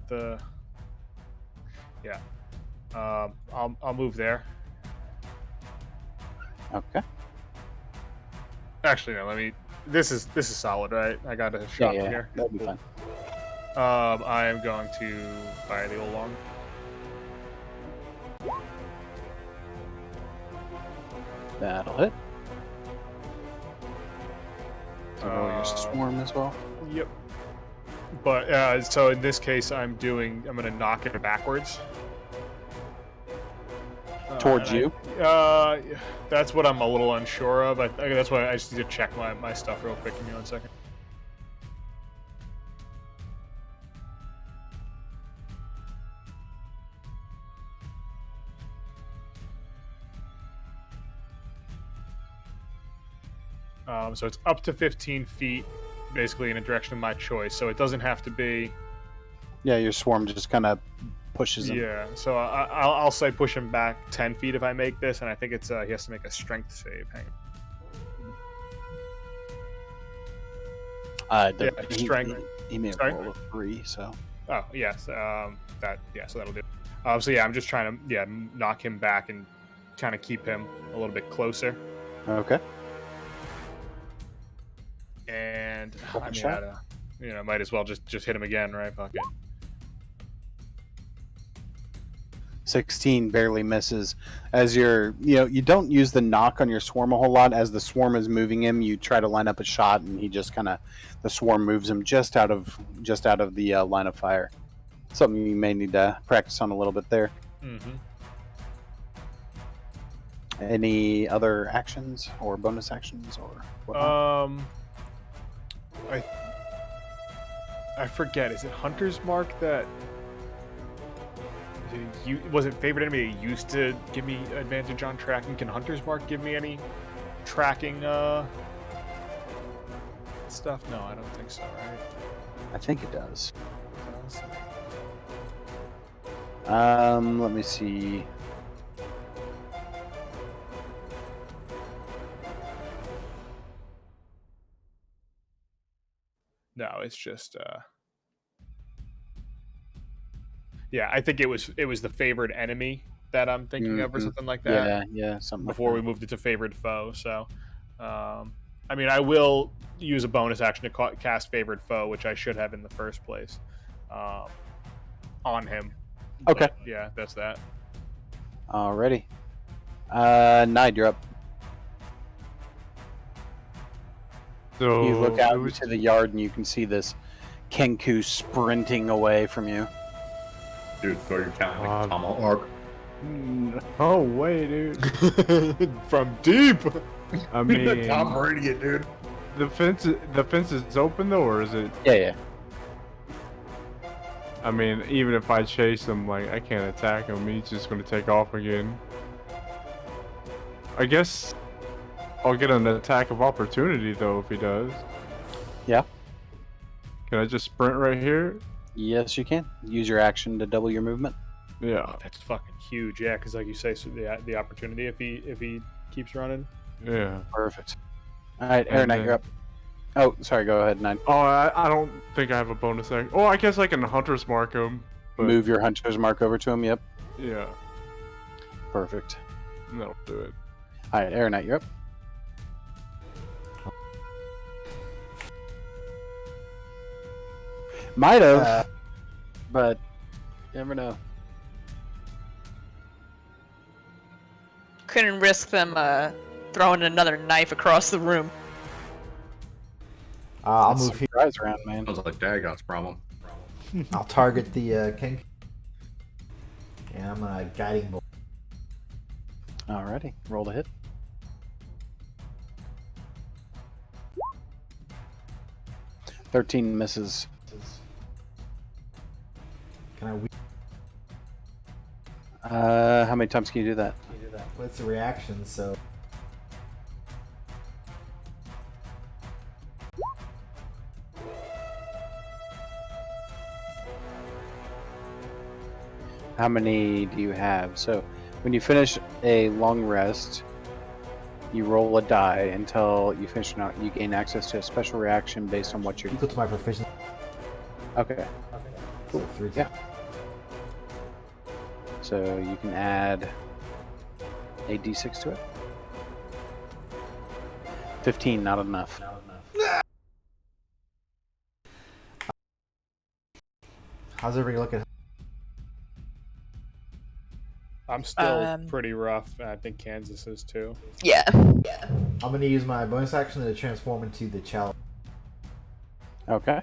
Speaker 3: the. Yeah. I'll move there.
Speaker 1: Okay.
Speaker 3: Actually, no. Let me. This is solid, right? I got a shot from here.
Speaker 1: That'll be fine.
Speaker 3: I am going to fire the old long.
Speaker 1: That'll hit. So roll your swarm as well.
Speaker 3: Yep. But so in this case, I'm going to knock it backwards.
Speaker 1: Towards you?
Speaker 3: That's what I'm a little unsure of. That's why I just need to check my stuff real quick. Give me 1 second. So it's up to 15 feet, basically in a direction of my choice. So it doesn't have to be.
Speaker 1: Yeah, your swarm just kind of pushes him.
Speaker 3: Yeah, so I'll say push him back 10 feet if I make this, and I think it's he has to make a strength save. Hang on. Strength.
Speaker 1: He may
Speaker 3: Sorry?
Speaker 1: have rolled a 3, so.
Speaker 3: Oh yes, so that'll do. So yeah, I'm just trying to knock him back and kind of keep him a little bit closer.
Speaker 1: Okay.
Speaker 3: And
Speaker 1: Open
Speaker 3: I
Speaker 1: shot.
Speaker 3: mean, might as well just hit him again, right? Fuck it.
Speaker 1: 16 barely misses. As you don't use the knock on your swarm a whole lot. As the swarm is moving him, you try to line up a shot, and he just the swarm moves him just out of the line of fire. Something you may need to practice on a little bit there.
Speaker 3: Mm-hmm.
Speaker 1: Any other actions or bonus actions or whatnot?
Speaker 3: I forget. Is it Hunter's Mark that? Was it favorite enemy that used to give me advantage on tracking? Can Hunter's Mark give me any tracking that stuff? No, I don't think so, right?
Speaker 1: I think it does.
Speaker 3: It does.
Speaker 1: Let me see.
Speaker 3: No, it's just yeah, I think it was the favored enemy that I'm thinking of or
Speaker 1: Mhm.
Speaker 3: something like that.
Speaker 1: Yeah, something
Speaker 3: Before we
Speaker 1: like
Speaker 3: moved it to favored foe. So, I mean, I will use a bonus action to cast favored foe, which I should have in the first place, on him.
Speaker 1: Okay.
Speaker 3: But, yeah, that's that.
Speaker 1: that. Alrighty. Nide, you're up.
Speaker 7: So
Speaker 1: You look out
Speaker 7: it was-
Speaker 1: into the yard and you can see this Kenku sprinting away from you.
Speaker 8: Dude, throw your talent like
Speaker 7: Uh,
Speaker 8: tomahawk.
Speaker 7: Oh way, dude.
Speaker 3: From deep.
Speaker 7: I mean,
Speaker 8: Tom Brady, it, dude.
Speaker 7: the fence is open though, or is it?
Speaker 1: Yeah.
Speaker 7: I mean, even if I chase him, like I can't attack him. He's just gonna take off again. I guess I'll get an attack of opportunity though if he does.
Speaker 1: Yeah.
Speaker 7: Can I just sprint right here?
Speaker 1: Yes, you can. Use your action to double your movement.
Speaker 7: Yeah.
Speaker 3: Oh, that's fucking huge. Yeah, because like you say, so the opportunity if he keeps running.
Speaker 7: Yeah.
Speaker 1: Perfect. Alright,
Speaker 7: And
Speaker 1: Aeronite, you're up. Oh, sorry, go ahead, Nine.
Speaker 7: Oh, I don't think I have a bonus action. Oh, I guess I can hunter's mark him. But
Speaker 1: Move your hunter's mark over to him, yep.
Speaker 7: Yeah,
Speaker 1: Perfect.
Speaker 7: that'll do it.
Speaker 1: Alright, Aeronite, you're up. Might have, but you never know.
Speaker 2: Couldn't risk them throwing another knife across the room.
Speaker 5: I'll
Speaker 1: That's
Speaker 5: move here.
Speaker 1: surprise round, man.
Speaker 8: Sounds like Dagon's problem.
Speaker 5: I'll target the king. And I'm gonna guiding bolt.
Speaker 1: Alrighty, roll to hit. $13 misses.
Speaker 5: Can I?
Speaker 1: How many times can you do that?
Speaker 5: Well, it's a reaction, so.
Speaker 1: How many do you have? So, when you finish a long rest, you roll a die until you finish it out. You gain access to a special reaction based on what you're.
Speaker 5: Equal to my proficiency.
Speaker 1: Okay.
Speaker 5: So 3.
Speaker 1: Yeah. So you can add a d6 to it. 15, not enough.
Speaker 5: How's everybody looking?
Speaker 3: I'm still
Speaker 2: Um,
Speaker 3: pretty rough. I think Kansas is too.
Speaker 2: Yeah.
Speaker 5: I'm gonna use my bonus action to transform into the chalice.
Speaker 1: Okay.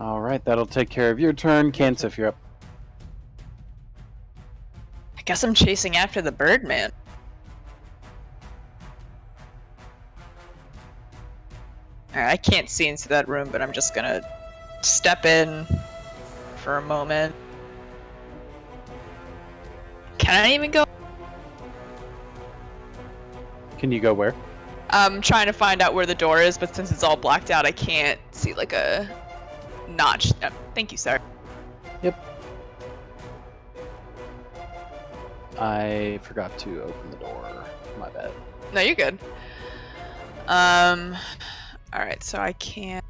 Speaker 1: Alright, that'll take care of your turn. Kansas, you're up.
Speaker 2: I guess I'm chasing after the Birdman. Alright, I can't see into that room, but I'm just gonna step in for a moment. Can I even go?
Speaker 1: Can you go where?
Speaker 2: I'm trying to find out where the door is, but since it's all blacked out, I can't see like a notch. Thank you, sir.
Speaker 1: Yep. I forgot to open the door. My bad.
Speaker 2: No, you're good. Alright, so I can't.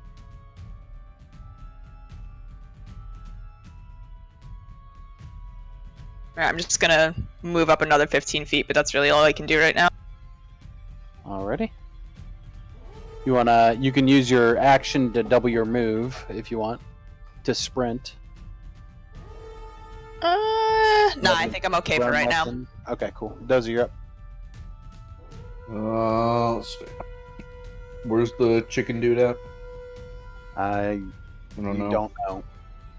Speaker 2: Alright, I'm just gonna move up another 15 feet, but that's really all I can do right now.
Speaker 1: Alrighty. You can use your action to double your move if you want. To sprint.
Speaker 2: Nah, I think I'm okay for
Speaker 1: Run
Speaker 2: right now.
Speaker 1: weapon. Okay, cool. Dozy, you're up.
Speaker 8: Let's see. Where's the chicken dude at?
Speaker 1: I
Speaker 8: I don't
Speaker 1: you
Speaker 8: know.
Speaker 1: don't know.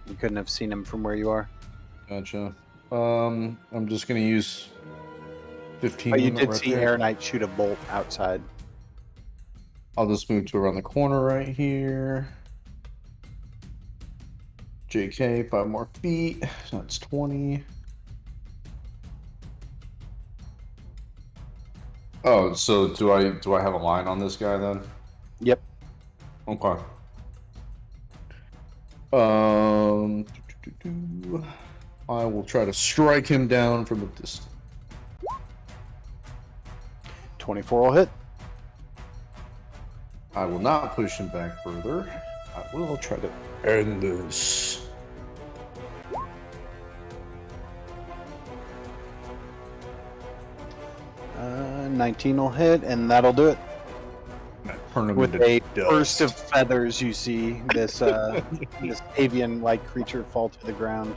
Speaker 1: You couldn't have seen him from where you are.
Speaker 8: Gotcha. I'm just gonna use 15.
Speaker 1: But you
Speaker 8: limit
Speaker 1: did
Speaker 8: right
Speaker 1: see
Speaker 8: there.
Speaker 1: Air Knight shoot a bolt outside.
Speaker 8: I'll just move to around the corner right here. JK, 5 more feet. That's 20. Oh, so do I have a line on this guy then?
Speaker 1: Yep.
Speaker 8: Okay. I will try to strike him down from a distance.
Speaker 1: 24 will hit.
Speaker 8: I will not push him back further. I will try to end this.
Speaker 1: Uh, 19 will hit, and that'll do it.
Speaker 8: Turn him
Speaker 1: With
Speaker 8: into
Speaker 1: a
Speaker 8: dust.
Speaker 1: burst of feathers, you see this this avian-like creature fall to the ground.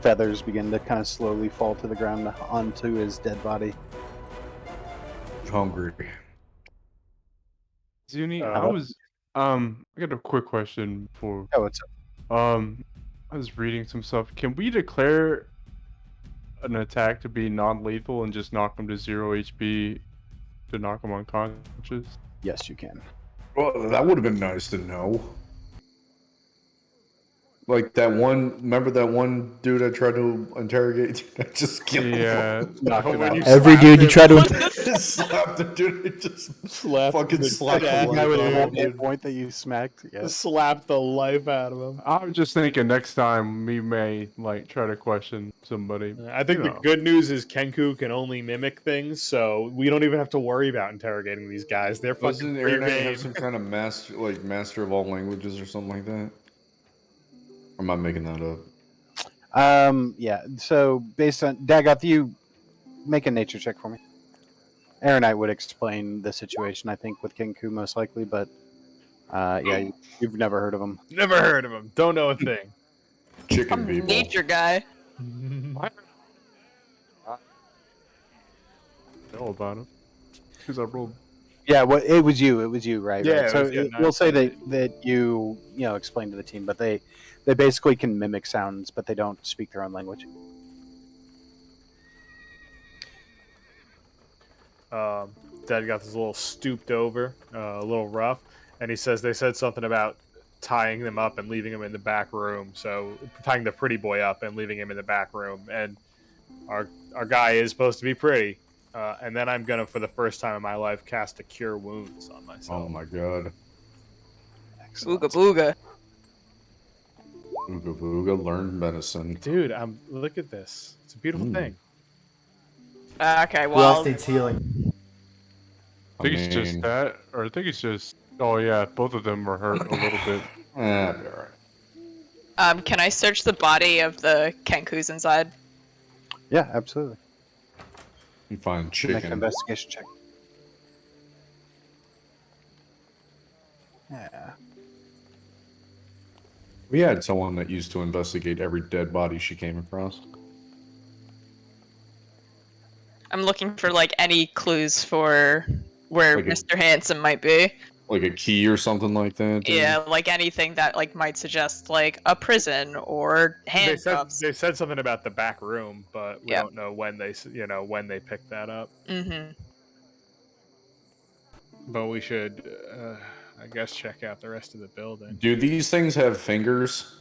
Speaker 1: Feathers begin to kind of slowly fall to the ground onto his dead body.
Speaker 8: Hungry.
Speaker 7: Xuni, I got a quick question for.
Speaker 1: Oh, it's
Speaker 7: I was reading some stuff. Can we declare an attack to be non-lethal and just knock them to 0 HP to knock them unconscious?
Speaker 1: yes, you can.
Speaker 8: Well, that would have been nice to know. Like that one, remember that one dude I tried to interrogate? I just killed
Speaker 7: Yeah.
Speaker 8: him.
Speaker 1: Knocked him
Speaker 3: When
Speaker 1: out.
Speaker 3: you
Speaker 5: Every
Speaker 3: slapped
Speaker 5: dude you
Speaker 3: him-
Speaker 5: try to.
Speaker 8: I slapped the dude. I just
Speaker 3: Slapped the
Speaker 8: slapped the
Speaker 3: shit
Speaker 1: The
Speaker 8: life
Speaker 1: guy
Speaker 8: out
Speaker 1: with
Speaker 8: of
Speaker 1: one
Speaker 8: him,
Speaker 1: hit
Speaker 8: dude.
Speaker 1: point that you smacked. Yeah.
Speaker 3: slapped the life out of him.
Speaker 7: I'm just thinking next time we may like try to question somebody.
Speaker 3: I think
Speaker 7: You
Speaker 3: the
Speaker 7: know.
Speaker 3: good news is Kenku can only mimic things, so we don't even have to worry about interrogating these guys. They're fucking
Speaker 8: Doesn't
Speaker 3: free
Speaker 8: Air have
Speaker 3: game.
Speaker 8: some kind of master of all languages or something like that? Or am I making that up?
Speaker 1: Yeah. So based on Dagoth, you make a nature check for me. Aaron, I would explain the situation. I think with Kenku most likely, but yeah, you've never heard of him.
Speaker 3: Never heard of him. Don't know a thing.
Speaker 8: Chicken
Speaker 2: I'm a
Speaker 8: people.
Speaker 2: nature guy.
Speaker 7: I know about him because I rolled.
Speaker 1: Yeah, well, it was you. It was you, right?
Speaker 3: Yeah,
Speaker 1: right.
Speaker 3: it
Speaker 1: So
Speaker 3: was- yeah,
Speaker 1: we'll say that you explained to the team, but they basically can mimic sounds, but they don't speak their own language.
Speaker 3: Dad got this a little stooped over, a little rough, and he says they said something about tying them up and leaving him in the back room. So tying the pretty boy up and leaving him in the back room, and our guy is supposed to be pretty. And then I'm gonna, for the first time in my life, cast a Cure Wounds on myself.
Speaker 8: Oh my god.
Speaker 1: Excellent.
Speaker 2: Booga booga.
Speaker 8: Ooga booga, learn medicine.
Speaker 3: Dude, look at this. It's a beautiful thing.
Speaker 2: Okay,
Speaker 5: Who
Speaker 2: well,
Speaker 5: else needs healing?
Speaker 7: I think it's just that, or I think it's just. Oh yeah, both of them are hurt a little bit.
Speaker 8: I'll be alright.
Speaker 2: can I search the body of the Kenkus inside?
Speaker 1: Yeah, absolutely.
Speaker 8: You find
Speaker 1: Make an
Speaker 8: chicken.
Speaker 1: investigation check. Yeah.
Speaker 8: We had someone that used to investigate every dead body she came across.
Speaker 2: I'm looking for like any clues for where
Speaker 8: Like a-
Speaker 2: Mr. Handsome might be.
Speaker 8: Like a key or something like that. dude?
Speaker 2: Yeah, like anything that like might suggest like a prison or handcuffs.
Speaker 3: They said something about the back room, but we
Speaker 2: Yeah.
Speaker 3: don't know when they picked that up.
Speaker 2: Mm-hmm.
Speaker 3: But we should, I guess, check out the rest of the building.
Speaker 8: Do these things have fingers?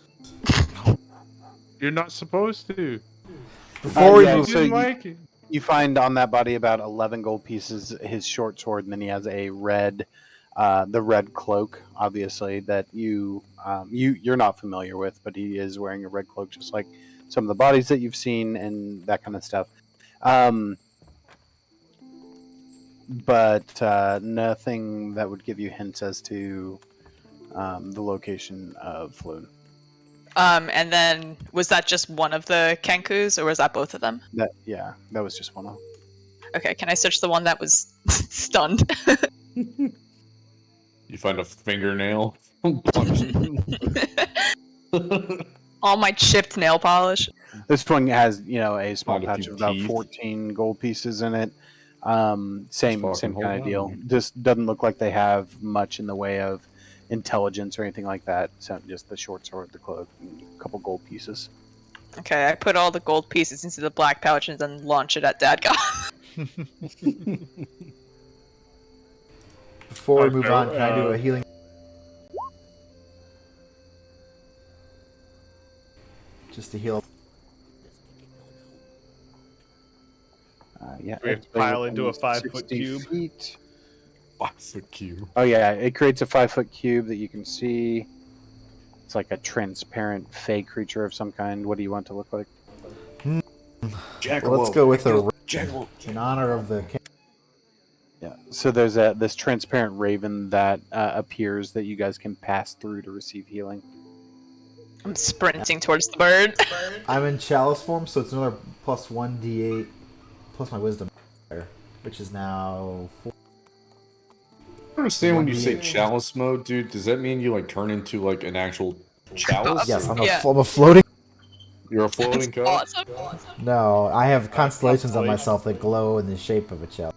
Speaker 7: You're not supposed to.
Speaker 5: Before we
Speaker 1: yeah,
Speaker 5: move,
Speaker 1: so
Speaker 7: Didn't like it.
Speaker 1: You find on that body about 11 gold pieces, his short sword, and then he has a the red cloak, obviously, that you're not familiar with, but he is wearing a red cloak, just like some of the bodies that you've seen and that kind of stuff. But nothing that would give you hints as to the location of Floon.
Speaker 2: And then was that just one of the Kenkus or was that both of them?
Speaker 1: That was just one of them.
Speaker 2: Okay, can I search the one that was stunned?
Speaker 8: You find a fingernail?
Speaker 2: All my chipped nail polish.
Speaker 1: This one has, a small
Speaker 8: Found a
Speaker 1: patch
Speaker 8: few
Speaker 1: of about
Speaker 8: teeth.
Speaker 1: 14 gold pieces in it. Same
Speaker 8: fucking hold
Speaker 1: kind of deal.
Speaker 8: on.
Speaker 1: Just doesn't look like they have much in the way of intelligence or anything like that. So just the short sword, the cloak, and a couple gold pieces.
Speaker 2: Okay, I put all the gold pieces into the black pouch and then launch it at Dadka.
Speaker 5: before we
Speaker 3: Okay,
Speaker 5: move on, can I do a healing? Just to heal.
Speaker 1: Yeah.
Speaker 3: We have to pile into a 5-foot
Speaker 1: 60
Speaker 3: cube.
Speaker 1: feet.
Speaker 8: 5-foot cube.
Speaker 1: Oh yeah, it creates a 5-foot cube that you can see. It's like a transparent fey creature of some kind. What do you want to look like?
Speaker 8: Jackalope.
Speaker 5: Let's go with a
Speaker 8: Jackalope.
Speaker 5: in honor of the king.
Speaker 1: Yeah. So there's this transparent raven that appears that you guys can pass through to receive healing.
Speaker 2: I'm sprinting towards the bird.
Speaker 5: I'm in chalice form, so it's another plus 1d8 plus my wisdom, which is now 4.
Speaker 8: I understand when you say chalice mode, dude. Does that mean you like turn into like an actual chalice?
Speaker 5: Yes, I'm
Speaker 2: Yeah.
Speaker 5: a floating.
Speaker 8: You're a floating cup.
Speaker 2: Awesome.
Speaker 5: No, I have constellations on myself that glow in the shape of a chalice.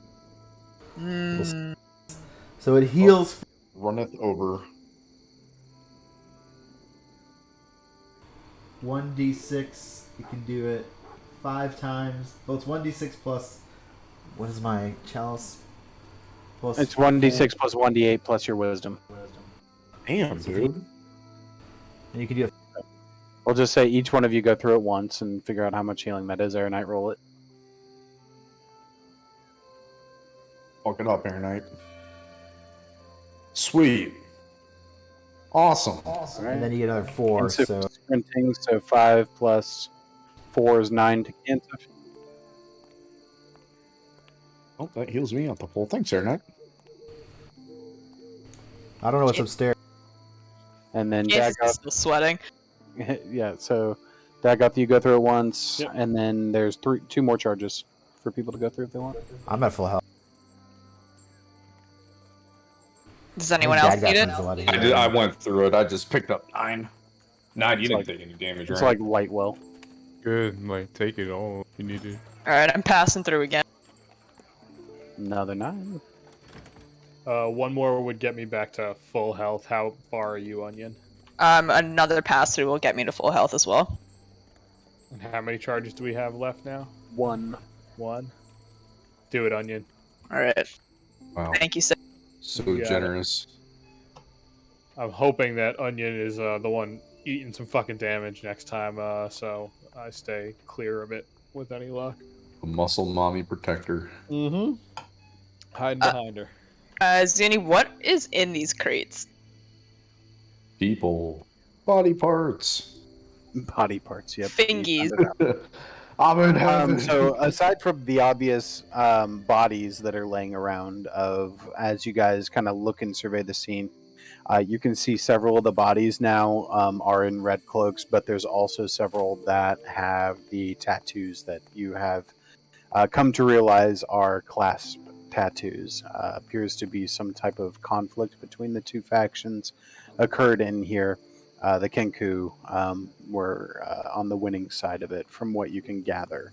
Speaker 5: So it heals.
Speaker 8: Runneth over.
Speaker 5: 1d6. You can do it 5 times. Well, it's 1d6 plus. What is my chalice? Plus
Speaker 1: It's 1d6 plus 1d8 plus your wisdom.
Speaker 8: Damn, dude.
Speaker 5: And you can do it.
Speaker 1: We'll just say each one of you go through it once and figure out how much healing that is. Air Knight, roll it.
Speaker 8: Fuck it up, Air Knight. Sweet. Awesome.
Speaker 5: And then you get another 4.
Speaker 1: And so
Speaker 5: So
Speaker 1: sprinting, so 5 plus 4 is 9 to cancel.
Speaker 8: Oh, that heals me up the full. Thanks, Air Knight.
Speaker 5: I don't know what's upstairs.
Speaker 1: And then
Speaker 2: Yes,
Speaker 1: Dagoth,
Speaker 2: still sweating.
Speaker 1: yeah, so Dagoth, you go through it once,
Speaker 3: Yep.
Speaker 1: and then there's 2 more charges for people to go through if they want.
Speaker 5: I'm at full health.
Speaker 2: Does anyone else need it?
Speaker 8: I went through it. I just picked up 9. 9, you didn't take any damage,
Speaker 1: It's
Speaker 8: right?
Speaker 1: like light well.
Speaker 7: Good, like take it all if you need to.
Speaker 2: Alright, I'm passing through again.
Speaker 1: Another 9.
Speaker 3: One more would get me back to full health. How far are you, Onion?
Speaker 2: Another pass through will get me to full health as well.
Speaker 3: And how many charges do we have left now?
Speaker 1: 1.
Speaker 3: 1. Do it, Onion.
Speaker 2: Alright.
Speaker 8: Wow.
Speaker 2: Thank you, sir.
Speaker 8: So
Speaker 3: You got
Speaker 8: generous.
Speaker 3: I'm hoping that Onion is the one eating some fucking damage next time, so I stay clear of it with any luck.
Speaker 8: A muscle mommy protector.
Speaker 3: Mm-hmm. Hiding behind her.
Speaker 2: Zuni, what is in these crates?
Speaker 8: People. Body parts.
Speaker 1: Body parts, yep.
Speaker 2: Fingies.
Speaker 8: I'm in heaven.
Speaker 1: So aside from the obvious bodies that are laying around, as you guys kind of look and survey the scene, you can see several of the bodies now are in red cloaks, but there's also several that have the tattoos that you have come to realize are clasp tattoos. Appears to be some type of conflict between the two factions occurred in here. The Kenku were on the winning side of it, from what you can gather.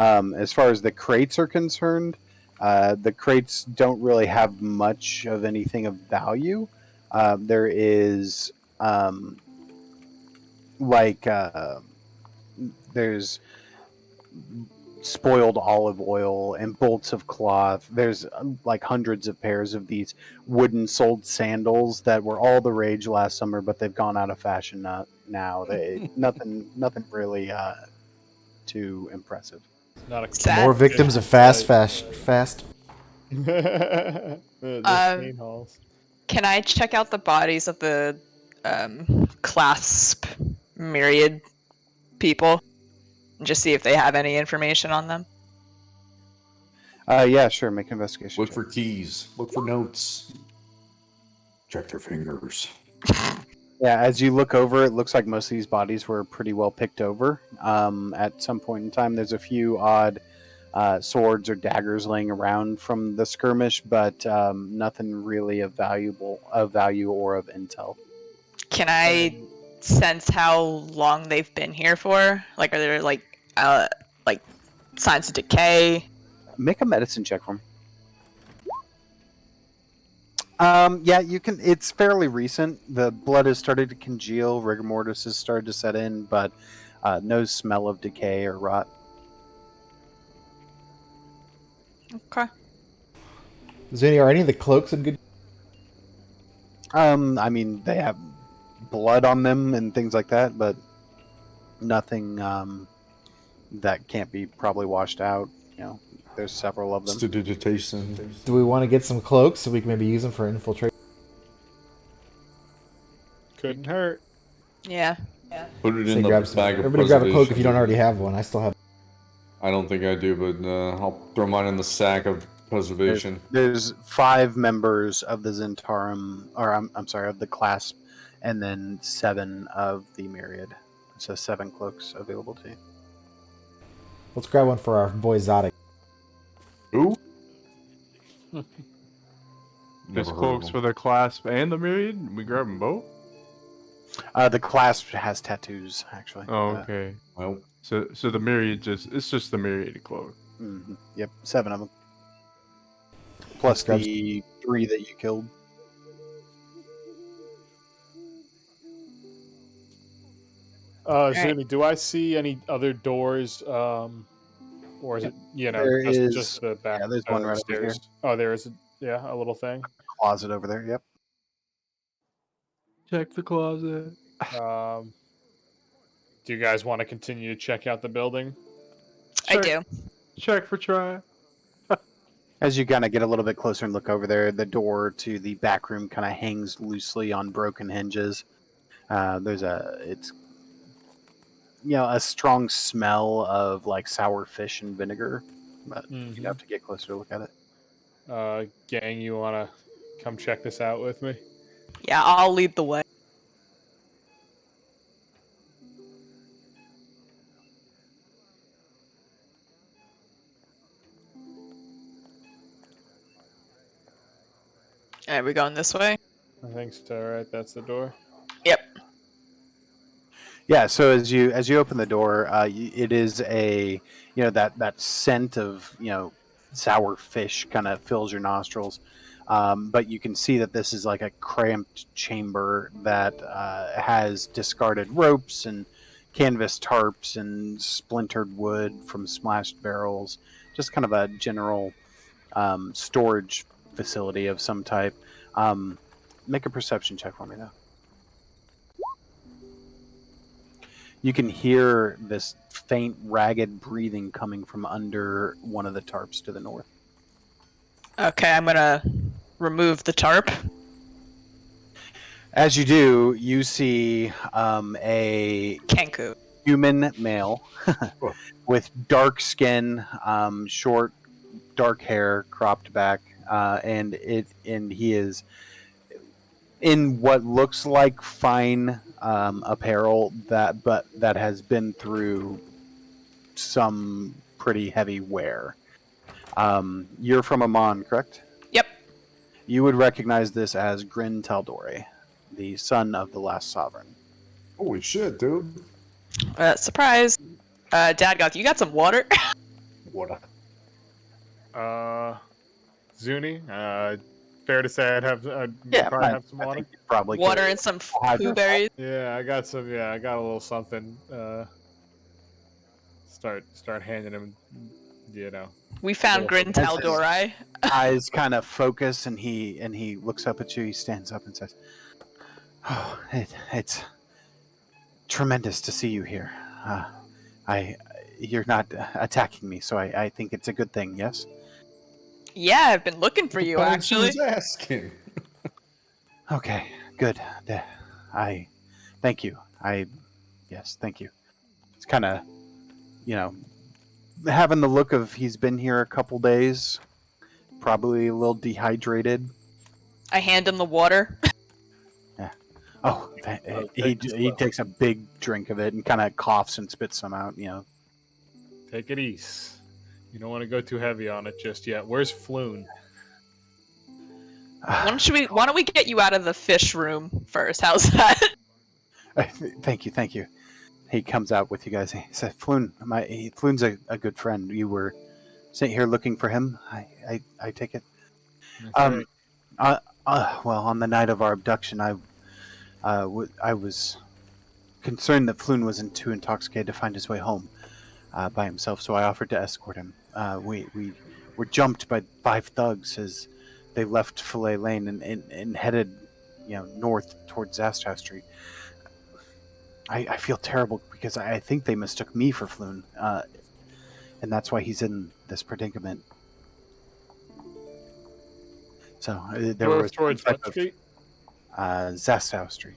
Speaker 1: As far as the crates are concerned, the crates don't really have much of anything of value. There is there's spoiled olive oil and bolts of cloth. There's like hundreds of pairs of these wooden soled sandals that were all the rage last summer, but they've gone out of fashion now. Nothing really too impressive.
Speaker 3: Not a
Speaker 2: Sad.
Speaker 5: More victims of fast.
Speaker 3: the pain halls.
Speaker 2: Can I check out the bodies of the clasp myriad people? And just see if they have any information on them?
Speaker 1: Yeah, sure. Make an investigation.
Speaker 8: Look for keys. Look for notes. Check their fingers.
Speaker 1: Yeah, as you look over, it looks like most of these bodies were pretty well picked over. At some point in time, there's a few odd swords or daggers laying around from the skirmish, but nothing really of value or of intel.
Speaker 2: Can I sense how long they've been here for? Like, are there like signs of decay?
Speaker 1: Make a medicine check for me. Yeah, you can. It's fairly recent. The blood has started to congeal. Rigor mortis has started to set in, but no smell of decay or rot.
Speaker 2: Okay.
Speaker 5: Zuni, are any of the cloaks in good?
Speaker 1: I mean, they have blood on them and things like that, but nothing that can't be probably washed out. You know, there's several of them.
Speaker 8: Prestidigitation.
Speaker 5: Do we want to get some cloaks so we can maybe use them for infiltration?
Speaker 3: Couldn't hurt.
Speaker 2: Yeah.
Speaker 8: Put it
Speaker 5: Say
Speaker 8: in the
Speaker 5: grab some.
Speaker 8: bag of
Speaker 5: Everybody grab a cloak if you don't
Speaker 8: preservation.
Speaker 5: already have one. I still have.
Speaker 8: I don't think I do, but I'll throw mine in the sack of preservation.
Speaker 1: There's 5 members of the Zentarum, or I'm sorry, of the Clasp, and then 7 of the Myriad. So 7 cloaks available to you.
Speaker 5: Let's grab one for our boy Zodic.
Speaker 8: Who?
Speaker 7: There's
Speaker 8: Never heard of
Speaker 7: cloaks
Speaker 8: him.
Speaker 7: for the clasp and the myriad. We grab them both.
Speaker 1: The Clasp has tattoos, actually.
Speaker 7: Oh, okay.
Speaker 8: Well,
Speaker 7: So the myriad it's just the myriad cloak.
Speaker 1: Yep, 7 of them. Plus
Speaker 5: Grab-
Speaker 1: the 3 that you killed.
Speaker 3: Zuni, do I see any other doors? Or is it,
Speaker 1: There
Speaker 3: just,
Speaker 1: is-
Speaker 3: just the back?
Speaker 1: yeah, there's one right over here.
Speaker 3: stairs? Oh, there is, a little thing.
Speaker 1: Closet over there, yep.
Speaker 7: Check the closet.
Speaker 3: Do you guys want to continue to check out the building?
Speaker 2: I do.
Speaker 7: Check for try.
Speaker 1: As you kind of get a little bit closer and look over there, the door to the back room kind of hangs loosely on broken hinges. It's a strong smell of like sour fish and vinegar, but you'd have to get closer to look at it.
Speaker 3: Gang, you want to come check this out with me?
Speaker 2: Yeah, I'll lead the way. Are we going this way?
Speaker 3: I think so, right? That's the door.
Speaker 2: Yep.
Speaker 1: Yeah. So as you open the door, it is that scent of sour fish kind of fills your nostrils, but you can see that this is like a cramped chamber that has discarded ropes and canvas tarps and splintered wood from smashed barrels. Just kind of a general storage facility of some type. Make a perception check for me, though. You can hear this faint, ragged breathing coming from under one of the tarps to the north.
Speaker 2: Okay, I'm gonna remove the tarp.
Speaker 1: As you do, you see a
Speaker 2: Kenku.
Speaker 1: human male with dark skin, short, dark hair, cropped back, and he is in what looks like fine apparel that has been through some pretty heavy wear. You're from Amon, correct?
Speaker 2: Yep.
Speaker 1: You would recognize this as Grin Taldore, the son of the last sovereign.
Speaker 8: holy shit, dude.
Speaker 2: Surprise. Dadgoth, you got some water?
Speaker 8: What?
Speaker 3: Zuni, fair to say I'd have probably have some water.
Speaker 1: Probably
Speaker 2: Water
Speaker 1: could.
Speaker 2: and some poo berries.
Speaker 3: Yeah, I got some. Yeah, I got a little something. Start handing him.
Speaker 2: We found Grin Taldore.
Speaker 1: Eyes kind of focus, and he looks up at you. He stands up and says, "Oh, it's tremendous to see you here. You're not attacking me, so I think it's a good thing. Yes."
Speaker 2: Yeah, I've been looking for you, actually.
Speaker 8: Who's asking?
Speaker 1: Okay, good. I thank you. Yes, thank you. It's kind of, having the look of he's been here a couple days, probably a little dehydrated.
Speaker 2: I hand him the water.
Speaker 1: Oh, he takes a big drink of it and kind of coughs and spits some out.
Speaker 3: Take it easy. You don't want to go too heavy on it just yet. Where's Floon?
Speaker 2: Why don't we get you out of the fish room first? How's that?
Speaker 1: Thank you. He comes out with you guys. He said, Floon's a good friend. You were sent here looking for him. I take it.
Speaker 3: That's right.
Speaker 1: Well, on the night of our abduction, I was concerned that Floon wasn't too intoxicated to find his way home by himself, so I offered to escort him. We were jumped by 5 thugs as they left Fillet Lane and headed, north towards Zastow Street. I feel terrible because I think they mistook me for Floon. and that's why he's in this predicament. So there
Speaker 3: North
Speaker 1: was
Speaker 3: towards
Speaker 1: some type
Speaker 3: what street?
Speaker 1: of Zastow Street.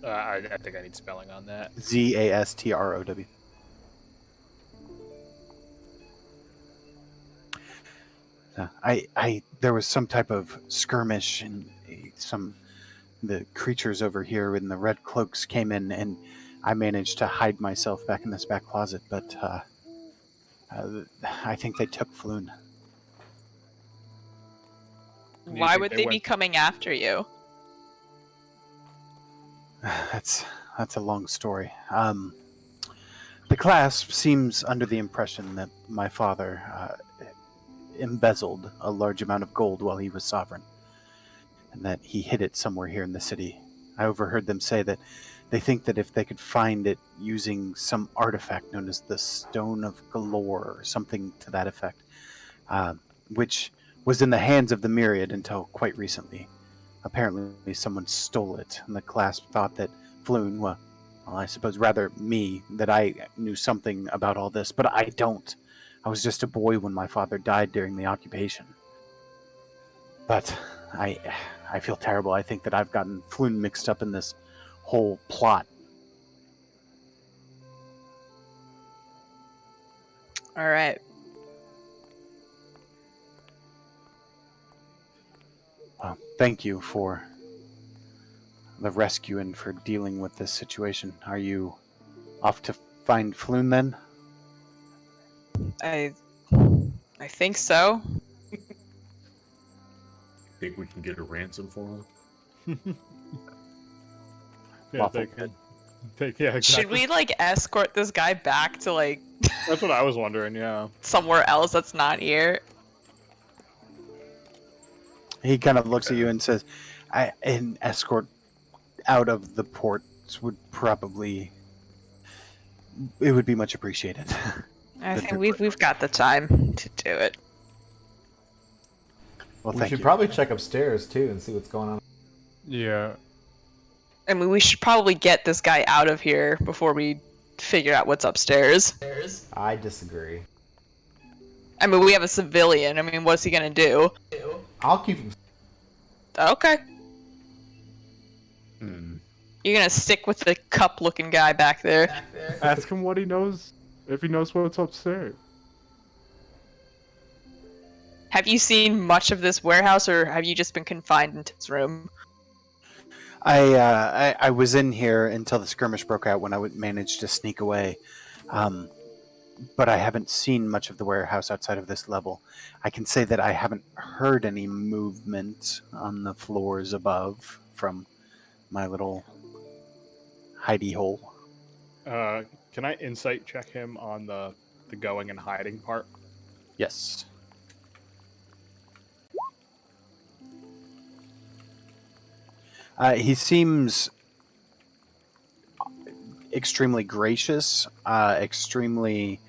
Speaker 3: I think I need spelling on that.
Speaker 1: Zastrow. There was some type of skirmish, and the creatures over here in the red cloaks came in, and I managed to hide myself back in this back closet. But I think they took Floon.
Speaker 3: Do you
Speaker 2: Why
Speaker 3: think
Speaker 2: would
Speaker 3: they
Speaker 2: they be
Speaker 3: went-
Speaker 2: coming after you?
Speaker 1: That's a long story. The clasp seems under the impression that my father embezzled a large amount of gold while he was sovereign, and that he hid it somewhere here in the city. I overheard them say that they think that if they could find it using some artifact known as the Stone of Galore, or something to that effect, which was in the hands of the Myriad until quite recently. Apparently someone stole it, and the clasp thought that Floon, well, I suppose rather me, that I knew something about all this, but I don't. I was just a boy when my father died during the occupation. But I feel terrible. I think that I've gotten Floon mixed up in this whole plot.
Speaker 2: All right.
Speaker 1: Well, thank you for the rescue and for dealing with this situation. Are you off to find Floon then?
Speaker 2: I think so.
Speaker 4: Think we can get a ransom for him?
Speaker 3: Yeah,
Speaker 1: Lawful.
Speaker 3: yeah, exactly.
Speaker 2: Should we like escort this guy back to like
Speaker 3: That's what I was wondering. Yeah.
Speaker 2: somewhere else that's not here?
Speaker 1: He kind of looks at you and says, an escort out of the ports would probably... It would be much appreciated.
Speaker 2: I
Speaker 1: But
Speaker 2: think we've got the time to do it.
Speaker 1: Well,
Speaker 5: We
Speaker 1: thank
Speaker 5: should
Speaker 1: you.
Speaker 5: probably check upstairs too and see what's going on.
Speaker 7: Yeah.
Speaker 2: I mean, we should probably get this guy out of here before we figure out what's upstairs.
Speaker 5: I disagree.
Speaker 2: I mean, we have a civilian. I mean, what's he gonna do?
Speaker 5: I'll keep him.
Speaker 2: Okay.
Speaker 4: Hmm.
Speaker 2: You're gonna stick with the cup-looking guy back there.
Speaker 7: Ask him what he knows. If he knows what's upstairs.
Speaker 2: Have you seen much of this warehouse, or have you just been confined into this room?
Speaker 1: I was in here until the skirmish broke out when I managed to sneak away. But I haven't seen much of the warehouse outside of this level. I can say that I haven't heard any movement on the floors above from my little hidey hole.
Speaker 3: Can I insight check him on the going and hiding part?
Speaker 1: Yes. He seems extremely gracious, extremely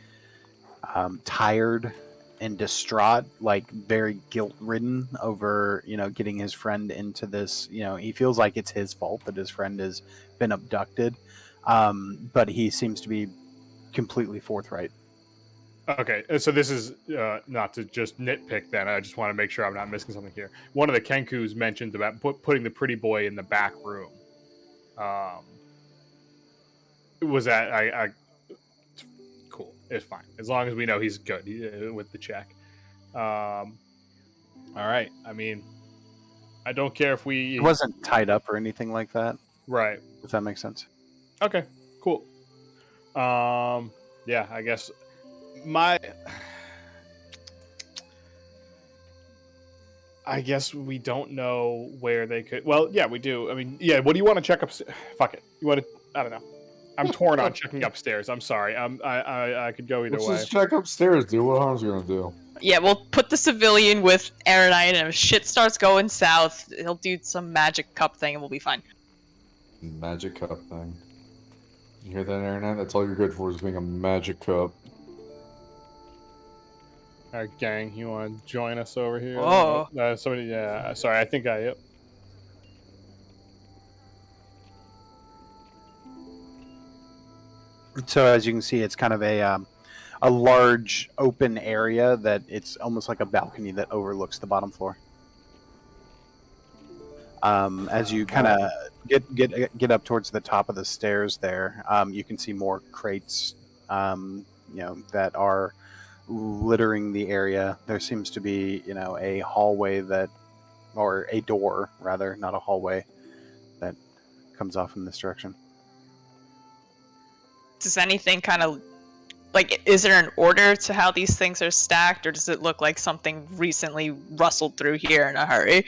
Speaker 1: tired and distraught, like very guilt-ridden over, getting his friend into this. He feels like it's his fault that his friend has been abducted, but he seems to be completely forthright.
Speaker 3: Okay, so this is not to just nitpick then. I just want to make sure I'm not missing something here. One of the Kenkus mentioned about putting the pretty boy in the back room. Was that... I cool. It's fine. As long as we know he's good with the check. All right. I mean, I don't care if we...
Speaker 1: He wasn't tied up or anything like that,
Speaker 3: Right.
Speaker 1: if that makes sense.
Speaker 3: Okay, cool. Yeah, I guess I guess we don't know where they could. Well, yeah, we do. I mean, yeah. What do you want to check upstairs? Fuck it. You want to? I don't know. I'm torn on checking upstairs. I'm sorry. I could go either
Speaker 9: Let's
Speaker 3: way.
Speaker 9: just check upstairs, dude. What harm's it gonna do?
Speaker 2: Yeah, we'll put the civilian with Aeronite, and if shit starts going south, he'll do some magic cup thing, and we'll be fine.
Speaker 9: Magic cup thing. You hear that, Aaron? That's all you're good for is being a magic cup.
Speaker 3: All right, gang, you want to join us over here?
Speaker 2: Oh.
Speaker 3: Somebody. Yeah. Sorry, I think I. Yep.
Speaker 1: So as you can see, it's kind of a a large open area that it's almost like a balcony that overlooks the bottom floor. As you kind of get up towards the top of the stairs there, you can see more crates, that are littering the area. There seems to be, a hallway or a door rather, not a hallway, that comes off in this direction.
Speaker 2: Does anything kind of is there an order to how these things are stacked, or does it look like something recently rustled through here in a hurry?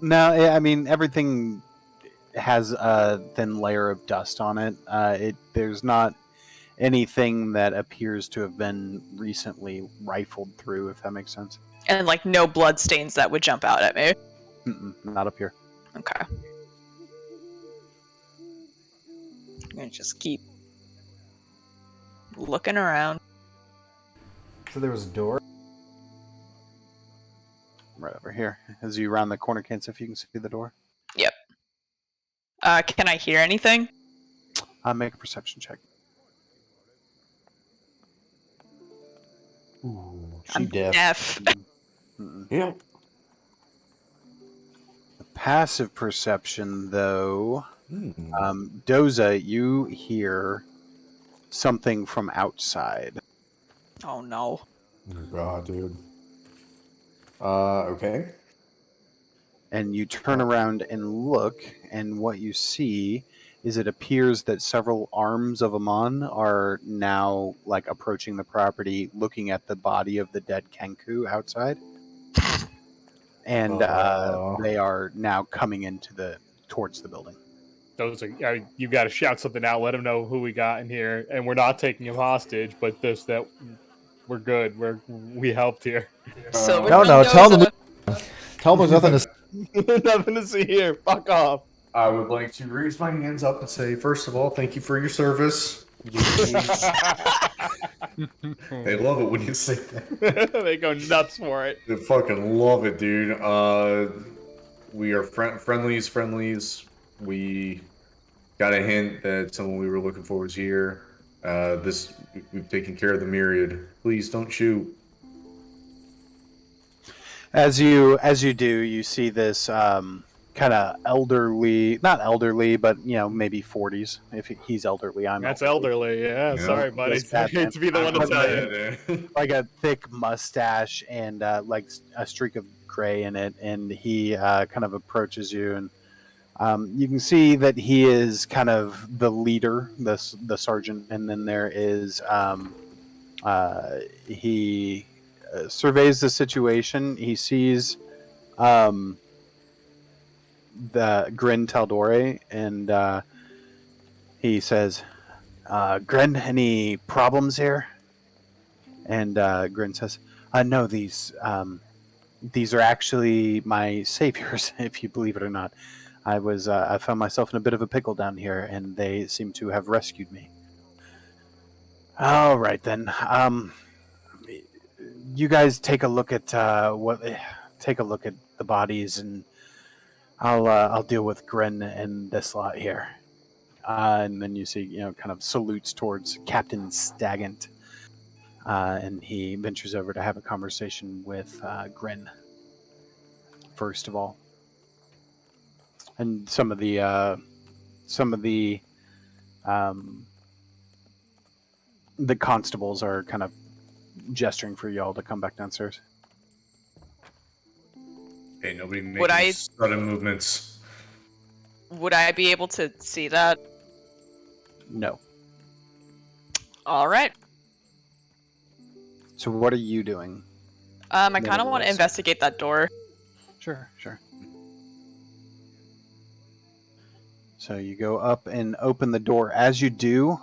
Speaker 1: No, I mean everything has a thin layer of dust on it. There's not anything that appears to have been recently rifled through, if that makes sense.
Speaker 2: And no blood stains that would jump out at me.
Speaker 1: Not up here.
Speaker 2: Okay. I'm gonna just keep looking around.
Speaker 5: So there was a door.
Speaker 1: Right over here. As you round the corner, can't see if you can see the door.
Speaker 2: Yep. Can I hear anything?
Speaker 1: Make a perception check.
Speaker 5: Ooh,
Speaker 2: I'm deaf.
Speaker 9: Yeah.
Speaker 1: Passive perception, though. Doza, you hear something from outside.
Speaker 2: Oh no.
Speaker 9: Oh god, dude. Okay.
Speaker 1: And you turn around and look, and what you see is it appears that several arms of Amon are now approaching the property, looking at the body of the dead Kenku outside. And they are now coming towards the building.
Speaker 3: Those are you got to shout something out. Let them know who we got in here, and we're not taking him hostage. But that we're good. We helped here.
Speaker 2: Silver
Speaker 5: No,
Speaker 2: Tongue
Speaker 5: tell them.
Speaker 2: Doza.
Speaker 5: Tell them there's nothing to.
Speaker 3: Nothing to see here. Fuck off.
Speaker 8: I would like to raise my hands up and say, first of all, thank you for your service. They love it when you say that.
Speaker 3: They go nuts for it.
Speaker 8: They fucking love it, dude. We are friendlies. We got a hint that someone we were looking for was here. We've taken care of the myriad. Please don't shoot.
Speaker 1: As you do, you see this kind of elderly, not elderly, but maybe 40s. If he's elderly,
Speaker 3: That's elderly. Yeah, sorry, buddy. I hate to be the one to tell you.
Speaker 1: Like a thick mustache and a streak of gray in it, and he kind of approaches you, and you can see that he is kind of the leader, the sergeant, and then there is he surveys the situation. He sees the Grin Taldore, and he says, Grin, any problems here? And Grin says, no, these are actually my saviors, if you believe it or not. I found myself in a bit of a pickle down here, and they seem to have rescued me. All right, then. You guys take a look at take a look at the bodies, and I'll deal with Grin and this lot here. And then you see, kind of salutes towards Captain Staggant, and he ventures over to have a conversation with Grin. First of all, and some of the constables are kind of gesturing for y'all to come back downstairs.
Speaker 4: Hey, nobody making sudden movements.
Speaker 2: Would I be able to see that?
Speaker 1: No.
Speaker 2: All right.
Speaker 1: So what are you doing?
Speaker 2: I kind of want to investigate that door.
Speaker 1: Sure. So you go up and open the door. As you do,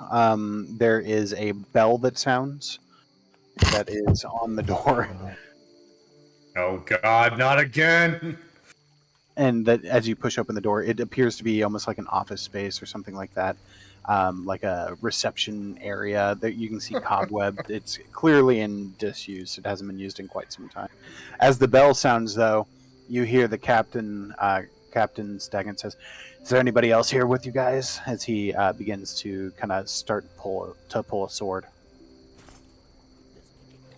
Speaker 1: there is a bell that sounds that is on the door.
Speaker 4: Oh God, not again!
Speaker 1: And that as you push open the door, it appears to be almost like an office space or something like that, like a reception area that you can see cobwebbed. It's clearly in disuse. It hasn't been used in quite some time. As the bell sounds, though, you hear the captain. Captain Staggant says, "Is there anybody else here with you guys?" As he begins to kind of pull a sword.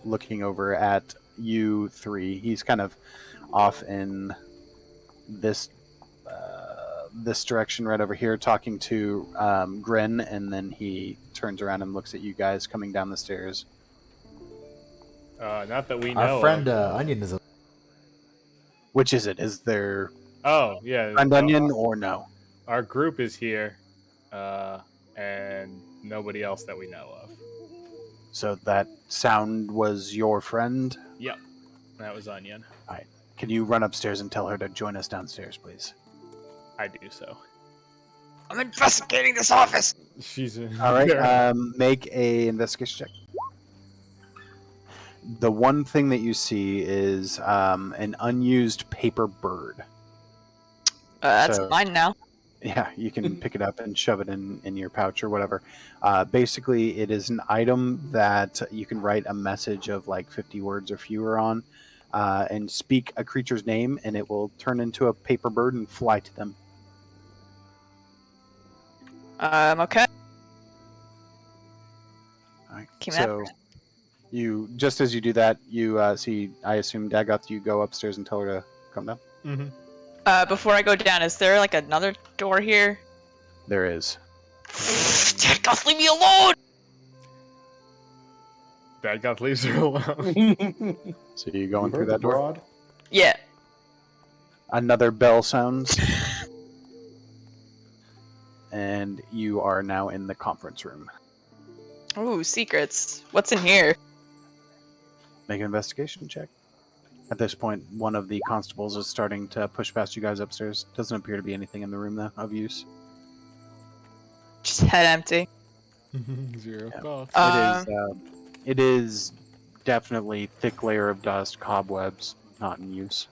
Speaker 1: looking over at you three. He's kind of off in this this direction right over here, talking to Grin, and then he turns around and looks at you guys coming down the stairs.
Speaker 3: Not that we know.
Speaker 5: Our friend
Speaker 3: of.
Speaker 5: Onion is.
Speaker 1: Which is it? Is there
Speaker 3: Oh yeah.
Speaker 1: friend Onion or no?
Speaker 3: Our group is here, and nobody else that we know of.
Speaker 1: So that sound was your friend?
Speaker 3: Yep, that was Onion.
Speaker 1: All right. Can you run upstairs and tell her to join us downstairs, please?
Speaker 3: I do so.
Speaker 2: I'm investigating this office.
Speaker 3: She's
Speaker 1: All right. Make a investigation check. The one thing that you see is an unused paper bird.
Speaker 2: That's
Speaker 1: So-
Speaker 2: mine now.
Speaker 1: Yeah, you can pick it up and shove it in your pouch or whatever. Basically, it is an item that you can write a message of like 50 words or fewer on, and speak a creature's name, and it will turn into a paper bird and fly to them.
Speaker 2: Okay.
Speaker 1: All right.
Speaker 2: Came
Speaker 1: So you just as you do that, you see. I assume Dagoth, you go upstairs and tell her to come down.
Speaker 3: Mm-hmm.
Speaker 2: Before I go down, is there like another door here?
Speaker 1: There is.
Speaker 2: Dagoth, leave me alone!
Speaker 3: Dagoth leaves her alone.
Speaker 1: So you going through that door?
Speaker 9: Broad?
Speaker 2: Yeah.
Speaker 1: Another bell sounds, and you are now in the conference room.
Speaker 2: Ooh, secrets. What's in here?
Speaker 1: Make an investigation check. At this point, one of the constables is starting to push past you guys upstairs. Doesn't appear to be anything in the room, though, of use.
Speaker 2: Just head empty.
Speaker 3: 0
Speaker 1: Yeah.
Speaker 3: thoughts.
Speaker 1: It is definitely thick layer of dust, cobwebs, not in use.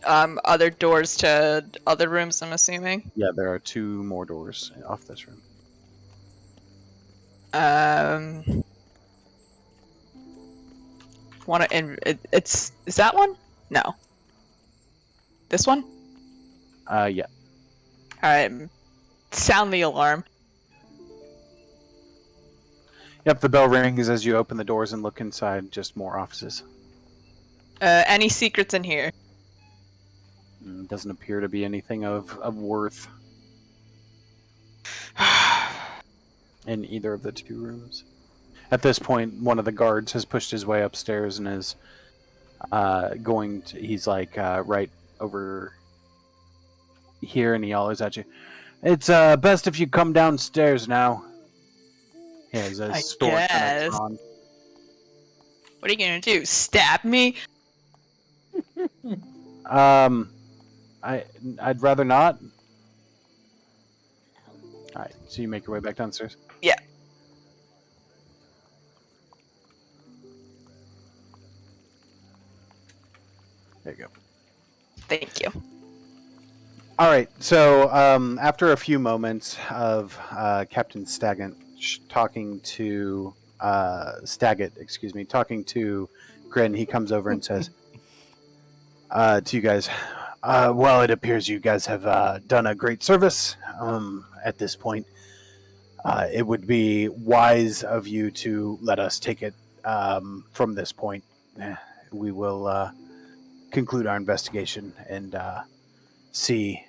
Speaker 2: Other doors to other rooms, I'm assuming.
Speaker 1: Yeah, there are 2 more doors off this room.
Speaker 2: Is that one? No. This one?
Speaker 1: Yeah.
Speaker 2: Alright. Sound the alarm.
Speaker 1: Yep, the bell rings as you open the doors and look inside. Just more offices.
Speaker 2: Any secrets in here?
Speaker 1: Doesn't appear to be anything of worth in either of the 2 rooms. At this point, one of the guards has pushed his way upstairs and is going to. He's like right over here, and he hollers at you. It's best if you come downstairs now. He has a
Speaker 2: I
Speaker 1: sword kind of
Speaker 2: guess.
Speaker 1: drawn.
Speaker 2: What are you gonna do? Stab me?
Speaker 1: I'd rather not. All right, so you make your way back downstairs.
Speaker 2: Yeah.
Speaker 1: There you go.
Speaker 2: Thank you.
Speaker 1: All right. So after a few moments of Captain Staggett talking to talking to Grin, he comes over and says to you guys, "Well, it appears you guys have done a great service. At this point, it would be wise of you to let us take it from this point. We will conclude our investigation and see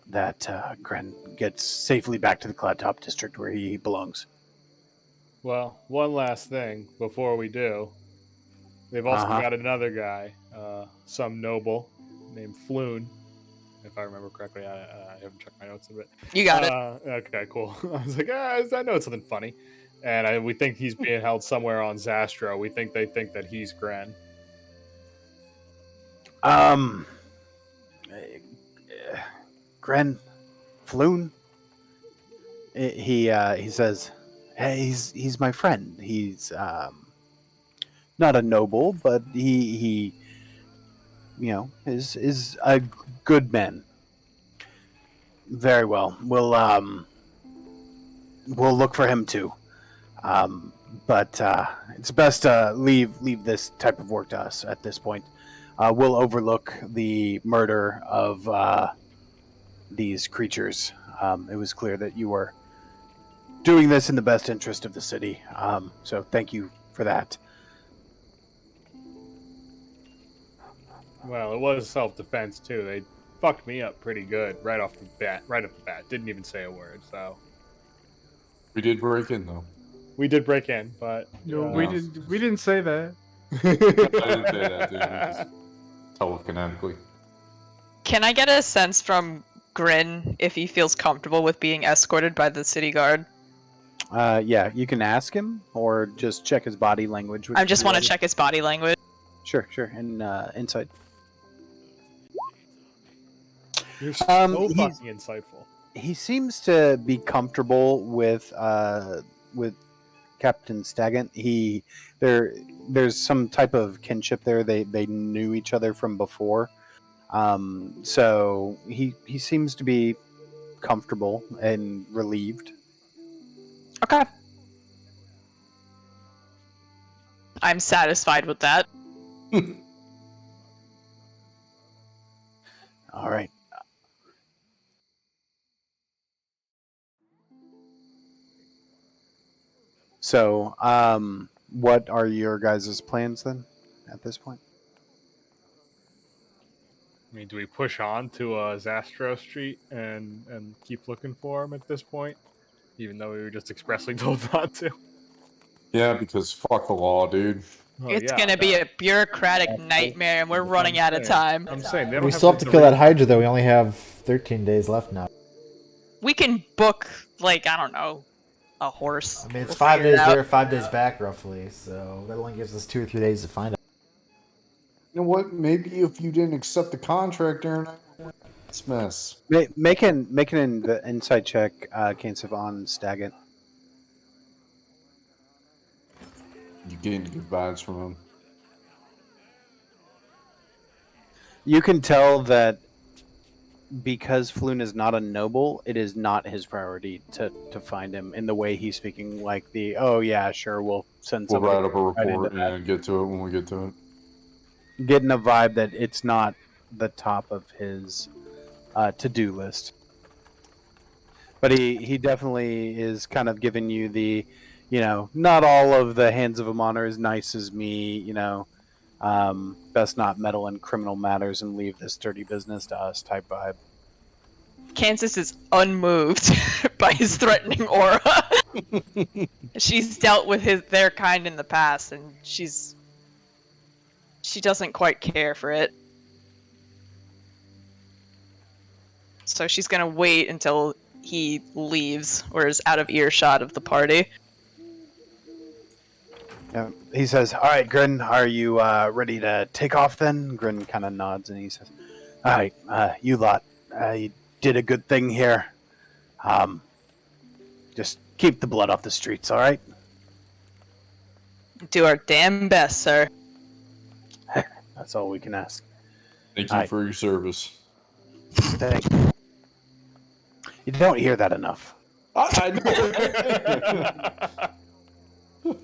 Speaker 1: that Gren gets safely back to the Cloud Top District where he belongs."
Speaker 3: Well, one last thing before we do. They've also got another guy, some noble named Floon, if I remember correctly. I haven't checked my notes a bit.
Speaker 2: You got it.
Speaker 3: Okay, cool. I was like, I know it's something funny. And we think he's being held somewhere on Zastro. We think they think that he's Gren.
Speaker 1: Gren, Floon. He says, "Hey, he's my friend. He's not a noble, but he is a good man." Very well. We'll look for him too. But it's best to leave this type of work to us at this point. We'll overlook the murder of these creatures. It was clear that you were doing this in the best interest of the city. So thank you for that.
Speaker 3: Well, it was self-defense too. They fucked me up pretty good right off the bat. Right off the bat, didn't even say a word. So
Speaker 9: We did break in though.
Speaker 3: we did break in, but
Speaker 7: No,
Speaker 9: Yeah.
Speaker 7: we didn't say that.
Speaker 9: I didn't say that, dude. Just telekinetically.
Speaker 2: Can I get a sense from Grin if he feels comfortable with being escorted by the city guard?
Speaker 1: Yeah, you can ask him or just check his body language.
Speaker 2: I just want to check his body language.
Speaker 1: Sure, and insight.
Speaker 3: You're so
Speaker 1: he's-
Speaker 3: fucking insightful.
Speaker 1: He seems to be comfortable with Captain Staggant. There's some type of kinship there. They knew each other from before. So he seems to be comfortable and relieved.
Speaker 2: Okay. I'm satisfied with that.
Speaker 1: All right. So, what are your guys' plans then at this point?
Speaker 3: I mean, do we push on to Zastro Street and keep looking for him at this point, even though we were just expressly told not to?
Speaker 9: Yeah, because fuck the law, dude.
Speaker 3: Oh,
Speaker 2: It's
Speaker 3: yeah,
Speaker 2: gonna be
Speaker 3: no.
Speaker 2: a bureaucratic nightmare, and we're running out of time.
Speaker 3: I'm saying they don't
Speaker 5: We still have to kill
Speaker 3: the
Speaker 5: that Hydra, though. We only have 13 days left now.
Speaker 2: We can book, like, I don't know, a horse.
Speaker 5: I mean, it's
Speaker 2: We'll
Speaker 5: 5
Speaker 2: figure it
Speaker 5: days
Speaker 2: out.
Speaker 5: there, 5 days back, roughly. So that only gives us 2 or 3 days to find it.
Speaker 9: You know what? Maybe if you didn't accept the contract, Aaron, it's a mess.
Speaker 1: Make an insight check, Kansif, on Staggant.
Speaker 9: You gained good vibes from him.
Speaker 1: You can tell that because Floon is not a noble, it is not his priority to find him in the way he's speaking. Like oh yeah, sure, we'll send
Speaker 9: We'll
Speaker 1: somebody.
Speaker 9: write up a
Speaker 1: right into
Speaker 9: report
Speaker 1: that.
Speaker 9: and get to it when we get to it.
Speaker 1: Getting a vibe that it's not the top of his to-do list. But he definitely is kind of giving you the, not all of the hands of him are as nice as me, best not meddle in criminal matters and leave this dirty business to us type vibe.
Speaker 2: Kansas is unmoved by his threatening aura. She's dealt with their kind in the past, and she doesn't quite care for it. So she's gonna wait until he leaves or is out of earshot of the party.
Speaker 1: Yeah, he says, "All right, Grin, are you ready to take off then?" Grin kind of nods and he says, "All right, you lot, you did a good thing here. Just keep the blood off the streets, all right?"
Speaker 2: Do our damn best, sir.
Speaker 1: That's all we can ask.
Speaker 9: Thank you
Speaker 1: Aye.
Speaker 9: for your service.
Speaker 1: Thank you. You don't hear that enough.
Speaker 9: I know.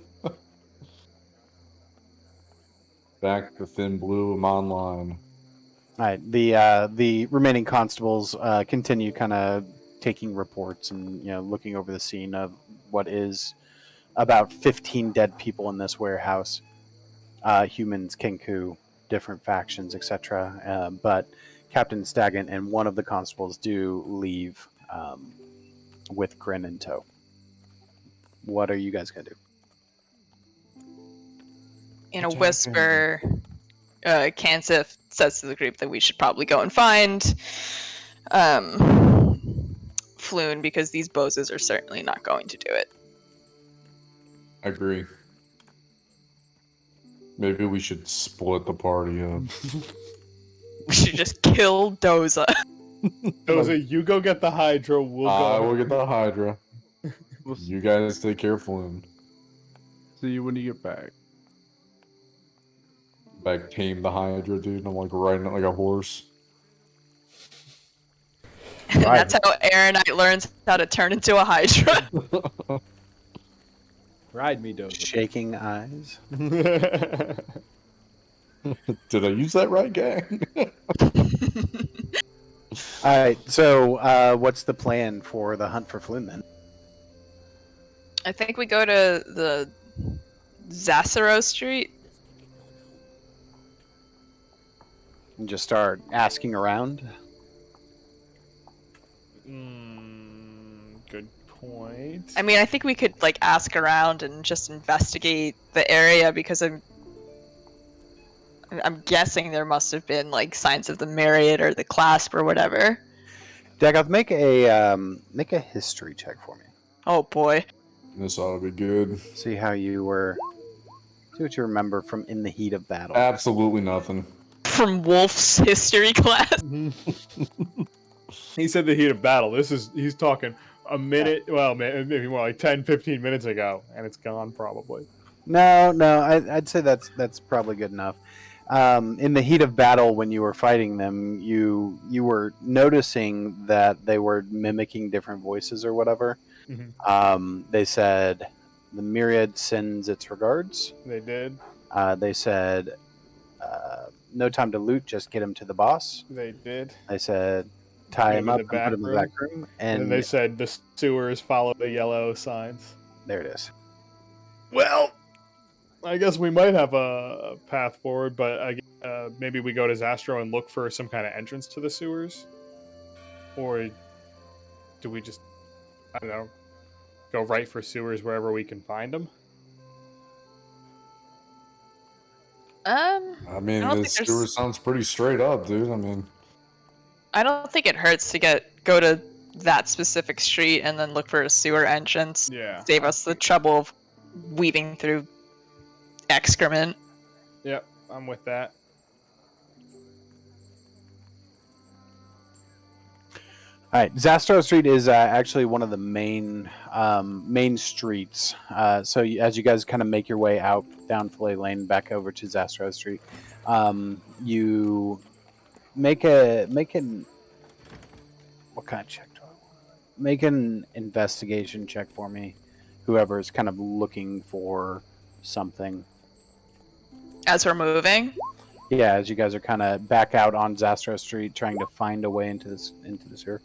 Speaker 9: Back to Thin Blue, I'm online.
Speaker 1: All right, the remaining constables continue kind of taking reports and looking over the scene of what is about 15 dead people in this warehouse. Humans, Kenku, different factions, etc. But Captain Staggant and one of the constables do leave with Grin in tow. What are you guys gonna do?
Speaker 2: In a whisper, Kansif says to the group that we should probably go and find Floon, because these bozos are certainly not going to do it.
Speaker 9: I agree. Maybe we should split the party up.
Speaker 2: We should just kill Doza.
Speaker 3: Doza, you go get the Hydra.
Speaker 9: We'll get the Hydra.
Speaker 7: We'll
Speaker 9: You guys take care of Flume.
Speaker 7: see you when you get back.
Speaker 9: Back tame the Hydra, dude. I'm like riding it like a horse.
Speaker 2: And that's how Aaronite learns how to turn into a Hydra.
Speaker 10: Ride me, Doza.
Speaker 1: Shaking eyes.
Speaker 9: Did I use that right, gang?
Speaker 1: All right, so what's the plan for the hunt for Floon then?
Speaker 2: I think we go to the Zassaro Street.
Speaker 1: and just start asking around.
Speaker 3: Good point.
Speaker 2: I mean, I think we could like ask around and just investigate the area because I'm guessing there must have been like signs of the Myriad or the Clasp or whatever.
Speaker 1: Dagoth, make a history check for me.
Speaker 2: Oh boy.
Speaker 9: This ought to be good.
Speaker 1: See how you were. See what you remember from in the heat of battle.
Speaker 9: Absolutely nothing.
Speaker 2: From Wolf's history class.
Speaker 3: He said the heat of battle. He's talking a minute, well, maybe more like 10, 15 minutes ago, and it's gone probably.
Speaker 1: No, I'd say that's probably good enough. In the heat of battle, when you were fighting them, you were noticing that they were mimicking different voices or whatever. They said, "The Myriad sends its regards."
Speaker 3: They did.
Speaker 1: They said, "No time to loot, just get him to the boss."
Speaker 3: They did.
Speaker 1: They said, "Tie him up and put him in the back room."
Speaker 3: And
Speaker 1: And
Speaker 3: they said the sewers follow the yellow signs.
Speaker 1: there it is.
Speaker 3: Well, I guess we might have a path forward, but maybe we go to Zastro and look for some kind of entrance to the sewers? Or do we just, I don't know, go right for sewers wherever we can find them?
Speaker 9: I mean,
Speaker 2: I don't
Speaker 9: the
Speaker 2: think there's-
Speaker 9: sewer sounds pretty straight up, dude. I mean,
Speaker 2: I don't think it hurts to go to that specific street and then look for a sewer entrance.
Speaker 3: Yeah.
Speaker 2: Save us the trouble of weaving through excrement.
Speaker 3: Yep, I'm with that.
Speaker 1: All right, Zastro Street is actually one of the main streets. So as you guys kind of make your way out down Fillet Lane back over to Zastro Street, you make an what kind of check do I want? Make an investigation check for me. Whoever is kind of looking for something.
Speaker 2: As we're moving.
Speaker 1: Yeah, as you guys are kind of back out on Zastro Street, trying to find a way into the sewer.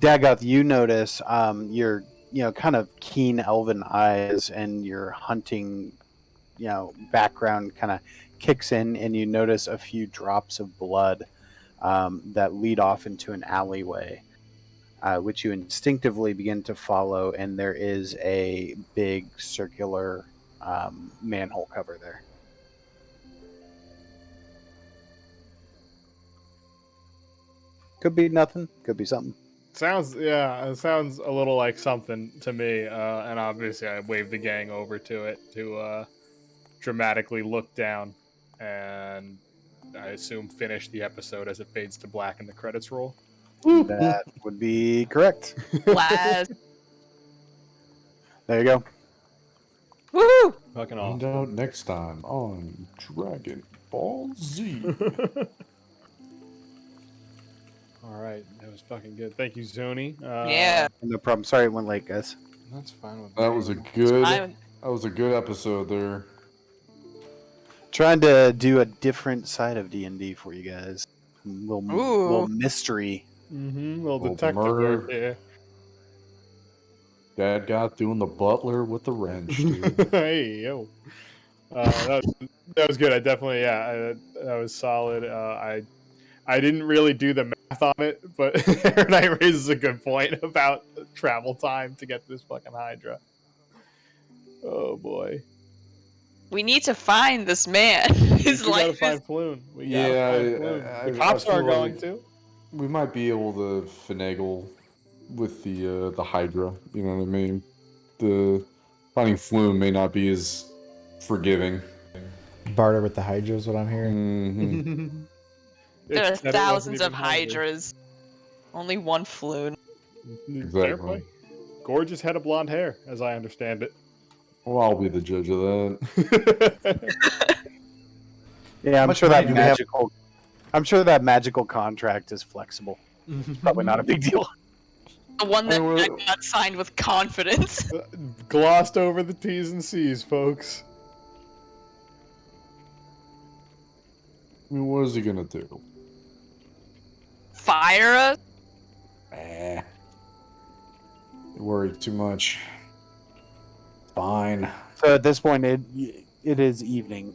Speaker 1: Dagoth, you notice your kind of keen elven eyes and your hunting background kind of kicks in, and you notice a few drops of blood that lead off into an alleyway, which you instinctively begin to follow, and there is a big circular manhole cover there. Could be nothing, could be something.
Speaker 3: It sounds a little like something to me, and obviously I waved the gang over to it to dramatically look down, and I assume finish the episode as it fades to black and the credits roll.
Speaker 1: That would be correct.
Speaker 2: Last.
Speaker 1: There you go.
Speaker 2: Woo!
Speaker 3: Fucking
Speaker 9: find
Speaker 3: awesome.
Speaker 9: out next time on Dragon Ball Z.
Speaker 3: All right, that was fucking good. Thank you, Xuni.
Speaker 2: Yeah.
Speaker 1: No problem. Sorry it went late, guys.
Speaker 3: That's fine with
Speaker 9: That
Speaker 3: me.
Speaker 9: was a good.
Speaker 2: I'm-
Speaker 9: That was a good episode there.
Speaker 1: Trying to do a different side of D&D for you guys. Little
Speaker 2: Ooh.
Speaker 1: mystery.
Speaker 3: Little
Speaker 9: Little
Speaker 3: detective
Speaker 9: murder.
Speaker 3: work here.
Speaker 9: Dad got doing the butler with the wrench, dude.
Speaker 3: Hey, yo. That was good. I definitely, that was solid. I didn't really do the math on it, but Aaron Knight raises a good point about travel time to get to this fucking Hydra. Oh boy.
Speaker 2: We need to find this man. His
Speaker 3: We gotta
Speaker 2: life
Speaker 3: find
Speaker 2: is...
Speaker 3: Floon. We gotta
Speaker 9: Yeah,
Speaker 3: find Floon.
Speaker 9: I
Speaker 3: The cops
Speaker 9: feel
Speaker 3: are going
Speaker 9: like-
Speaker 3: to.
Speaker 9: We might be able to finagle with the Hydra. You know what I mean? The finding Flume may not be as forgiving.
Speaker 5: Barter with the Hydra is what I'm hearing.
Speaker 9: Mm-hmm.
Speaker 2: There are
Speaker 3: It said it wasn't
Speaker 2: thousands of
Speaker 3: even Hydra.
Speaker 2: hydras. Only one floon.
Speaker 3: Fair
Speaker 9: Exactly.
Speaker 3: play. Gorgeous head of blonde hair, as I understand it.
Speaker 9: Well, I'll be the judge of that.
Speaker 1: Yeah, I'm
Speaker 5: Much
Speaker 1: sure
Speaker 5: money
Speaker 1: that
Speaker 5: do we have?
Speaker 1: magical. I'm sure that magical contract is flexible. Probably not a big deal.
Speaker 2: The one that
Speaker 9: Oh,
Speaker 2: I got signed with confidence.
Speaker 3: Glossed over the T's and C's, folks.
Speaker 9: I mean, what is he gonna do?
Speaker 2: Fire us?
Speaker 9: You worry too much. Fine.
Speaker 1: So at this point, it is evening.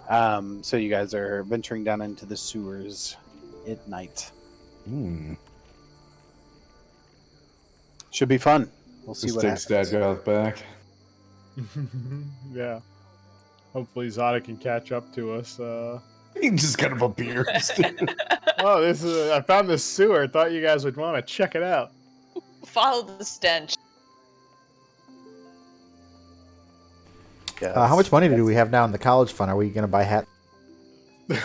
Speaker 1: So you guys are venturing down into the sewers at night. Should be fun. We'll see
Speaker 9: Just
Speaker 1: what
Speaker 9: take
Speaker 1: happens.
Speaker 9: Stadgoth back.
Speaker 3: Yeah. Hopefully Zada can catch up to us.
Speaker 9: He just kind of appears.
Speaker 3: Oh, I found this sewer. Thought you guys would want to check it out.
Speaker 2: Follow the stench.
Speaker 5: How much money do we have now in the college fund? Are we going to buy hats?
Speaker 7: I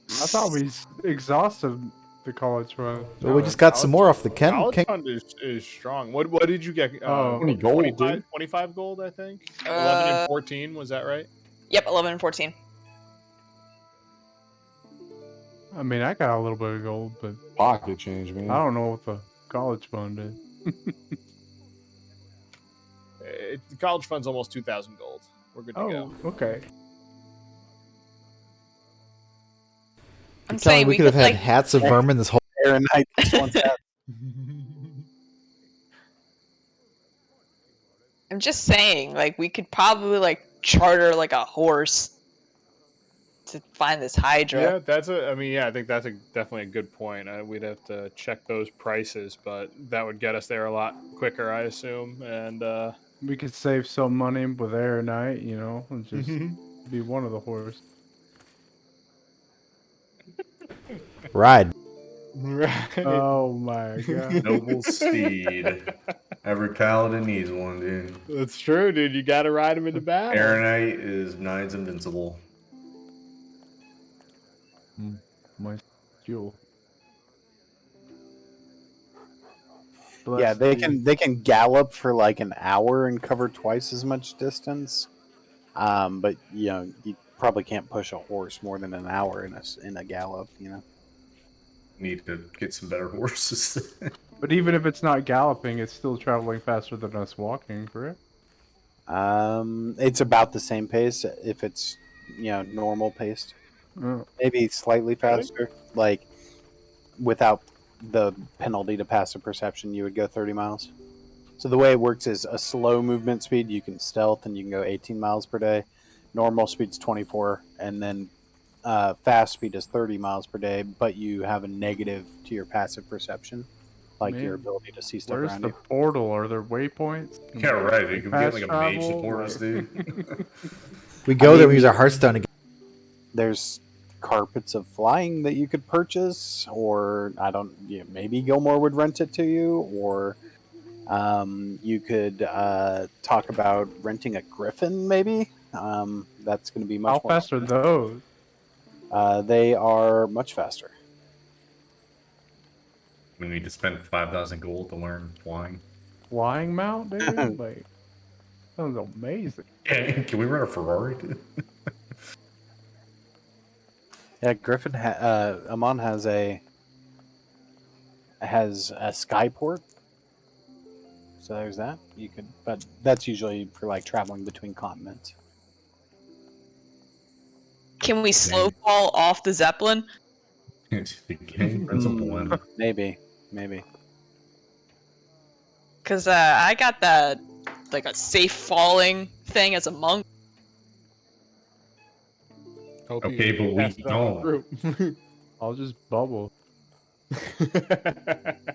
Speaker 7: thought we exhausted the college fund.
Speaker 5: Well, we just got some more off the Ken.
Speaker 3: College fund is strong. What did you get?
Speaker 9: 20 gold,
Speaker 3: 25,
Speaker 9: dude.
Speaker 3: 25 gold, I think. 11 and 14, was that right?
Speaker 2: Yep, 11 and 14.
Speaker 7: I mean, I got a little bit of gold, but
Speaker 9: Pocket change, man.
Speaker 7: I don't know what the college fund is.
Speaker 3: The college fund's almost 2,000 gold. We're good to go.
Speaker 7: Okay.
Speaker 2: I'm
Speaker 5: You're telling
Speaker 2: saying
Speaker 5: me we could have had
Speaker 2: like,
Speaker 5: hats of vermin this whole.
Speaker 1: Aaron Knight just wants that.
Speaker 2: I'm just saying, like, we could probably like charter like a horse to find this Hydra.
Speaker 3: Yeah, I think that's definitely a good point. We'd have to check those prices, but that would get us there a lot quicker, I assume. And
Speaker 7: We could save some money with Air Knight, you know, and just be one of the horse.
Speaker 5: Ride.
Speaker 3: right.
Speaker 7: Oh my god.
Speaker 4: Noble steed. Every paladin needs one, dude.
Speaker 3: That's true, dude. You got to ride him into battle.
Speaker 4: Aeronite is Nine's invincible.
Speaker 7: My fuel.
Speaker 1: Yeah, they can gallop for like an hour and cover twice as much distance. But you probably can't push a horse more than an hour in a gallop.
Speaker 4: Need to get some better horses.
Speaker 7: But even if it's not galloping, it's still traveling faster than us walking, correct?
Speaker 1: It's about the same pace if it's normal paced.
Speaker 7: Oh.
Speaker 1: Maybe slightly faster. Like without the penalty to passive perception, you would go 30 miles. So the way it works is a slow movement speed, you can stealth and you can go 18 miles per day. Normal speed's 24, and then fast speed is 30 miles per day, but you have a negative to your passive perception, like
Speaker 7: Man,
Speaker 1: your ability to see stuff
Speaker 7: Where's
Speaker 1: around
Speaker 7: the
Speaker 1: you.
Speaker 7: portal? Are there waypoints?
Speaker 4: Yeah, right. You can get like a
Speaker 7: Fast
Speaker 4: mage
Speaker 7: travel,
Speaker 4: support us, dude.
Speaker 5: We go there, we use our Hearthstone again.
Speaker 1: There's carpets of flying that you could purchase, or maybe Gilmore would rent it to you, or you could talk about renting a griffin, maybe. That's going to be much
Speaker 7: How
Speaker 1: more
Speaker 7: fast are those?
Speaker 1: they are much faster.
Speaker 4: We need to spend 5,000 gold to learn flying.
Speaker 7: Flying mount, dude? Like, sounds amazing.
Speaker 4: Yeah, can we run a Ferrari, dude?
Speaker 1: Yeah, Griffin. Amon has a skyport, so there's that. You could, but that's usually for like traveling between continents.
Speaker 2: Can we slow fall off the Zeppelin?
Speaker 4: It's the game principle one.
Speaker 1: Maybe.
Speaker 2: Because I got that, like a safe falling thing as a monk.
Speaker 4: Okay, but we don't.
Speaker 7: I'll just bubble.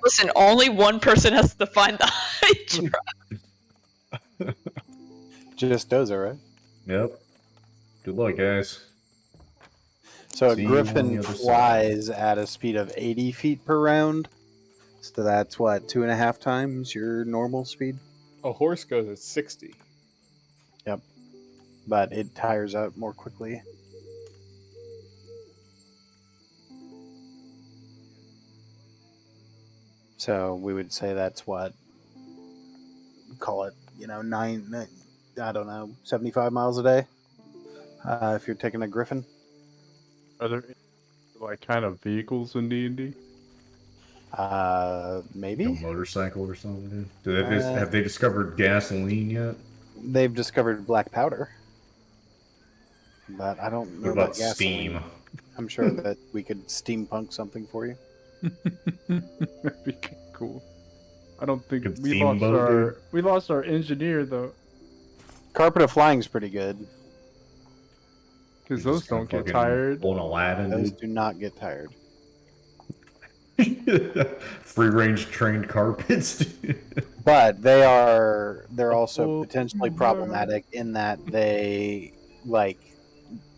Speaker 2: Listen, only one person has to find the Hydra.
Speaker 1: Just Dozer, right?
Speaker 4: Yep. Good luck, guys.
Speaker 1: So
Speaker 4: See
Speaker 1: a
Speaker 4: you on
Speaker 1: Griffin
Speaker 4: the other
Speaker 1: flies at a speed of 80 feet per round. So that's what, 2.5 times your normal speed?
Speaker 3: A horse goes at 60.
Speaker 1: Yep. But it tires out more quickly. So we would say that's what, call it, 75 miles a day. If you're taking a Griffin.
Speaker 7: Are there like kind of vehicles in D&D?
Speaker 1: Maybe.
Speaker 4: A motorcycle or something, dude. Have they discovered gasoline yet?
Speaker 1: They've discovered black powder. But I don't know
Speaker 4: What about
Speaker 1: gasoline.
Speaker 4: steam?
Speaker 1: I'm sure that we could steampunk something for you.
Speaker 7: That'd be cool. I don't think
Speaker 4: Good
Speaker 7: we lost
Speaker 4: steamboat,
Speaker 7: we lost our engineer though.
Speaker 1: Carpet of Flying's pretty good.
Speaker 7: Because
Speaker 4: You're
Speaker 7: those
Speaker 4: just gonna
Speaker 7: don't get
Speaker 4: fucking
Speaker 7: tired.
Speaker 4: pull an Aladdin,
Speaker 1: Those
Speaker 4: dude.
Speaker 1: do not get tired.
Speaker 4: Free range trained carpets, dude.
Speaker 1: But they're also
Speaker 7: Oh,
Speaker 1: potentially
Speaker 7: my.
Speaker 1: problematic in that they like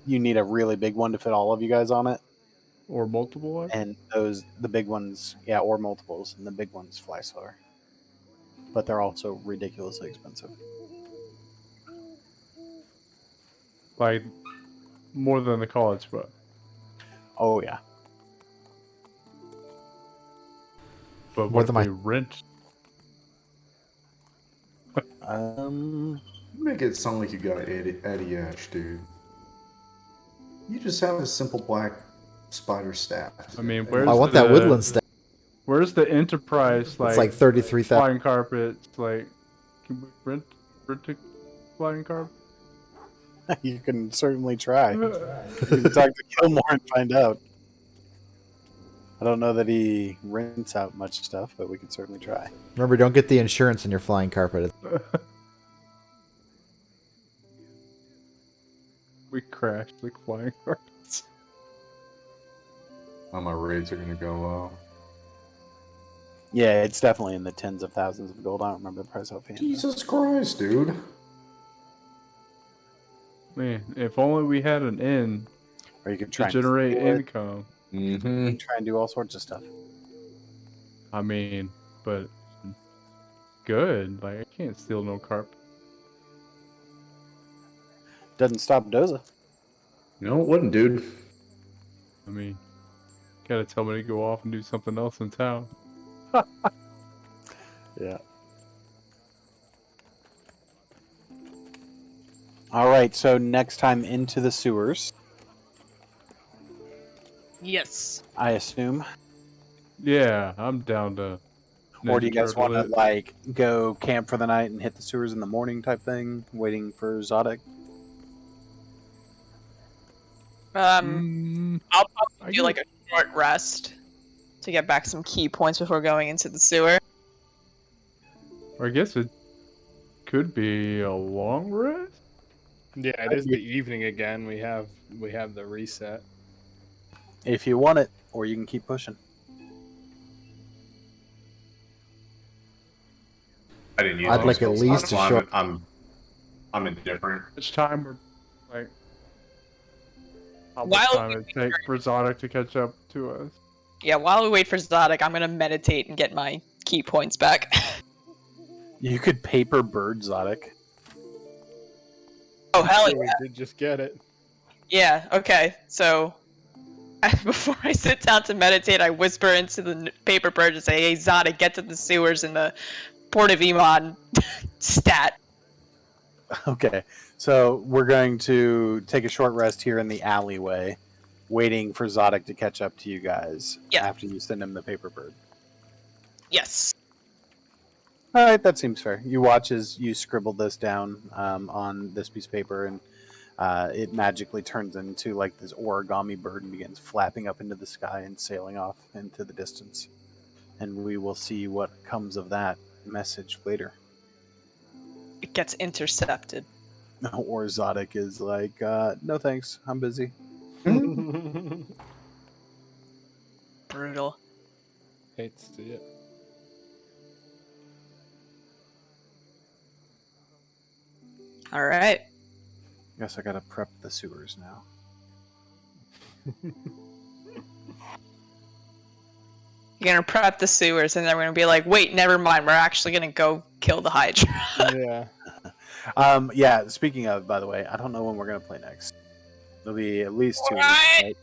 Speaker 1: you need a really big one to fit all of you guys on it,
Speaker 7: Or multiple ones.
Speaker 1: and the big ones, yeah, or multiples, and the big ones fly slower. But they're also ridiculously expensive.
Speaker 7: Like, more than the college bus.
Speaker 1: Oh yeah.
Speaker 7: But
Speaker 5: More
Speaker 7: what
Speaker 5: than
Speaker 7: if
Speaker 5: my-
Speaker 7: they rent?
Speaker 1: Um,
Speaker 8: You make it sound like you got Eddie Ash, dude. You just have a simple black spider staff.
Speaker 7: I mean,
Speaker 8: And
Speaker 7: where's
Speaker 5: I want
Speaker 7: the,
Speaker 5: that woodland staff.
Speaker 7: Where's the enterprise,
Speaker 5: It's like 33,000.
Speaker 7: flying carpets? Like, can we rent a flying carpet?
Speaker 1: you can certainly try. You can talk to Gilmore and find out. I don't know that he rents out much stuff, but we can certainly try.
Speaker 5: Remember, don't get the insurance in your flying carpet.
Speaker 7: We crashed like flying carpets.
Speaker 8: Oh, my rates are gonna go up.
Speaker 1: Yeah, it's definitely in the tens of thousands of gold. I don't remember the price offhand.
Speaker 8: Jesus Christ, dude.
Speaker 7: Man, if only we had an inn
Speaker 1: Or you could
Speaker 7: to
Speaker 1: try and
Speaker 7: generate
Speaker 1: steal it,
Speaker 7: income.
Speaker 8: Mm-hmm.
Speaker 1: try and do all sorts of stuff.
Speaker 7: I mean, but good. Like, I can't steal no carpet.
Speaker 1: Doesn't stop Doza.
Speaker 8: No, it wouldn't, dude.
Speaker 7: I mean, gotta tell me to go off and do something else in town.
Speaker 1: Yeah. All right, so next time into the sewers,
Speaker 2: Yes.
Speaker 1: I assume.
Speaker 7: Yeah, I'm down to.
Speaker 1: Or do you guys want to
Speaker 7: Turtle it.
Speaker 1: like go camp for the night and hit the sewers in the morning type thing, waiting for Zodic?
Speaker 7: Mm,
Speaker 2: I'll
Speaker 7: I
Speaker 2: probably do like a short rest to get back some key points before going into the sewer.
Speaker 7: I guess it could be a long rest.
Speaker 3: Yeah, it is the evening again. We have the reset.
Speaker 1: If you want it, or you can keep pushing.
Speaker 4: I didn't use
Speaker 5: I'd
Speaker 4: all
Speaker 5: like
Speaker 4: spell
Speaker 5: at least
Speaker 4: slots,
Speaker 5: a
Speaker 4: so
Speaker 5: short-
Speaker 4: I'm indifferent.
Speaker 7: Which time we're like? How much
Speaker 2: While
Speaker 7: time it take for Zodic to catch up to us?
Speaker 2: Yeah, while we wait for Zodic, I'm gonna meditate and get my key points back.
Speaker 1: You could paper bird Zodic.
Speaker 2: Oh hell
Speaker 3: We
Speaker 2: yeah!
Speaker 3: did just get it.
Speaker 2: Yeah. Okay. So before I sit down to meditate, I whisper into the paper bird and say, "Hey Zodic, get to the sewers in the Port of Iman stat."
Speaker 1: Okay, so we're going to take a short rest here in the alleyway, waiting for Zodic to catch up to you guys
Speaker 2: Yeah.
Speaker 1: after you send him the paper bird.
Speaker 2: Yes.
Speaker 1: All right, that seems fair. You watch as you scribble this down on this piece of paper, and it magically turns into like this origami bird and begins flapping up into the sky and sailing off into the distance. And we will see what comes of that message later.
Speaker 2: It gets intercepted.
Speaker 1: Or Zodic is like, no thanks, I'm busy.
Speaker 2: Brutal.
Speaker 3: Hate to see it.
Speaker 2: All right.
Speaker 1: Guess I gotta prep the sewers now.
Speaker 2: You're gonna prep the sewers, and then we're gonna be like, "Wait, never mind. We're actually gonna go kill the Hydra."
Speaker 3: Yeah.
Speaker 1: Yeah, speaking of, by the way, I don't know when we're gonna play next. There'll be at least 2 weeks,
Speaker 2: Alright.
Speaker 1: right?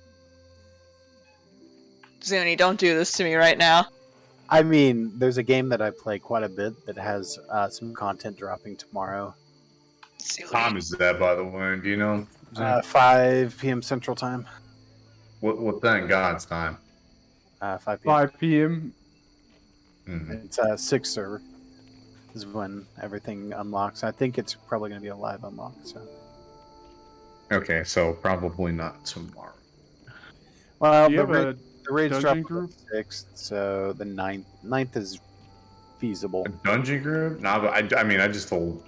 Speaker 2: Xuni, don't do this to me right now.
Speaker 1: I mean, there's a game that I play quite a bit that has some content dropping tomorrow.
Speaker 4: What time is that, by the way? Do you know?
Speaker 1: 5 p.m. Central Time.
Speaker 4: What that in God's time?
Speaker 1: 5 p.m.
Speaker 7: 5 p.m.
Speaker 4: Mhm.
Speaker 1: It's 6 server is when everything unlocks. I think it's probably going to be a live unlock. So,
Speaker 4: Okay, so probably not tomorrow.
Speaker 1: well,
Speaker 7: Do you have a
Speaker 1: the raids drop
Speaker 7: dungeon
Speaker 1: on the 6th, so the 9th is feasible.
Speaker 4: A dungeon group? No, but I mean, I just told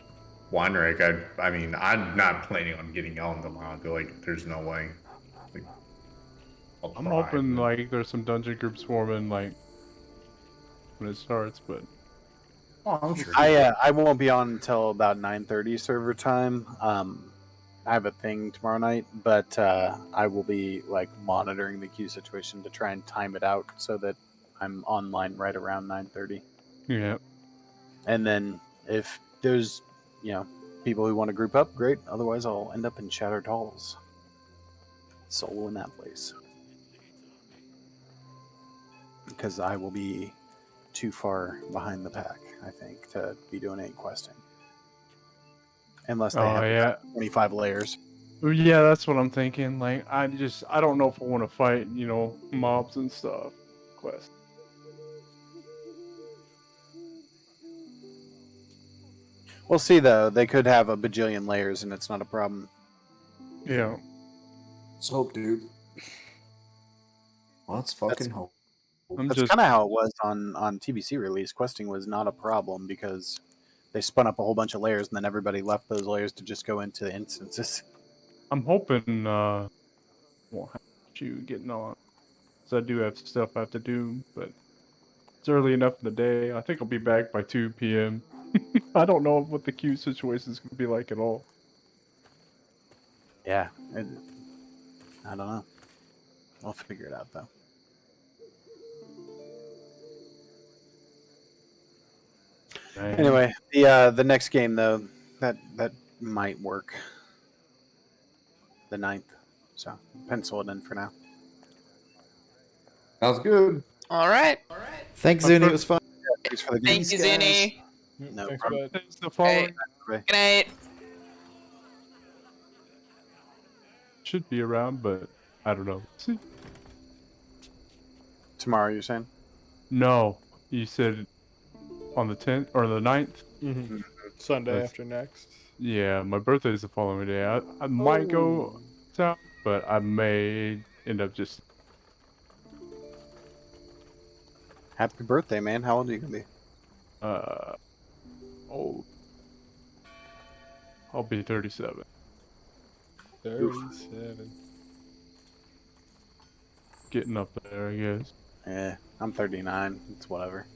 Speaker 4: Weinreich, I mean, I'm not planning on getting on the manga. Like, there's no way. Like, I'll
Speaker 7: I'm
Speaker 4: try,
Speaker 7: hoping
Speaker 4: but-
Speaker 7: like there's some dungeon groups forming like when it starts, but
Speaker 4: Oh, I'm sure.
Speaker 1: I won't be on until about 9:30 server time. I have a thing tomorrow night, but I will be like monitoring the queue situation to try and time it out so that I'm online right around 9:30.
Speaker 7: yeah.
Speaker 1: And then if there's, people who want to group up, great. Otherwise, I'll end up in Shattered Halls, solo in that place, because I will be too far behind the pack, I think, to be doing any questing. Unless they
Speaker 7: Oh
Speaker 1: have
Speaker 7: yeah.
Speaker 1: 25 layers.
Speaker 7: Yeah, that's what I'm thinking. Like, I don't know if I want to fight, mobs and stuff. Quest.
Speaker 1: We'll see, though. They could have a bajillion layers, and it's not a problem.
Speaker 7: Yeah.
Speaker 8: Let's hope, dude. Let's fucking hope.
Speaker 1: That's kind of how it was on TBC release. Questing was not a problem because they spun up a whole bunch of layers, and then everybody left those layers to just go into instances.
Speaker 7: I'm hoping won't have you getting on. So I do have stuff I have to do, but it's early enough in the day. I think I'll be back by 2 p.m. I don't know what the queue situation is going to be like at all.
Speaker 1: Yeah, I don't know. I'll figure it out, though.
Speaker 7: Man.
Speaker 1: Anyway, the next game, though, that might work. The 9th. So pencil it in for now.
Speaker 8: Sounds good.
Speaker 2: All right.
Speaker 5: Thanks, Zuni. It was fun.
Speaker 1: Thanks for the
Speaker 2: Thank you, Zuni.
Speaker 1: No
Speaker 3: Thanks,
Speaker 1: problem.
Speaker 3: bud.
Speaker 7: Thanks the following
Speaker 2: Good night.
Speaker 7: should be around, but I don't know. See?
Speaker 1: Tomorrow, you're saying?
Speaker 7: No, you said on the 10th or the 9th?
Speaker 3: Mm-hmm. Sunday
Speaker 7: That's-
Speaker 3: after next.
Speaker 7: Yeah, my birthday is the following day. I might go south, but I may end up just.
Speaker 1: Happy birthday, man. How old are you going to be?
Speaker 7: Oh, I'll be 37.
Speaker 3: 37.
Speaker 7: Getting up there, I guess.
Speaker 1: Yeah, I'm 39. It's whatever.